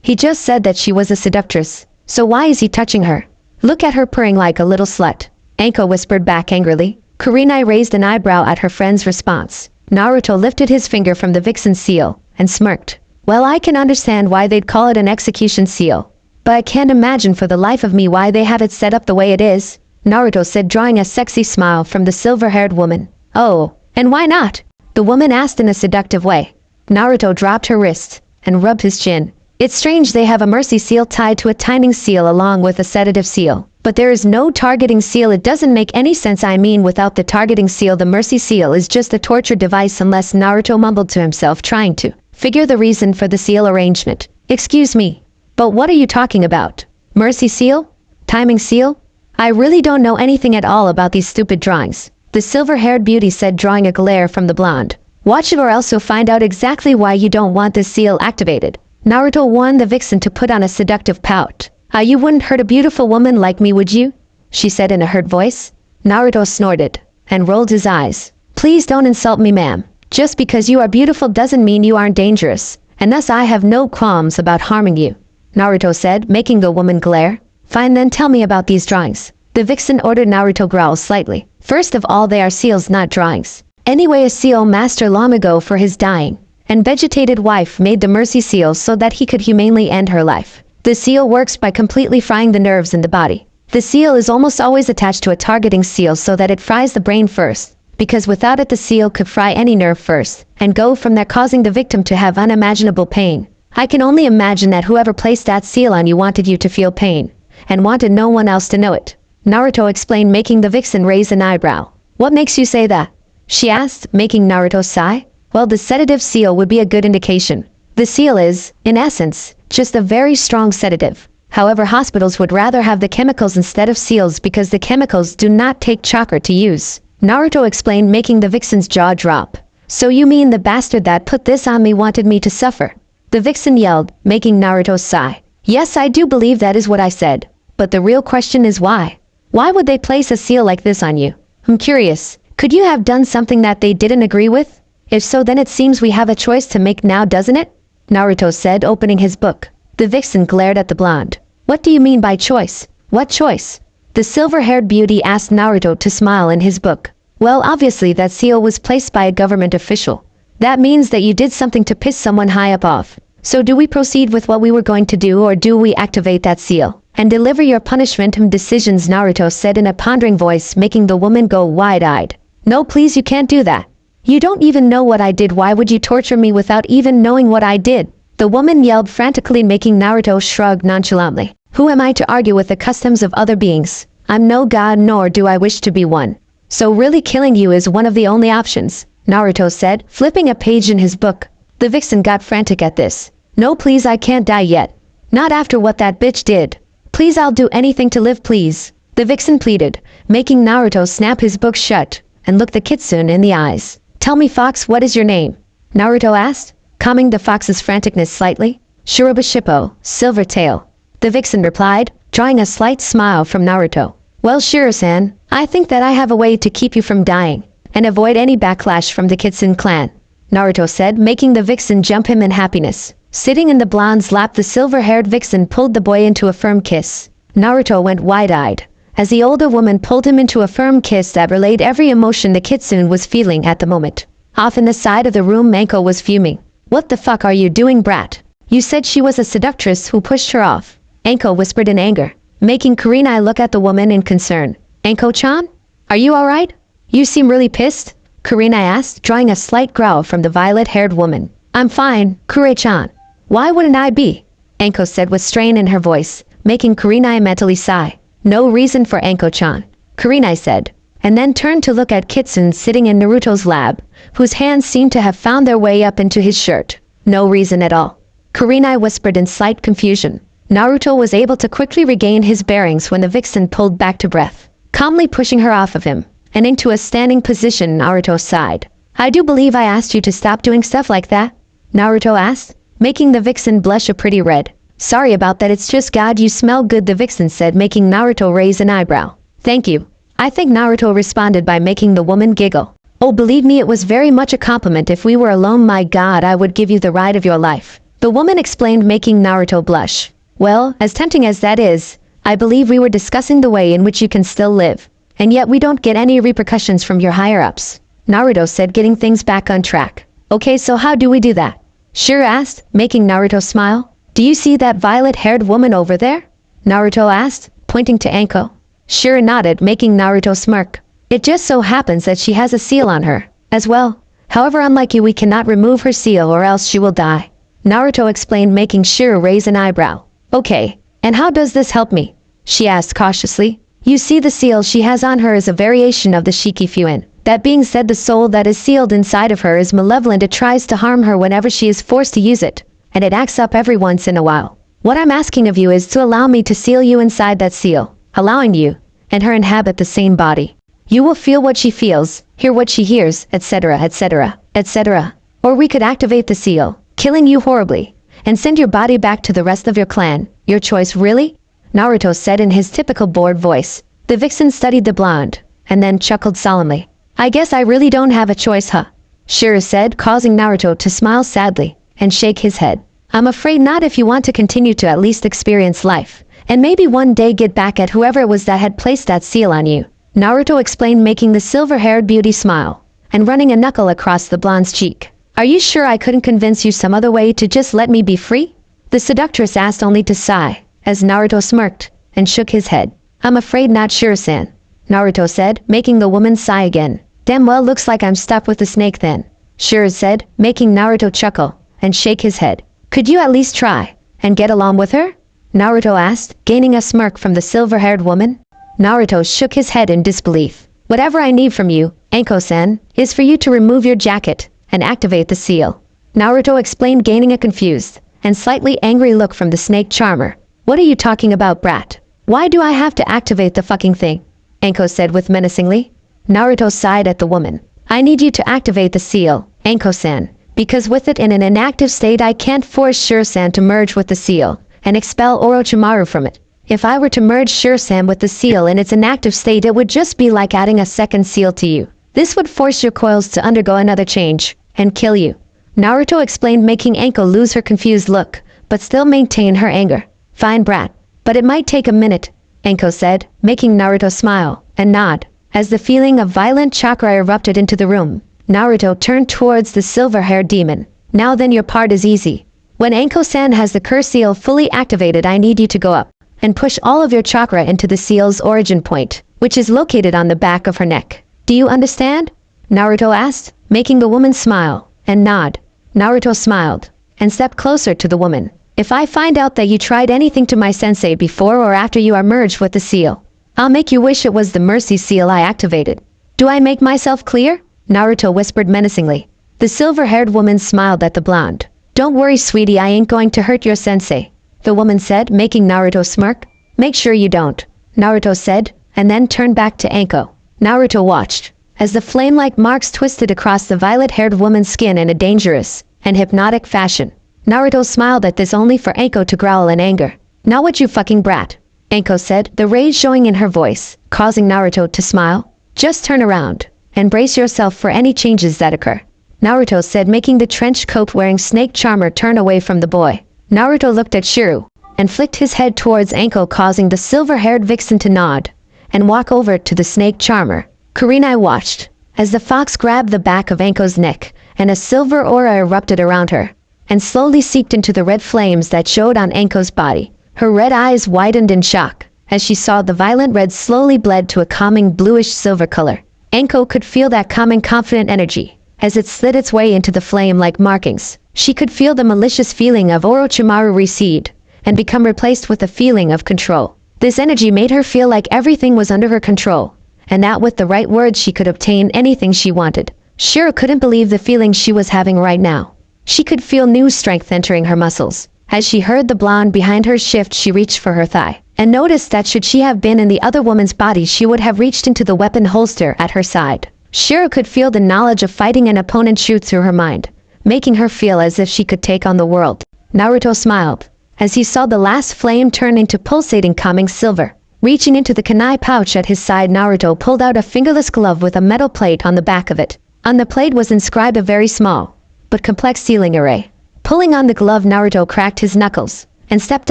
He just said that she was a seductress. So why is he touching her? Look at her purring like a little slut. Anko whispered back angrily. Kurenai raised an eyebrow at her friend's response. Naruto lifted his finger from the vixen seal and smirked. Well, I can understand why they'd call it an execution seal, but I can't imagine for the life of me why they have it set up the way it is, Naruto said, drawing a sexy smile from the silver-haired woman. Oh, and why not? The woman asked in a seductive way. Naruto dropped her wrist and rubbed his chin. It's strange they have a mercy seal tied to a timing seal along with a sedative seal. But there is no targeting seal. It doesn't make any sense. I mean, without the targeting seal, the mercy seal is just a torture device, unless Naruto mumbled to himself, trying to figure the reason for the seal arrangement. Excuse me, but what are you talking about? Mercy seal? Timing seal? I really don't know anything at all about these stupid drawings, the silver-haired beauty said, drawing a glare from the blonde. Watch it or else you'll find out exactly why you don't want this seal activated. Naruto warned the vixen to put on a seductive pout. You wouldn't hurt a beautiful woman like me, would you? She said in a hurt voice. Naruto snorted and rolled his eyes. Please don't insult me, ma'am. Just because you are beautiful doesn't mean you aren't dangerous, and thus I have no qualms about harming you, Naruto said, making the woman glare. Fine, then tell me about these drawings. The vixen ordered. Naruto growled slightly. First of all, they are seals, not drawings. Anyway, a seal master long ago for his dying and vegetated wife made the mercy seal so that he could humanely end her life. The seal works by completely frying the nerves in the body. The seal is almost always attached to a targeting seal so that it fries the brain first, because without it the seal could fry any nerve first, and go from there, causing the victim to have unimaginable pain. I can only imagine that whoever placed that seal on you wanted you to feel pain, and wanted no one else to know it, Naruto explained, making the vixen raise an eyebrow. What makes you say that? She asked, making Naruto sigh. Well, the sedative seal would be a good indication. The seal is, in essence, just a very strong sedative. However, hospitals would rather have the chemicals instead of seals because the chemicals do not take chakra to use, Naruto explained, making the vixen's jaw drop. So you mean the bastard that put this on me wanted me to suffer? The vixen yelled, making Naruto sigh. Yes, I do believe that is what I said. But the real question is why? Why would they place a seal like this on you? I'm curious. Could you have done something that they didn't agree with? If so, then it seems we have a choice to make now, doesn't it? Naruto said, opening his book. The vixen glared at the blonde. What do you mean by choice? What choice? The silver-haired beauty asked Naruto to smile in his book. Well, obviously that seal was placed by a government official. That means that you did something to piss someone high up off. So do we proceed with what we were going to do, or do we activate that seal and deliver your punishment? Decisions, Naruto said in a pondering voice, making the woman go wide-eyed. No, please, you can't do that. You don't even know what I did. Why would you torture me without even knowing what I did? The woman yelled frantically, making Naruto shrug nonchalantly. Who am I to argue with the customs of other beings? I'm no god, nor do I wish to be one. So really killing you is one of the only options, Naruto said, flipping a page in his book. The vixen got frantic at this. No, please, I can't die yet. Not after what that bitch did. Please, I'll do anything to live, please. The vixen pleaded, making Naruto snap his book shut and look the kitsune in the eyes. Tell me, Fox, what is your name? Naruto asked, calming the fox's franticness slightly. Shirobashippo, Silvertail. The vixen replied, drawing a slight smile from Naruto. Well, Shiro-san, I think that I have a way to keep you from dying, and avoid any backlash from the Kitsune clan, Naruto said, making the vixen jump him in happiness. Sitting in the blonde's lap, the silver-haired vixen pulled the boy into a firm kiss. Naruto went wide-eyed, as the older woman pulled him into a firm kiss that relayed every emotion the Kitsune was feeling at the moment. Off in the side of the room, Manko was fuming. What the fuck are you doing, brat? You said she was a seductress who pushed her off. Anko whispered in anger, making Kurenai look at the woman in concern. Anko-chan? Are you alright? You seem really pissed, Kurenai asked, drawing a slight growl from the violet-haired woman. I'm fine, Kure-chan. Why wouldn't I be? Anko said with strain in her voice, making Kurenai mentally sigh. No reason for Anko-chan, Kurenai said, and then turned to look at Kitsune sitting in Naruto's lab, whose hands seemed to have found their way up into his shirt. No reason at all. Kurenai whispered in slight confusion. Naruto was able to quickly regain his bearings when the vixen pulled back to breath, calmly pushing her off of him, and into a standing position. Naruto sighed. I do believe I asked you to stop doing stuff like that, Naruto asked, making the vixen blush a pretty red. Sorry about that, it's just God you smell good, the vixen said, making Naruto raise an eyebrow. Thank you. I think Naruto responded by making the woman giggle. Oh, believe me, it was very much a compliment. If we were alone, my God, I would give you the ride of your life, the woman explained, making Naruto blush. Well, as tempting as that is, I believe we were discussing the way in which you can still live, and yet we don't get any repercussions from your higher-ups, Naruto said, getting things back on track. Okay, so how do we do that? Shiro asked, making Naruto smile. Do you see that violet-haired woman over there? Naruto asked, pointing to Anko. Shiro nodded, making Naruto smirk. It just so happens that she has a seal on her, as well. However, unlike you, we cannot remove her seal or else she will die, Naruto explained, making Shiro raise an eyebrow. Okay, and how does this help me? She asked cautiously. You see, the seal she has on her is a variation of the Shikifuin. That being said, the soul that is sealed inside of her is malevolent. It tries to harm her whenever she is forced to use it, and it acts up every once in a while. What I'm asking of you is to allow me to seal you inside that seal, allowing you and her inhabit the same body. You will feel what she feels, hear what she hears, etc., etc., etc. Or we could activate the seal, killing you horribly, and send your body back to the rest of your clan. Your choice, really? Naruto said in his typical bored voice. The vixen studied the blonde, and then chuckled solemnly. I guess I really don't have a choice, huh? Shiro said, causing Naruto to smile sadly, and shake his head. I'm afraid not, if you want to continue to at least experience life, and maybe one day get back at whoever it was that had placed that seal on you, Naruto explained, making the silver-haired beauty smile, and running a knuckle across the blonde's cheek. Are you sure I couldn't convince you some other way to just let me be free? The seductress asked, only to sigh, as Naruto smirked, and shook his head. I'm afraid not, Shiro-san, Naruto said, making the woman sigh again. Damn well, looks like I'm stuck with the snake then, Shiro said, making Naruto chuckle, and shake his head. Could you at least try, and get along with her? Naruto asked, gaining a smirk from the silver-haired woman. Naruto shook his head in disbelief. Whatever I need from you, Anko-san, is for you to remove your jacket and activate the seal, Naruto explained, gaining a confused and slightly angry look from the snake charmer. What are you talking about, brat? Why do I have to activate the fucking thing? Anko said with menacingly. Naruto sighed at the woman. I need you to activate the seal, Anko-san, because with it in an inactive state I can't force Shiro-san to merge with the seal and expel Orochimaru from it. If I were to merge Shiro-san with the seal in its inactive state, it would just be like adding a second seal to you. This would force your coils to undergo another change and kill you, Naruto explained, making Anko lose her confused look, but still maintain her anger. Fine, brat, but it might take a minute, Anko said, making Naruto smile and nod. As the feeling of violent chakra erupted into the room, Naruto turned towards the silver-haired demon. Now then, your part is easy. When Anko-san has the curse seal fully activated, I need you to go up and push all of your chakra into the seal's origin point, which is located on the back of her neck. Do you understand? Naruto asked, making the woman smile and nod. Naruto smiled and stepped closer to the woman. If I find out that you tried anything to my sensei before or after you are merged with the seal, I'll make you wish it was the mercy seal I activated. Do I make myself clear? Naruto whispered menacingly. The silver-haired woman smiled at the blonde. Don't worry, sweetie, I ain't going to hurt your sensei, the woman said, making Naruto smirk. Make sure you don't, Naruto said, and then turned back to Anko. Naruto watched as the flame-like marks twisted across the violet-haired woman's skin in a dangerous and hypnotic fashion. Naruto smiled at this only for Anko to growl in anger. "Now what, you fucking brat?" Anko said, the rage showing in her voice, causing Naruto to smile. "Just turn around and brace yourself for any changes that occur," Naruto said, making the trench coat-wearing snake charmer turn away from the boy. Naruto looked at Shiro and flicked his head towards Anko, causing the silver-haired vixen to nod and walk over to the snake charmer. Kurenai watched as the fox grabbed the back of Anko's neck and a silver aura erupted around her and slowly seeped into the red flames that showed on Anko's body. Her red eyes widened in shock as she saw the violent red slowly bled to a calming bluish silver color. Anko could feel that calming confident energy as it slid its way into the flame-like markings. She could feel the malicious feeling of Orochimaru recede and become replaced with a feeling of control. This energy made her feel like everything was under her control, and that with the right words she could obtain anything she wanted. Shiro couldn't believe the feeling she was having right now. She could feel new strength entering her muscles. As she heard the blonde behind her shift, she reached for her thigh, and noticed that should she have been in the other woman's body, she would have reached into the weapon holster at her side. Shiro could feel the knowledge of fighting an opponent shoot through her mind, making her feel as if she could take on the world. Naruto smiled as he saw the last flame turn into pulsating calming silver. Reaching into the kunai pouch at his side, Naruto pulled out a fingerless glove with a metal plate on the back of it. On the plate was inscribed a very small but complex sealing array. Pulling on the glove, Naruto cracked his knuckles and stepped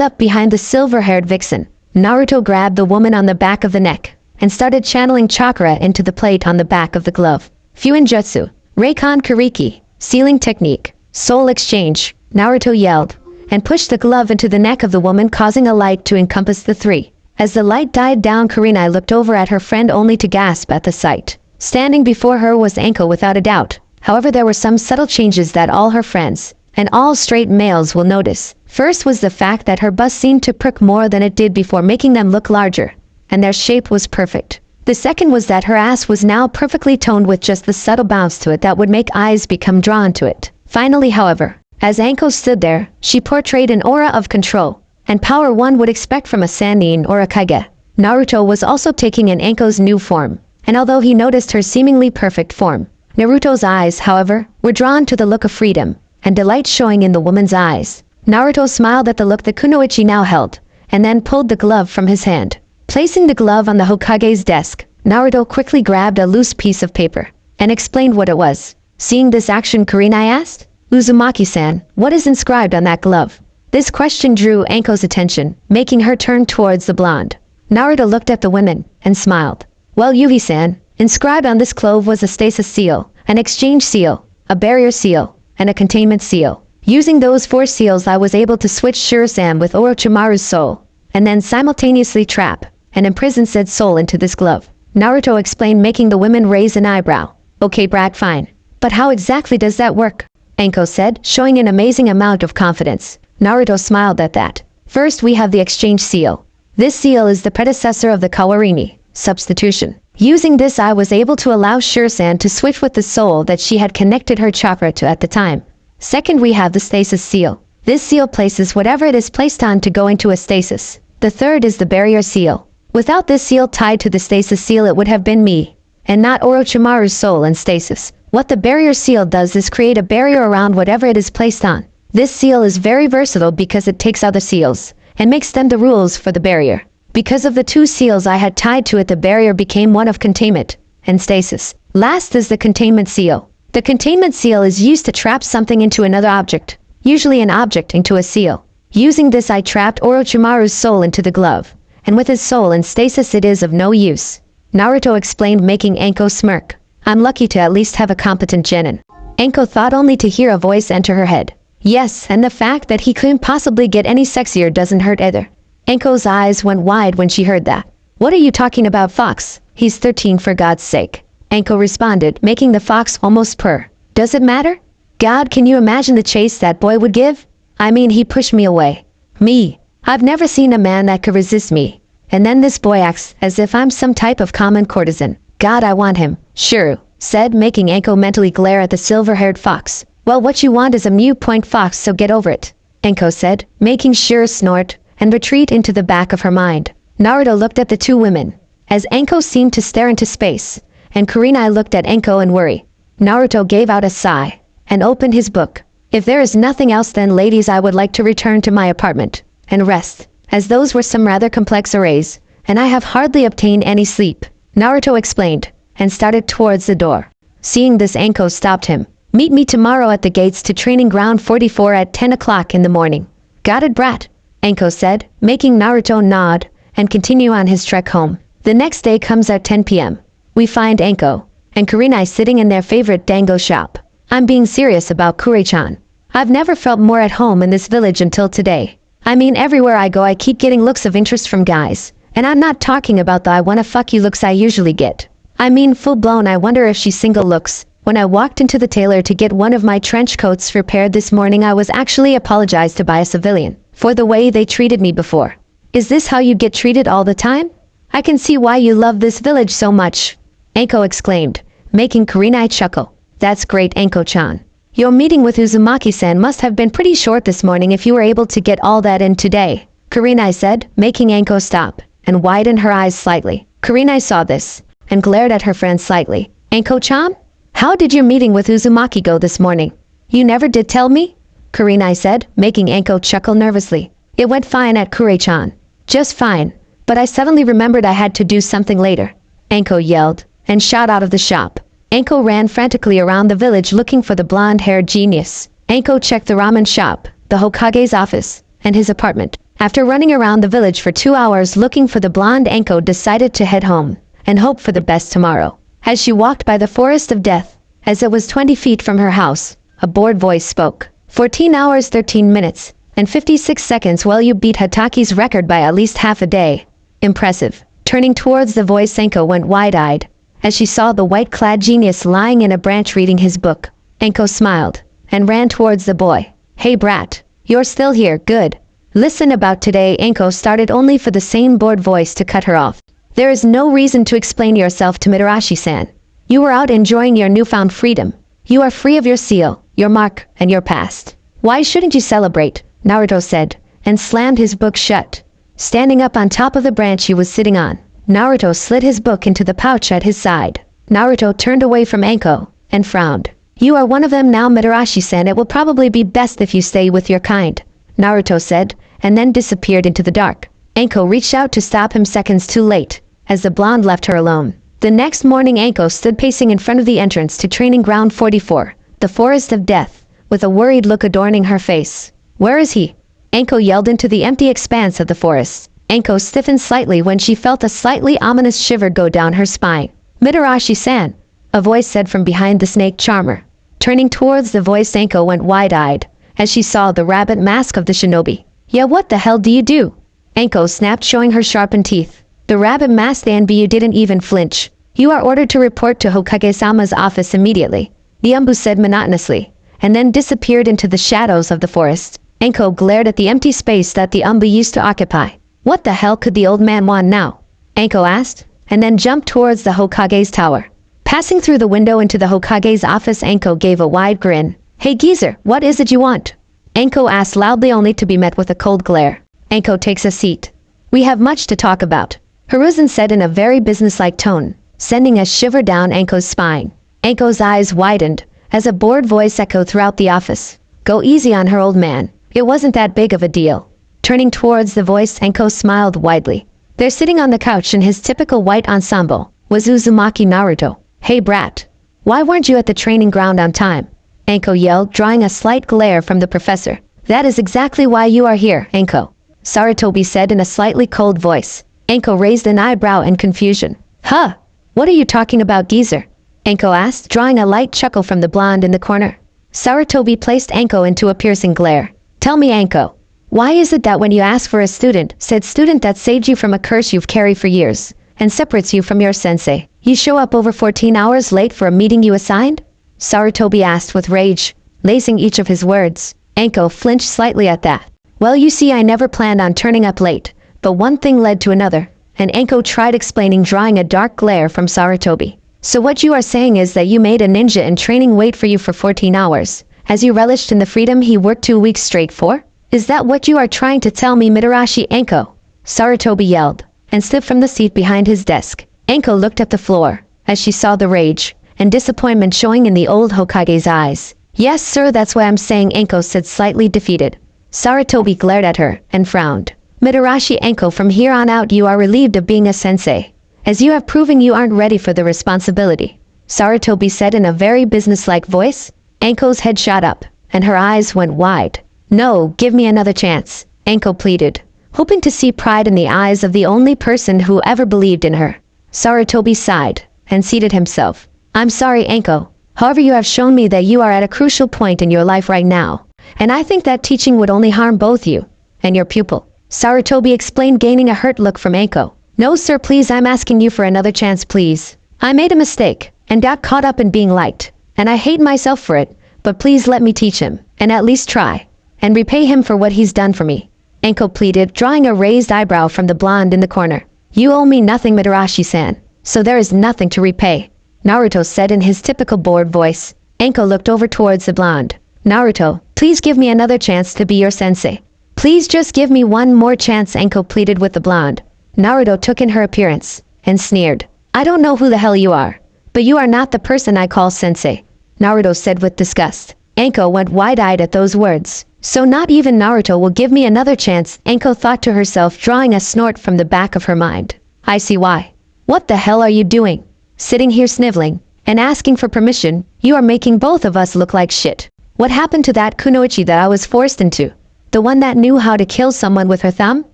up behind the silver-haired vixen. Naruto grabbed the woman on the back of the neck and started channeling chakra into the plate on the back of the glove. Fuin Jutsu, Reikon Kariki, Sealing Technique, Soul Exchange, Naruto yelled and pushed the glove into the neck of the woman, causing a light to encompass the three. As the light died down, Kurenai looked over at her friend only to gasp at the sight. Standing before her was Anko without a doubt. However, there were some subtle changes that all her friends and all straight males will notice. First was the fact that her bust seemed to prick more than it did before, making them look larger, and their shape was perfect. The second was that her ass was now perfectly toned with just the subtle bounce to it that would make eyes become drawn to it. Finally, however, as Anko stood there, she portrayed an aura of control and power one would expect from a Sannin or a Hokage. Naruto was also taking in Anko's new form, and although he noticed her seemingly perfect form, Naruto's eyes, however, were drawn to the look of freedom and delight showing in the woman's eyes. Naruto smiled at the look the kunoichi now held, and then pulled the glove from his hand. Placing the glove on the Hokage's desk, Naruto quickly grabbed a loose piece of paper and explained what it was. Seeing this action, Kurenai asked, "Uzumaki-san, what is inscribed on that glove?" This question drew Anko's attention, making her turn towards the blonde. Naruto looked at the women and smiled. "Well, Yuhi-san, inscribed on this glove was a stasis seal, an exchange seal, a barrier seal, and a containment seal. Using those 4 seals, I was able to switch Shiro-san with Orochimaru's soul, and then simultaneously trap and imprison said soul into this glove," Naruto explained, making the women raise an eyebrow. "Okay, brat, fine. But how exactly does that work?" Anko said, showing an amazing amount of confidence. Naruto smiled at that. "First, we have the exchange seal. This seal is the predecessor of the Kawarini, substitution. Using this, I was able to allow Shiro-san to switch with the soul that she had connected her chakra to at the time. Second, we have the stasis seal. This seal places whatever it is placed on to go into a stasis. The third is the barrier seal. Without this seal tied to the stasis seal, it would have been me, and not Orochimaru's soul in stasis. What the barrier seal does is create a barrier around whatever it is placed on. This seal is very versatile because it takes other seals and makes them the rules for the barrier. Because of the 2 seals I had tied to it, the barrier became one of containment and stasis. Last is the containment seal. The containment seal is used to trap something into another object, usually an object into a seal. Using this, I trapped Orochimaru's soul into the glove, and with his soul in stasis it is of no use," Naruto explained, making Anko smirk. "I'm lucky to at least have a competent genin." Anko thought only to hear a voice enter her head. Yes, and the fact that he couldn't possibly get any sexier doesn't hurt either. Anko's eyes went wide when she heard that. "What are you talking about, Fox? He's 13 for God's sake," Anko responded, making the fox almost purr. "Does it matter? God, can you imagine the chase that boy would give? I mean, he pushed me away. Me. I've never seen a man that could resist me. And then this boy acts as if I'm some type of common courtesan. God, I want him," Shiro said, making Anko mentally glare at the silver-haired fox. "Well, what you want is a mute point, Fox, so get over it," Anko said, making Shiro snort and retreat into the back of her mind. Naruto looked at the 2 women, as Anko seemed to stare into space, and Kurenai looked at Enko in worry. Naruto gave out a sigh and opened his book. If there is nothing else then ladies, I would like to return to my apartment and rest, as those were some rather complex arrays, and I have hardly obtained any sleep, Naruto explained, and started towards the door. Seeing this, Enko stopped him. Meet me tomorrow at the gates to training ground 44 at 10 o'clock in the morning. Got it, brat? Enko said, making Naruto nod and continue on his trek home. The next day comes at 10 p.m. We find Enko and Kurenai sitting in their favorite dango shop. I'm being serious about Kure-chan. I've never felt more at home in this village until today. I mean, everywhere I go I keep getting looks of interest from guys. And I'm not talking about the I wanna fuck you looks I usually get. I mean full-blown I wonder if she's single looks. When I walked into the tailor to get one of my trench coats repaired this morning, I was actually apologized to by a civilian for the way they treated me before. Is this how you get treated all the time? I can see why you love this village so much, Enko exclaimed, making Kurenai chuckle. That's great, Enko-chan. Your meeting with Uzumaki-san must have been pretty short this morning if you were able to get all that in today, Kurenai said, making Enko stop and widen her eyes slightly. Kurenai saw this and glared at her friend slightly. Enko-chan? How did your meeting with Uzumaki go this morning? You never did tell me? Kurenai said, making Enko chuckle nervously. It went fine at Kure-chan. Just fine. But I suddenly remembered I had to do something later, Enko yelled, and shot out of the shop. Enko ran frantically around the village looking for the blonde-haired genius. Enko checked the ramen shop, the Hokage's office, and his apartment. After running around the village for 2 hours looking for the blonde, Enko decided to head home and hope for the best tomorrow. As she walked by the forest of death, as it was 20 feet from her house, a bored voice spoke. 14 hours 13 minutes, and 56 seconds. Well, you beat Hataki's record by at least half a day. Impressive. Turning towards the voice, Enko went wide-eyed as she saw the white-clad genius lying in a branch reading his book. Enko smiled and ran towards the boy. Hey brat, you're still here, good. Listen, about today, Enko started, only for the same bored voice to cut her off. There is no reason to explain yourself to Mitarashi-san. You were out enjoying your newfound freedom. You are free of your seal, your mark, and your past. Why shouldn't you celebrate? Naruto said, and slammed his book shut. Standing up on top of the branch he was sitting on, Naruto slid his book into the pouch at his side. Naruto turned away from Enko and frowned. You are one of them now, Mitarashi-san. It will probably be best if you stay with your kind, Naruto said, and then disappeared into the dark. Enko reached out to stop him seconds too late, as the blonde left her alone. The next morning, Enko stood pacing in front of the entrance to training ground 44, the forest of death, with a worried look adorning her face. Where is he? Enko yelled into the empty expanse of the forest. Enko stiffened slightly when she felt a slightly ominous shiver go down her spine. Mitarashi-san, a voice said from behind the snake charmer. Turning towards the voice, Enko went wide-eyed as she saw the rabbit mask of the shinobi. Yeah, what the hell do you do? Enko snapped, showing her sharpened teeth. The rabbit masked Anbu didn't even flinch. You are ordered to report to Hokage-sama's office immediately, the Umbu said monotonously, and then disappeared into the shadows of the forest. Enko glared at the empty space that the Umbu used to occupy. What the hell could the old man want now? Enko asked, and then jumped towards the Hokage's tower. Passing through the window into the Hokage's office, Enko gave a wide grin. Hey geezer, what is it you want? Enko asked loudly, only to be met with a cold glare. Enko takes a seat. We have much to talk about, Hiruzen said in a very businesslike tone, sending a shiver down Enko's spine. Enko's eyes widened as a bored voice echoed throughout the office. Go easy on her, old man. It wasn't that big of a deal. Turning towards the voice, Enko smiled widely. There, sitting on the couch in his typical white ensemble, was Uzumaki Naruto. Hey brat, why weren't you at the training ground on time? Enko yelled, drawing a slight glare from the professor. That is exactly why you are here, Enko, Sarutobi said in a slightly cold voice. Enko raised an eyebrow in confusion. Huh? What are you talking about, geezer? Enko asked, drawing a light chuckle from the blonde in the corner. Sarutobi placed Enko into a piercing glare. Tell me, Enko, why is it that when you ask for a student, said student that saved you from a curse you've carried for years, and separates you from your sensei, you show up over 14 hours late for a meeting you assigned? Sarutobi asked with rage, lacing each of his words. Enko flinched slightly at that. Well, you see, I never planned on turning up late, but one thing led to another, and Enko tried explaining, drawing a dark glare from Sarutobi. So what you are saying is that you made a ninja in training wait for you for 14 hours, as you relished in the freedom he worked 2 weeks straight for? Is that what you are trying to tell me, Mitarashi? Enko, Sarutobi yelled, and stood from the seat behind his desk. Enko looked at the floor, as she saw the rage and disappointment showing in the old Hokage's eyes. Yes, sir, that's why I'm saying, Anko said, slightly defeated. Sarutobi glared at her and frowned. Mitarashi, Anko, from here on out you are relieved of being a sensei, as you have proven you aren't ready for the responsibility, Sarutobi said in a very businesslike voice. Anko's head shot up, and her eyes went wide. No, give me another chance, Anko pleaded, hoping to see pride in the eyes of the only person who ever believed in her. Sarutobi sighed and seated himself. I'm sorry, Anko. However, you have shown me that you are at a crucial point in your life right now, and I think that teaching would only harm both you and your pupil, Sarutobi explained, gaining a hurt look from Anko. No, sir, please, I'm asking you for another chance, please. I made a mistake and got caught up in being liked, and I hate myself for it, but please let me teach him, and at least try, and repay him for what he's done for me, Anko pleaded, drawing a raised eyebrow from the blonde in the corner. You owe me nothing, Mitarashi-san, so there is nothing to repay, Naruto said in his typical bored voice. Anko looked over towards the blonde. Naruto, please give me another chance to be your sensei. Please just give me one more chance, Anko pleaded with the blonde. Naruto took in her appearance and sneered. I don't know who the hell you are, but you are not the person I call sensei, Naruto said with disgust. Anko went wide-eyed at those words. So not even Naruto will give me another chance, Anko thought to herself, drawing a snort from the back of her mind. I see why. What the hell are you doing? Sitting here sniveling and asking for permission? You are making both of us look like shit. What happened to that kunoichi that I was forced into? The one that knew how to kill someone with her thumb?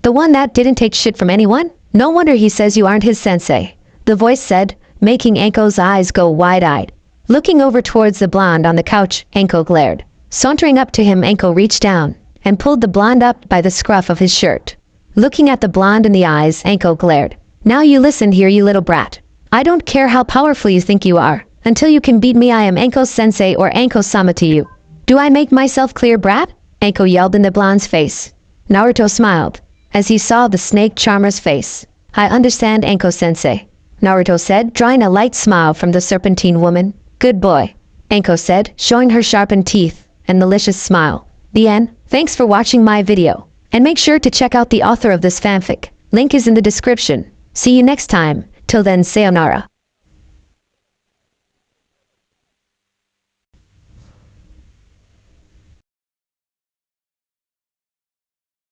The one that didn't take shit from anyone? No wonder he says you aren't his sensei, the voice said, making Anko's eyes go wide-eyed. Looking over towards the blonde on the couch, Anko glared. Sauntering up to him, Anko reached down and pulled the blonde up by the scruff of his shirt. Looking at the blonde in the eyes, Anko glared. Now you listen here, you little brat. I don't care how powerful you think you are. Until you can beat me, I am Anko sensei or Anko-sama to you. Do I make myself clear, brat? Anko yelled in the blonde's face. Naruto smiled as he saw the snake charmer's face. I understand, Anko sensei, Naruto said, drawing a light smile from the serpentine woman. Good boy, Anko said, showing her sharpened teeth and malicious smile. The end. Thanks for watching my video, and make sure to check out the author of this fanfic. Link is in the description. See you next time. Till then, sayonara.